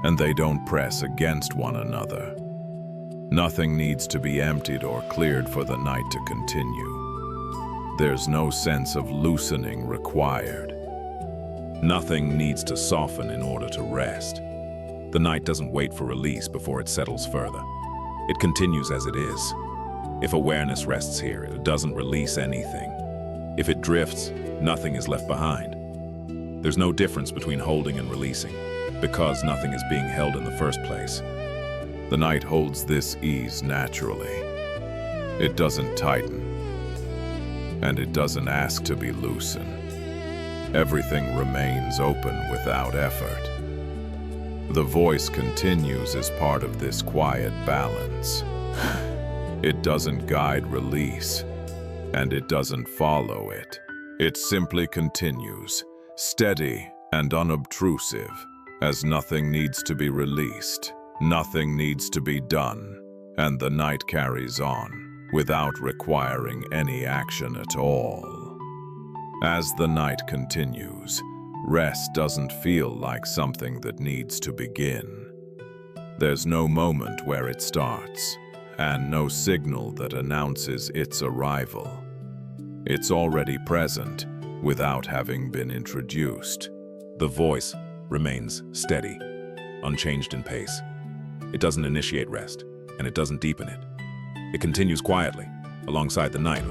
and they don't press against one another. Nothing needs to be emptied or cleared for the night to continue. There's no sense of loosening required. Nothing needs to soften in order to rest. The night doesn't wait for release before it settles further. It continues as it is. If awareness rests here, it doesn't release anything. If it drifts, nothing is left behind. There's no difference between holding and releasing, because nothing is being held in the first place. The night holds this ease naturally. It doesn't tighten, and it doesn't ask to be loosened. Everything remains open without effort. The voice continues as part of this quiet balance. It doesn't guide release, and it doesn't follow it. It simply continues, steady and unobtrusive, as nothing needs to be released, nothing needs to be done, and the night carries on, without requiring any action at all. As the night continues, rest doesn't feel like something that needs to begin. There's no moment where it starts, and no signal that announces its arrival. It's already present, without having been introduced. The voice remains steady, unchanged in pace. It doesn't initiate rest, and it doesn't deepen it. It continues quietly, alongside the night,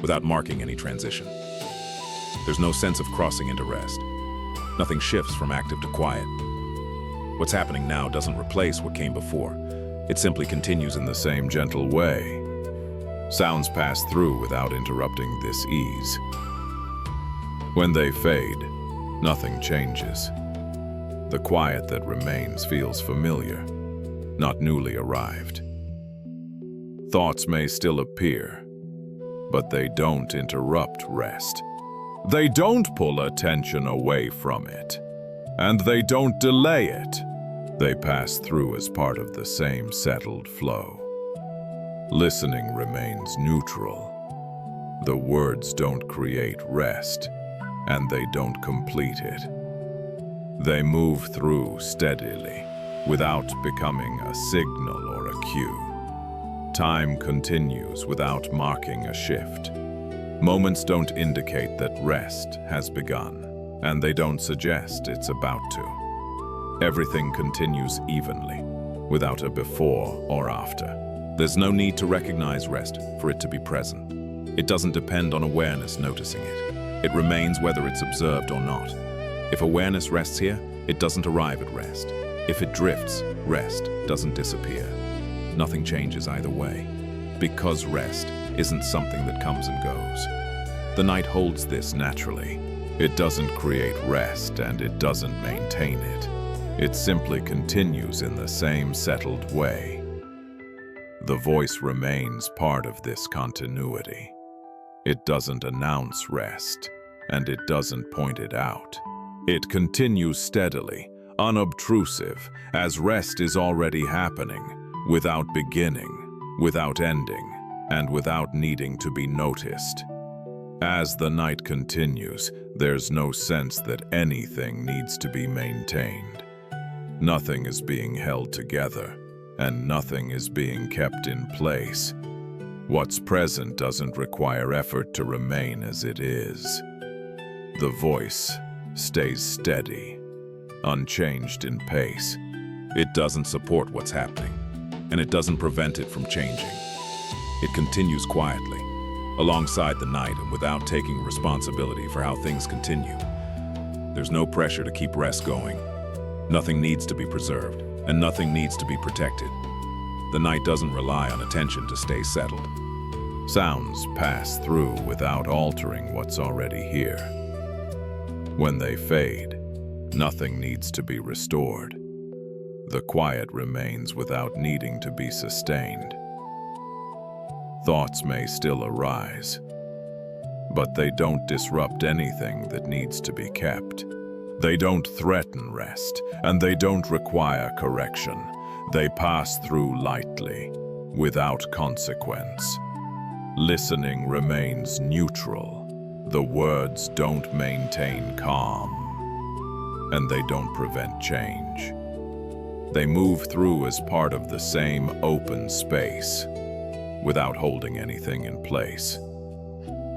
without marking any transition. There's no sense of crossing into rest. Nothing shifts from active to quiet. What's happening now doesn't replace what came before. It simply continues in The same gentle way. Sounds pass through without interrupting this ease. When they fade, nothing changes. The quiet that remains feels familiar, not newly arrived. Thoughts may still appear, but they don't interrupt rest. They don't pull attention away from it, and they don't delay it. They pass through as part of the same settled flow. Listening remains neutral. The words don't create rest, and they don't complete it. They move through steadily, without becoming a signal or a cue. Time continues without marking a shift. Moments don't indicate that rest has begun, and they don't suggest it's about to. Everything continues evenly, without a before or after. There's no need to recognize rest for it to be present. It doesn't depend on awareness noticing it. It remains whether it's observed or not. If awareness rests here, it doesn't arrive at rest. If it drifts, rest doesn't disappear. Nothing changes either way, because rest isn't something that comes and goes. The night holds this naturally. It doesn't create rest and it doesn't maintain it. It simply continues in the same settled way. The voice remains part of this continuity. It doesn't announce rest, and it doesn't point it out. It continues steadily, unobtrusive, as rest is already happening, without beginning, without ending, and without needing to be noticed. As the night continues, there's no sense that anything needs to be maintained. Nothing is being held together, and nothing is being kept in place. What's present doesn't require effort to remain as it is. The voice stays steady, unchanged in pace. It doesn't support what's happening, and it doesn't prevent it from changing. It continues quietly, alongside the night and without taking responsibility for how things continue. There's no pressure to keep rest going. Nothing needs to be preserved, and nothing needs to be protected. The night doesn't rely on attention to stay settled. Sounds pass through without altering what's already here. When they fade, nothing needs to be restored. The quiet remains without needing to be sustained. Thoughts may still arise, but they don't disrupt anything that needs to be kept. They don't threaten rest, and they don't require correction. They pass through lightly, without consequence. Listening remains neutral. The words don't maintain calm, and they don't prevent change. They move through as part of the same open space, without holding anything in place.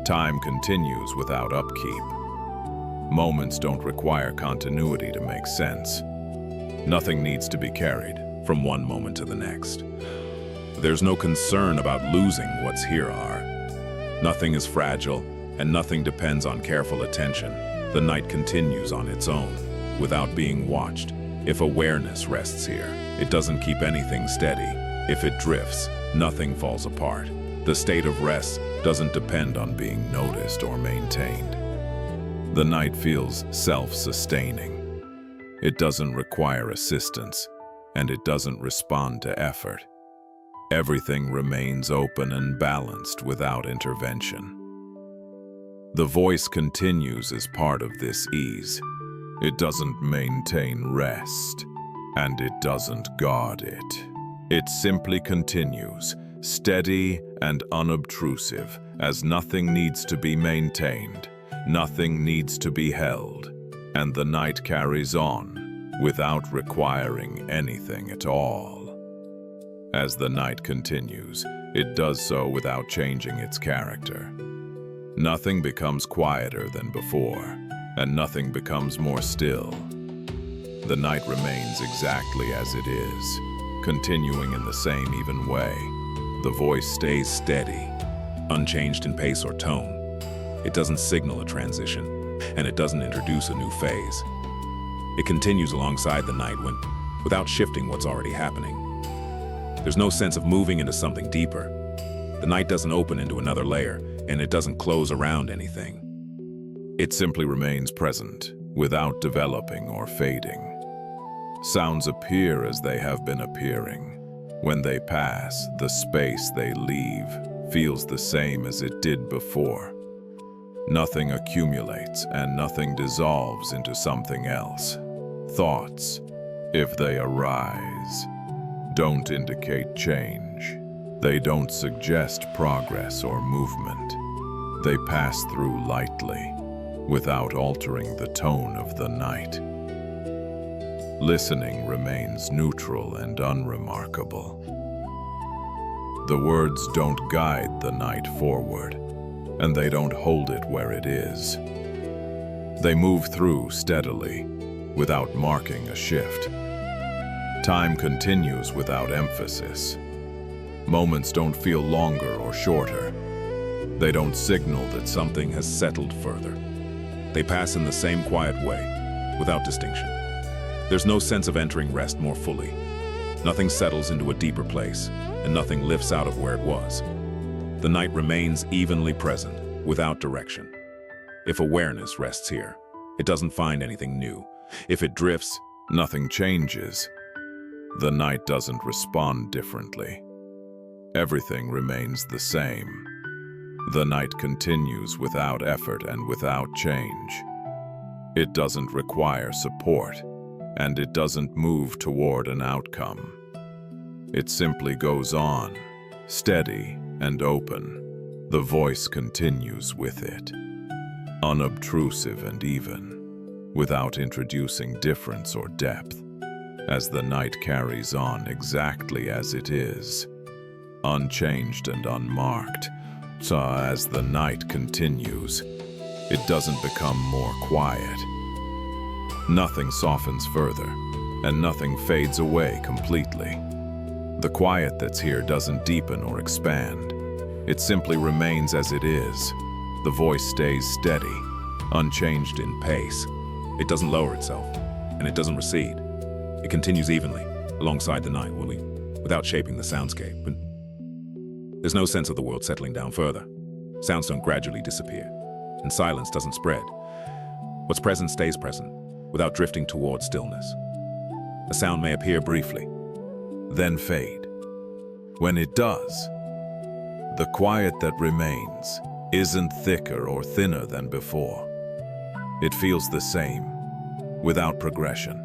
Time continues without upkeep. Moments don't require continuity to make sense. Nothing needs to be carried from one moment to the next. There's no concern about losing what's here are. Nothing is fragile, and nothing depends on careful attention. The night continues on its own, without being watched. If awareness rests here, it doesn't keep anything steady. If it drifts, nothing falls apart. The state of rest doesn't depend on being noticed or maintained. The night feels self-sustaining. It doesn't require assistance, and it doesn't respond to effort. Everything remains open and balanced without intervention. The voice continues as part of this ease. It doesn't maintain rest, and it doesn't guard it. It simply continues, steady and unobtrusive, as nothing needs to be maintained, nothing needs to be held, and the night carries on without requiring anything at all. As the night continues, it does so without changing its character. Nothing becomes quieter than before, and nothing becomes more still. The night remains exactly as it is, continuing in the same even way. The voice stays steady, unchanged in pace or tone. It doesn't signal a transition, and it doesn't introduce a new phase. It continues alongside the night without shifting what's already happening. There's no sense of moving into something deeper. The night doesn't open into another layer, and it doesn't close around anything. It simply remains present, without developing or fading. Sounds appear as they have been appearing. When they pass, the space they leave feels the same as it did before. Nothing accumulates and nothing dissolves into something else. Thoughts, if they arise, don't indicate change. They don't suggest progress or movement. They pass through lightly, without altering the tone of the night. Listening remains neutral and unremarkable. The words don't guide the night forward, and they don't hold it where it is. They move through steadily, without marking a shift. Time continues without emphasis. Moments don't feel longer or shorter. They don't signal that Something has settled further. They pass in the same quiet way, without distinction. There's no sense of entering rest more fully. Nothing settles into a deeper place, and nothing lifts out of where it was. The night remains evenly present, without direction. If awareness rests here, it doesn't find anything new. If it drifts, nothing changes. The night doesn't respond differently. Everything remains the same. The night continues without effort and without change. It doesn't require support, and it doesn't move toward an outcome. It simply goes on, steady and open. The voice continues with it, unobtrusive and even, without introducing difference or depth, as the night carries on exactly as it is, unchanged and unmarked. So as the night continues, it doesn't become more quiet. Nothing softens further, and nothing fades away completely. The quiet that's here doesn't deepen or expand. It simply remains as it is. The voice stays steady, unchanged in pace. it doesn't lower itself, and it doesn't recede. It continues evenly, alongside the night, without shaping the soundscape. But there's no sense of the world settling down further. Sounds don't gradually disappear, and silence doesn't spread. What's present stays present, without drifting toward stillness. A sound may appear briefly, then fade. When it does, the quiet that remains isn't thicker or thinner than before. It feels the same, without progression.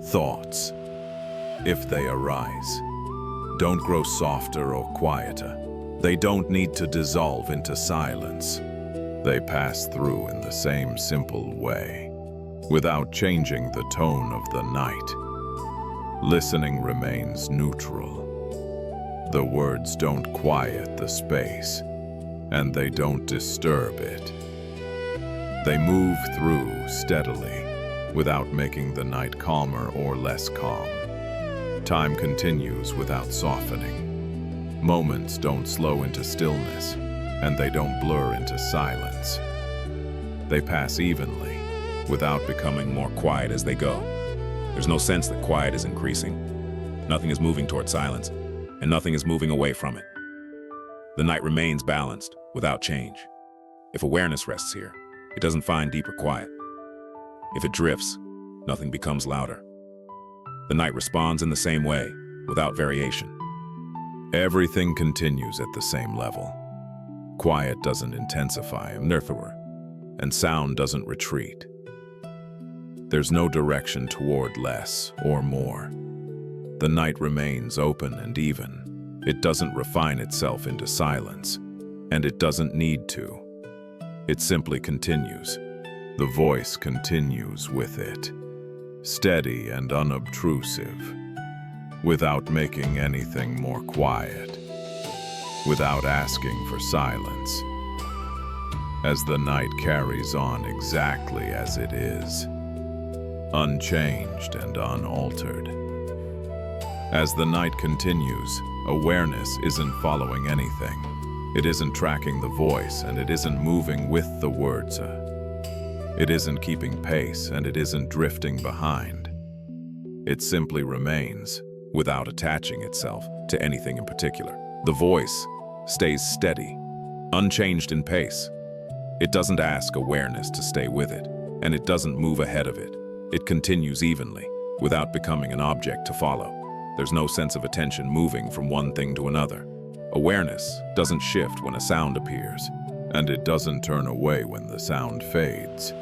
Thoughts, if they arise, don't grow softer or quieter. They don't need to dissolve into silence. They pass through in the same simple way, without changing the tone of the night. Listening remains neutral. The words don't quiet the space, and they don't disturb it. They move through steadily, without making the night calmer or less calm. Time continues without softening. Moments don't slow into stillness, and they don't blur into silence. They pass evenly, without becoming more quiet as they go. There's no sense that quiet is increasing. Nothing is moving toward silence, and nothing is moving away from it. The night remains balanced, without change. If awareness rests here, it doesn't find deeper quiet. If it drifts, nothing becomes louder. The night responds in the same way, without variation. Everything continues at the same level. Quiet doesn't intensify, and sound doesn't retreat. There's no direction toward less or more. The night remains open and even. It doesn't refine itself into silence, and it doesn't need to. It simply continues. The voice continues with it, steady and unobtrusive, without making anything more quiet, without asking for silence. As the night carries on exactly as it is, unchanged and unaltered. As the night continues, awareness isn't following anything. It isn't tracking the voice, and it isn't moving with the words. It isn't keeping pace, and it isn't drifting behind. It simply remains, without attaching itself to anything in particular. The voice stays steady, unchanged in pace. It doesn't ask awareness to stay with it, and it doesn't move ahead of it. It continues evenly, without becoming an object to follow. There's no sense of attention moving from one thing to another. Awareness doesn't shift when a sound appears, and it doesn't turn away when the sound fades.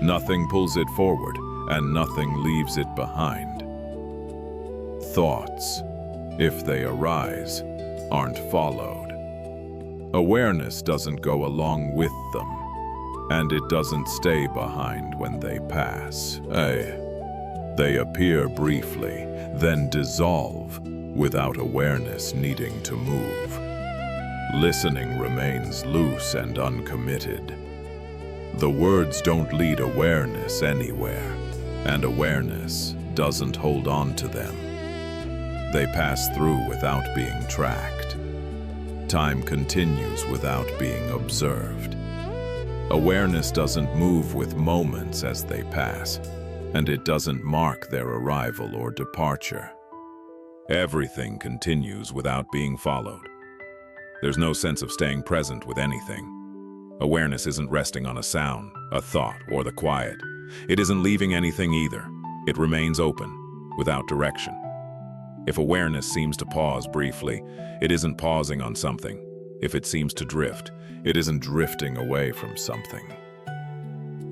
Nothing pulls it forward, and nothing leaves it behind. Thoughts, if they arise, aren't followed. Awareness doesn't go along with them, and it doesn't stay behind when they pass. They appear briefly, then dissolve, without awareness needing to move. Listening remains loose and uncommitted. The words don't lead awareness anywhere, and awareness doesn't hold on to them. They pass through without being tracked. Time continues without being observed. Awareness doesn't move with moments as they pass, and it doesn't mark their arrival or departure. Everything continues without being followed. There's no sense of staying present with anything. Awareness isn't resting on a sound, a thought, or the quiet. It isn't leaving anything either. It remains open, without direction. If awareness seems to pause briefly, it isn't pausing on something. If it seems to drift, it isn't drifting away from something.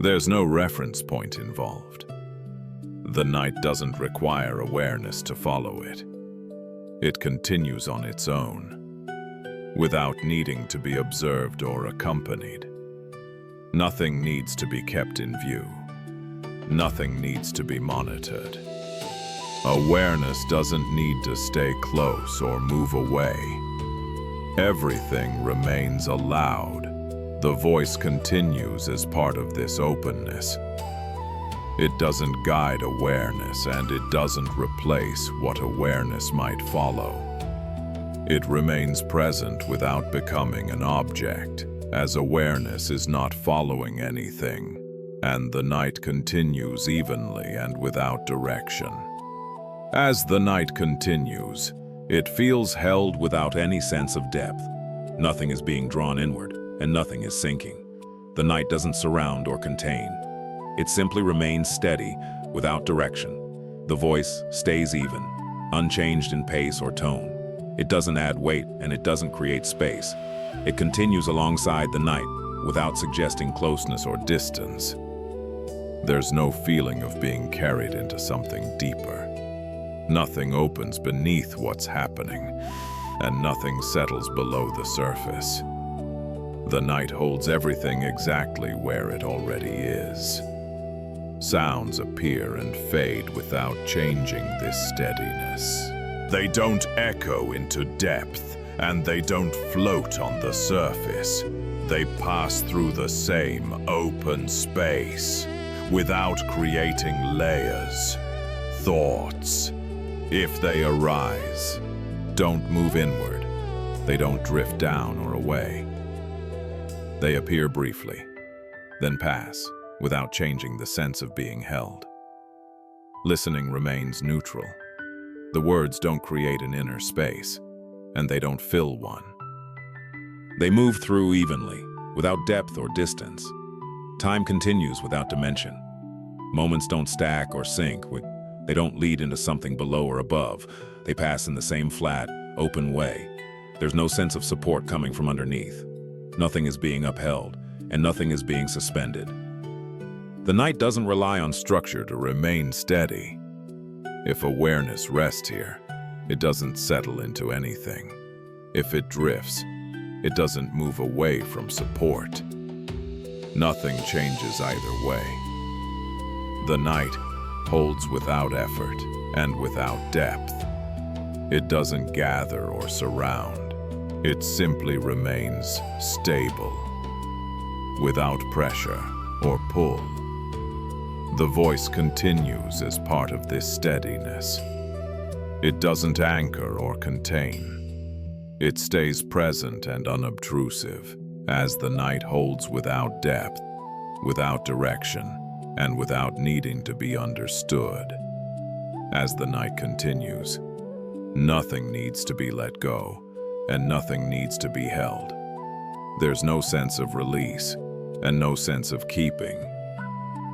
There's no reference point involved. The night doesn't require awareness to follow it. It continues on its own, without needing to be observed or accompanied. Nothing needs to be kept in view. Nothing needs to be monitored. Awareness doesn't need to stay close or move away. Everything remains allowed. The voice continues as part of this openness. It doesn't guide awareness, and it doesn't replace what awareness might follow. It remains present without becoming an object, as awareness is not following anything, and the night continues evenly and without direction. As the night continues, it feels held without any sense of depth. Nothing is being drawn inward, and nothing is sinking. The night doesn't surround or contain. It simply remains steady, without direction. The voice stays even, unchanged in pace or tone. It doesn't add weight, and it doesn't create space. It continues alongside the night, without suggesting closeness or distance. There's no feeling of being carried into something deeper. Nothing opens beneath what's happening, and nothing settles below the surface. The night holds everything exactly where it already is. Sounds appear and fade without changing this steadiness. They don't echo into depth, and they don't float on the surface. They pass through the same open space, without creating layers. Thoughts, if they arise, don't move inward. They don't drift down or away. They appear briefly, then pass, without changing the sense of being held. Listening remains neutral. The words don't create an inner space, and they don't fill one. They move through evenly, without depth or distance. Time continues without dimension. Moments don't stack or sink. They don't lead into something below or above. They pass in the same flat, open way. There's no sense of support coming from underneath. Nothing is being upheld, and nothing is being suspended. The night doesn't rely on structure to remain steady. If awareness rests here, it doesn't settle into anything. If it drifts, it doesn't move away from support. Nothing changes either way. The night holds without effort and without depth. It doesn't gather or surround. It simply remains stable, without pressure or pull. The voice continues as part of this steadiness. It doesn't anchor or contain. It stays present and unobtrusive, as the night holds without depth, without direction, and without needing to be understood. As the night continues, nothing needs to be let go, and nothing needs to be held. There's no sense of release, and no sense of keeping.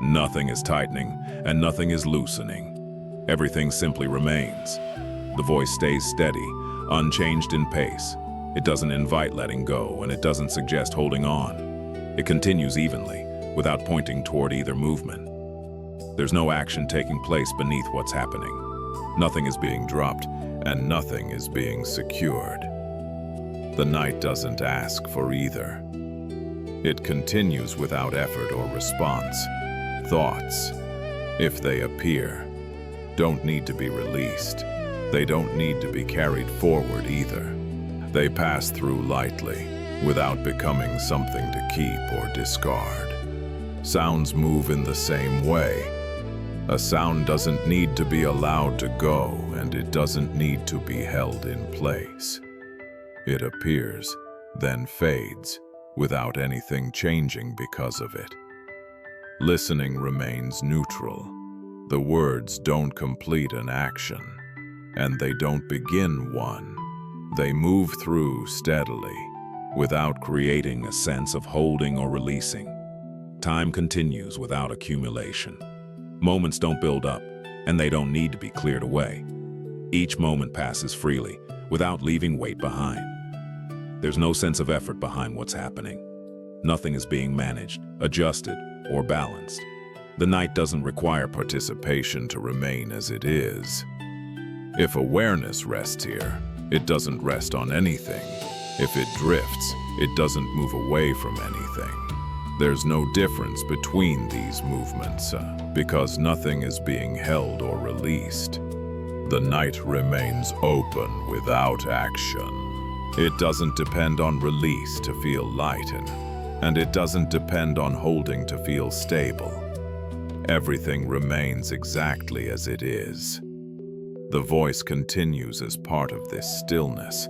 Nothing is tightening, and nothing is loosening. Everything simply remains. The voice stays steady, unchanged in pace. It doesn't invite letting go, and it doesn't suggest holding on. It continues evenly, without pointing toward either movement. There's no action taking place beneath what's happening. Nothing is being dropped, and nothing is being secured. The night doesn't ask for either. It continues without effort or response. Thoughts, if they appear, don't need to be released. They don't need to be carried forward either. They pass through lightly, without becoming something to keep or discard. Sounds move in the same way. A sound doesn't need to be allowed to go, and it doesn't need to be held in place. It appears, then fades, without anything changing because of it. Listening remains neutral. The words don't complete an action, and they don't begin one. They move through steadily, without creating a sense of holding or releasing. Time continues without accumulation. Moments don't build up, and they don't need to be cleared away. Each moment passes freely, without leaving weight behind. There's no sense of effort behind what's happening. Nothing is being managed, adjusted, or balanced. The night doesn't require participation to remain as it is. If awareness rests here, it doesn't rest on anything. If it drifts, it doesn't move away from anything. There's no difference between these movements, because nothing is being held or released. The night remains open without action. It doesn't depend on release to feel lightened, and it doesn't depend on holding to feel stable. Everything remains exactly as it is. The voice continues as part of this stillness.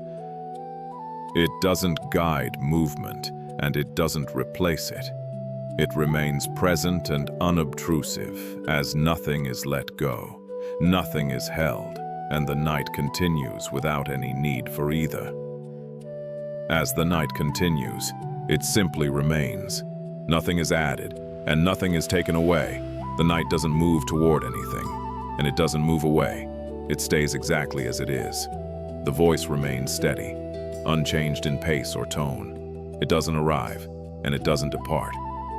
It doesn't guide movement, and it doesn't replace it. It remains present and unobtrusive, as nothing is let go, nothing is held, and the night continues without any need for either. As the night continues, it simply remains. Nothing is added, and nothing is taken away. The night doesn't move toward anything, and it doesn't move away. It stays exactly as it is. The voice remains steady, unchanged in pace or tone. It doesn't arrive, and it doesn't depart.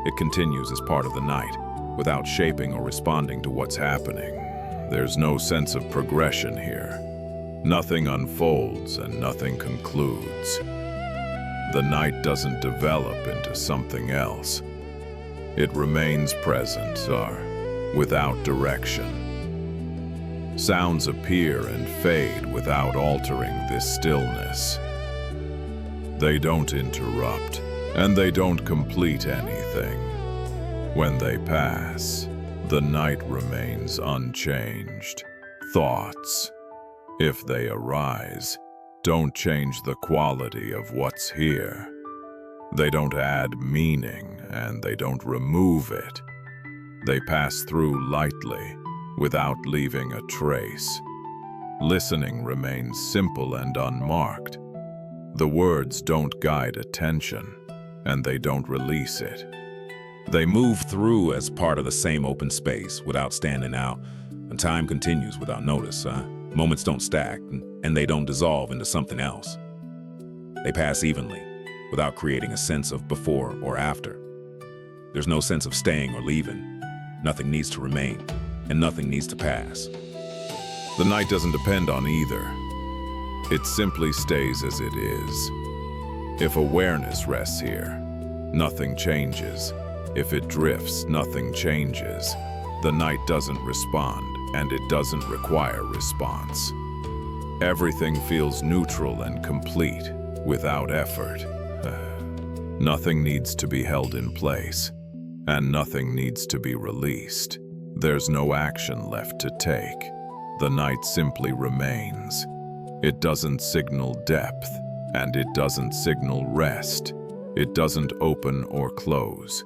It continues as part of the night, without shaping or responding to what's happening. There's no sense of progression here. Nothing unfolds and nothing concludes. The night doesn't develop into something else. It remains present, without direction. Sounds appear and fade without altering this stillness. They don't interrupt, and they don't complete anything. When they pass, the night remains unchanged. Thoughts, if they arise, don't change the quality of what's here. They don't add meaning, and they don't remove it. They pass through lightly, without leaving a trace. Listening remains simple and unmarked. The words don't guide attention, and they don't release it. They move through as part of the same open space, without standing out, and time continues without notice. Moments don't stack, and they don't dissolve into something else. They pass evenly, without creating a sense of before or after. There's no sense of staying or leaving. Nothing needs to remain, and nothing needs to pass. The night doesn't depend on either. It simply stays as it is. If awareness rests here, nothing changes. If it drifts, nothing changes. The night doesn't respond, and it doesn't require response. Everything feels neutral and complete, without effort. Nothing needs to be held in place, and nothing needs to be released. There's no action left to take. The night simply remains. It doesn't signal depth, and it doesn't signal rest. It doesn't open or close.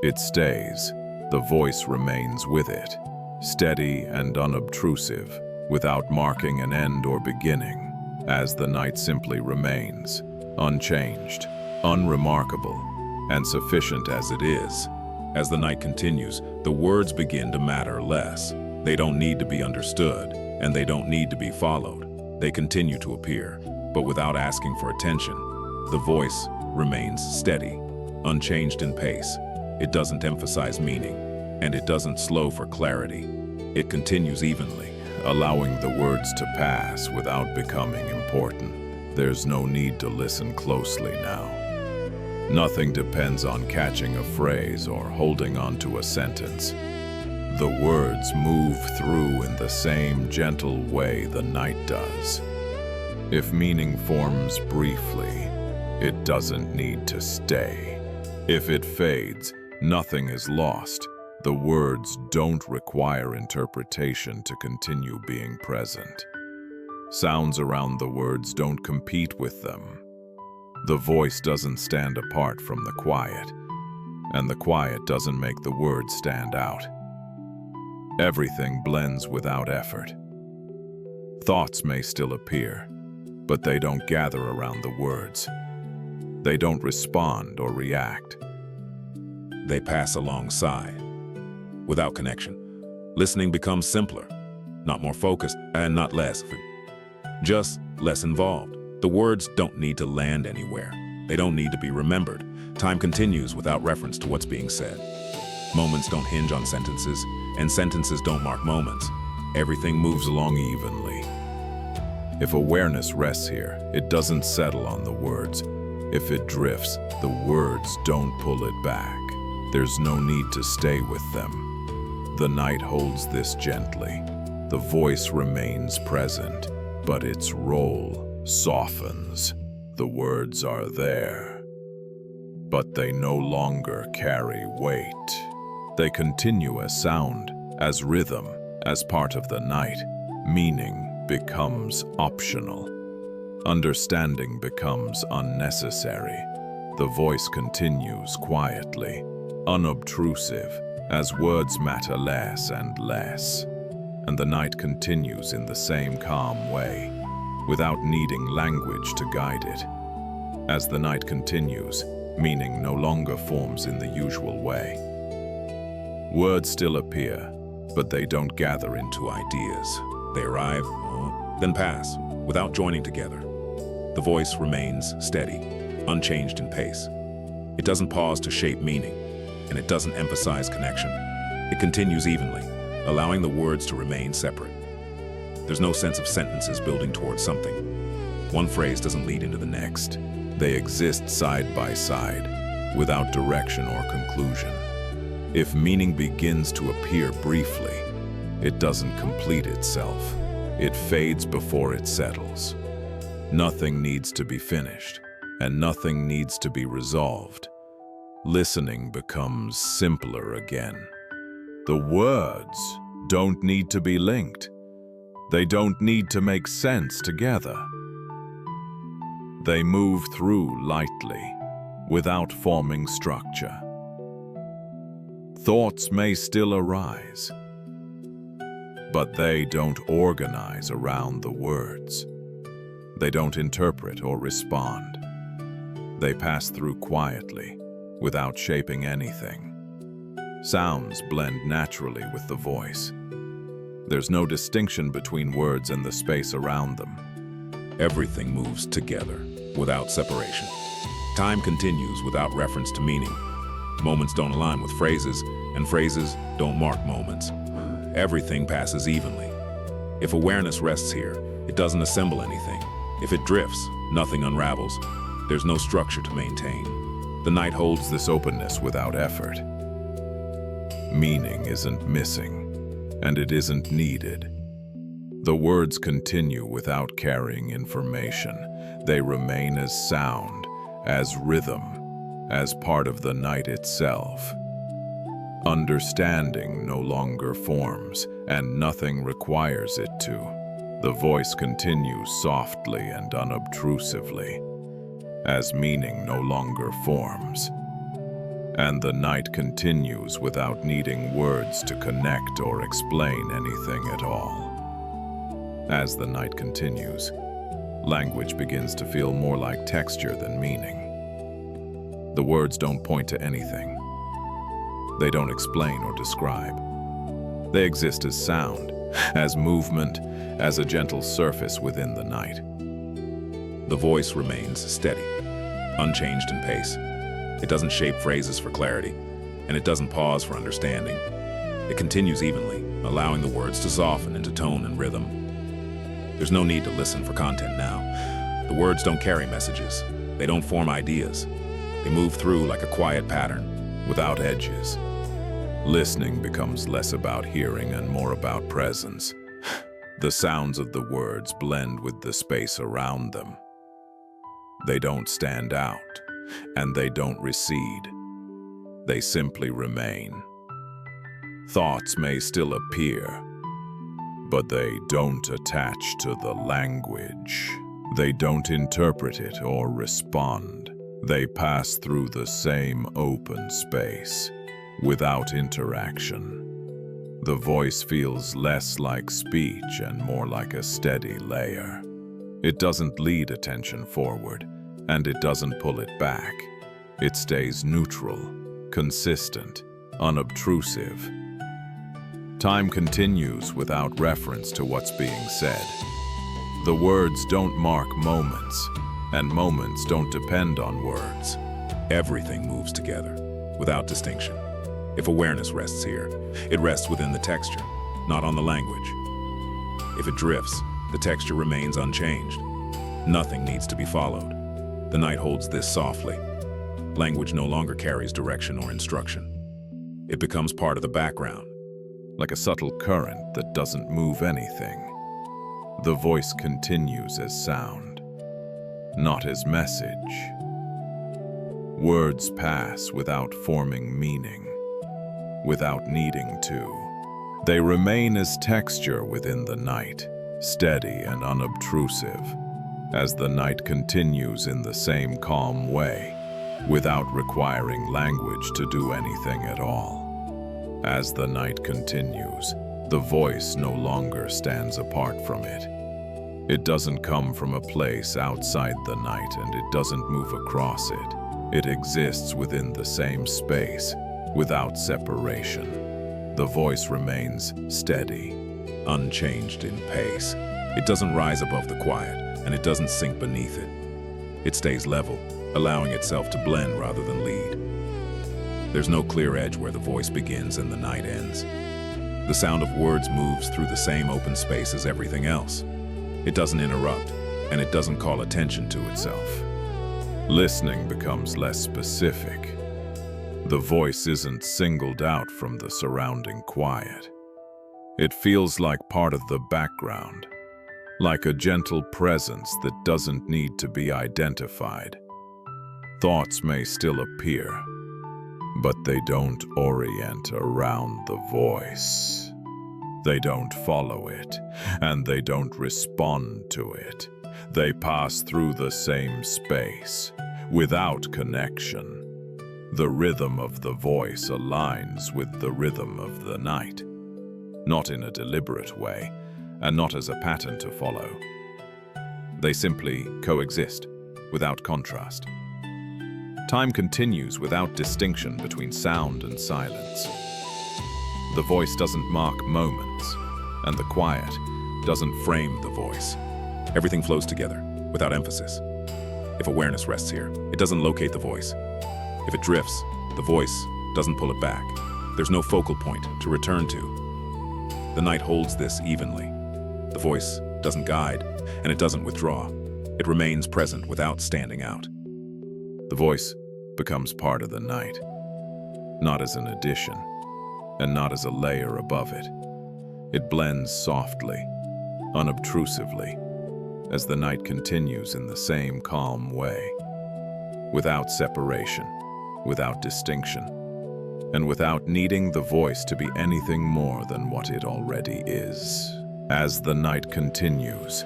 It stays. The voice remains with it, steady and unobtrusive, without marking an end or beginning, as the night simply remains, unchanged, unremarkable, and sufficient as it is. As the night continues, the words begin to matter less. They don't need to be understood, and they don't need to be followed. They continue to appear, but without asking for attention. The voice remains steady, unchanged in pace. It doesn't emphasize meaning, and it doesn't slow for clarity. It continues evenly, allowing the words to pass without becoming important. There's no need to listen closely now. Nothing depends on catching a phrase or holding on to a sentence. The words move through in the same gentle way the night does. If meaning forms briefly, it doesn't need to stay. If it fades, nothing is lost. The words don't require interpretation to continue being present. Sounds around the words don't compete with them. The voice doesn't stand apart from the quiet, and the quiet doesn't make the words stand out. Everything blends without effort. Thoughts may still appear, but they don't gather around the words. They don't respond or react. They pass alongside, without connection. Listening becomes simpler, not more focused, and not less, just less involved. The words don't need to land anywhere. They don't need to be remembered. Time continues without reference to what's being said. Moments don't hinge on sentences, and sentences don't mark moments. Everything moves along evenly. If awareness rests here, it doesn't settle on the words. If it drifts, the words don't pull it back. There's no need to stay with them. The night holds this gently. The voice remains present, but its role softens. The words are there, but they no longer carry weight. They continue as sound, as rhythm, as part of the night. Meaning becomes optional. Understanding becomes unnecessary. The voice continues quietly, unobtrusive, as words matter less and less. And the night continues in the same calm way, without needing language to guide it. As the night continues, meaning no longer forms in the usual way. Words still appear, but they don't gather into ideas. They arrive, then pass, without joining together. The voice remains steady, unchanged in pace. It doesn't pause to shape meaning, and it doesn't emphasize connection. It continues evenly, allowing the words to remain separate. There's no sense of sentences building towards something. One phrase doesn't lead into the next. They exist side by side, without direction or conclusion. If meaning begins to appear briefly, it doesn't complete itself. It fades before it settles. Nothing needs to be finished, and nothing needs to be resolved. Listening becomes simpler again. The words don't need to be linked. They don't need to make sense together. They move through lightly, without forming structure. Thoughts may still arise, but they don't organize around the words. They don't interpret or respond. They pass through quietly, without shaping anything. Sounds blend naturally with the voice. There's no distinction between words and the space around them. Everything moves together, without separation. Time continues without reference to meaning. Moments don't align with phrases, and phrases don't mark moments. Everything passes evenly. If awareness rests here, it doesn't assemble anything. If it drifts, nothing unravels. There's no structure to maintain. The night holds this openness without effort. Meaning isn't missing, and it isn't needed. The words continue without carrying information. They remain as sound, as rhythm, as part of the night itself. Understanding no longer forms, and nothing requires it to. The voice continues softly and unobtrusively, as meaning no longer forms. And the night continues without needing words to connect or explain anything at all. As the night continues, language begins to feel more like texture than meaning. The words don't point to anything. They don't explain or describe. They exist as sound, as movement, as a gentle surface within the night. The voice remains steady, unchanged in pace. It doesn't shape phrases for clarity, and it doesn't pause for understanding. It continues evenly, allowing the words to soften into tone and rhythm. There's no need to listen for content now. The words don't carry messages. They don't form ideas. They move through like a quiet pattern, without edges. Listening becomes less about hearing and more about presence. The sounds of the words blend with the space around them. They don't stand out, and they don't recede. They simply remain. Thoughts may still appear, but they don't attach to the language. They don't interpret it or respond. They pass through the same open space, without interaction. The voice feels less like speech and more like a steady layer. It doesn't lead attention forward, and it doesn't pull it back. It stays neutral, consistent, unobtrusive. Time continues without reference to what's being said. The words don't mark moments, and moments don't depend on words. Everything moves together, without distinction. If awareness rests here, it rests within the texture, not on the language. If it drifts, the texture remains unchanged. Nothing needs to be followed. The night holds this softly. Language no longer carries direction or instruction. It becomes part of the background, like a subtle current that doesn't move anything. The voice continues as sound, not as message. Words pass without forming meaning, without needing to. They remain as texture within the night, steady and unobtrusive, as the night continues in the same calm way, without requiring language to do anything at all. As the night continues, the voice no longer stands apart from it. It doesn't come from a place outside the night, and it doesn't move across it. It exists within the same space, without separation. The voice remains steady, unchanged in pace. It doesn't rise above the quiet, and it doesn't sink beneath it. It stays level, allowing itself to blend rather than lead. There's no clear edge where the voice begins and the night ends. The sound of words moves through the same open space as everything else. It doesn't interrupt, and it doesn't call attention to itself. Listening becomes less specific. The voice isn't singled out from the surrounding quiet. It feels like part of the background, like a gentle presence that doesn't need to be identified. Thoughts may still appear, but they don't orient around the voice. They don't follow it, and they don't respond to it. They pass through the same space, without connection. The rhythm of the voice aligns with the rhythm of the night, not in a deliberate way, and not as a pattern to follow. They simply coexist, without contrast. Time continues without distinction between sound and silence. The voice doesn't mark moments, and the quiet doesn't frame the voice. Everything flows together, without emphasis. If awareness rests here, it doesn't locate the voice. If it drifts, the voice doesn't pull it back. There's no focal point to return to. The night holds this evenly. The voice doesn't guide, and it doesn't withdraw. It remains present without standing out. The voice becomes part of the night, not as an addition, and not as a layer above it. It blends softly, unobtrusively, as the night continues in the same calm way, without separation, without distinction, and without needing the voice to be anything more than what it already is. As the night continues,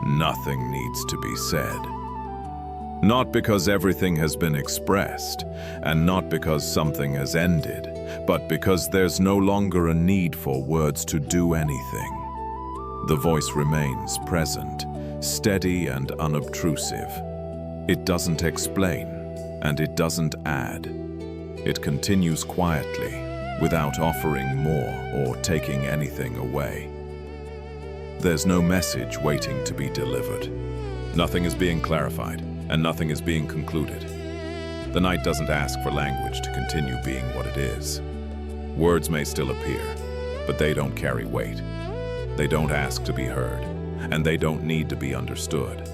nothing needs to be said. Not because everything has been expressed, and not because something has ended, but because there's no longer a need for words to do anything. The voice remains present, steady and unobtrusive. It doesn't explain, and it doesn't add. It continues quietly, without offering more or taking anything away. There's no message waiting to be delivered. Nothing is being clarified, and nothing is being concluded. The night doesn't ask for language to continue being what it is. Words may still appear, but they don't carry weight. They don't ask to be heard, and they don't need to be understood.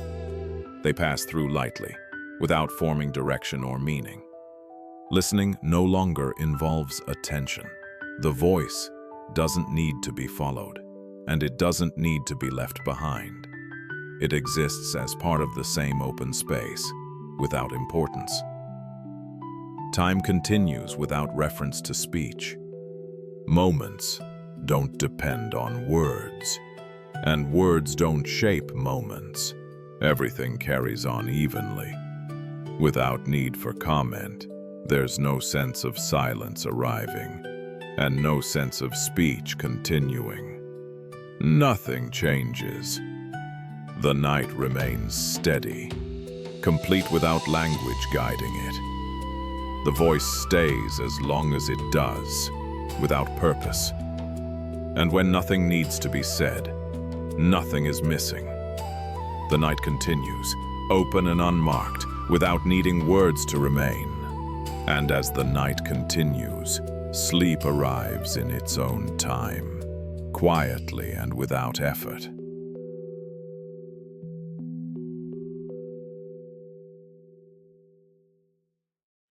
They pass through lightly, without forming direction or meaning. Listening no longer involves attention. The voice doesn't need to be followed, and it doesn't need to be left behind. It exists as part of the same open space, without importance. Time continues without reference to speech. Moments don't depend on words, and words don't shape moments. Everything carries on evenly. Without need for comment, there's no sense of silence arriving, and no sense of speech continuing. Nothing changes. The night remains steady, complete without language guiding it. The voice stays as long as it does, without purpose. And when nothing needs to be said, nothing is missing. The night continues, open and unmarked, without needing words to remain. And as the night continues, sleep arrives in its own time, quietly and without effort.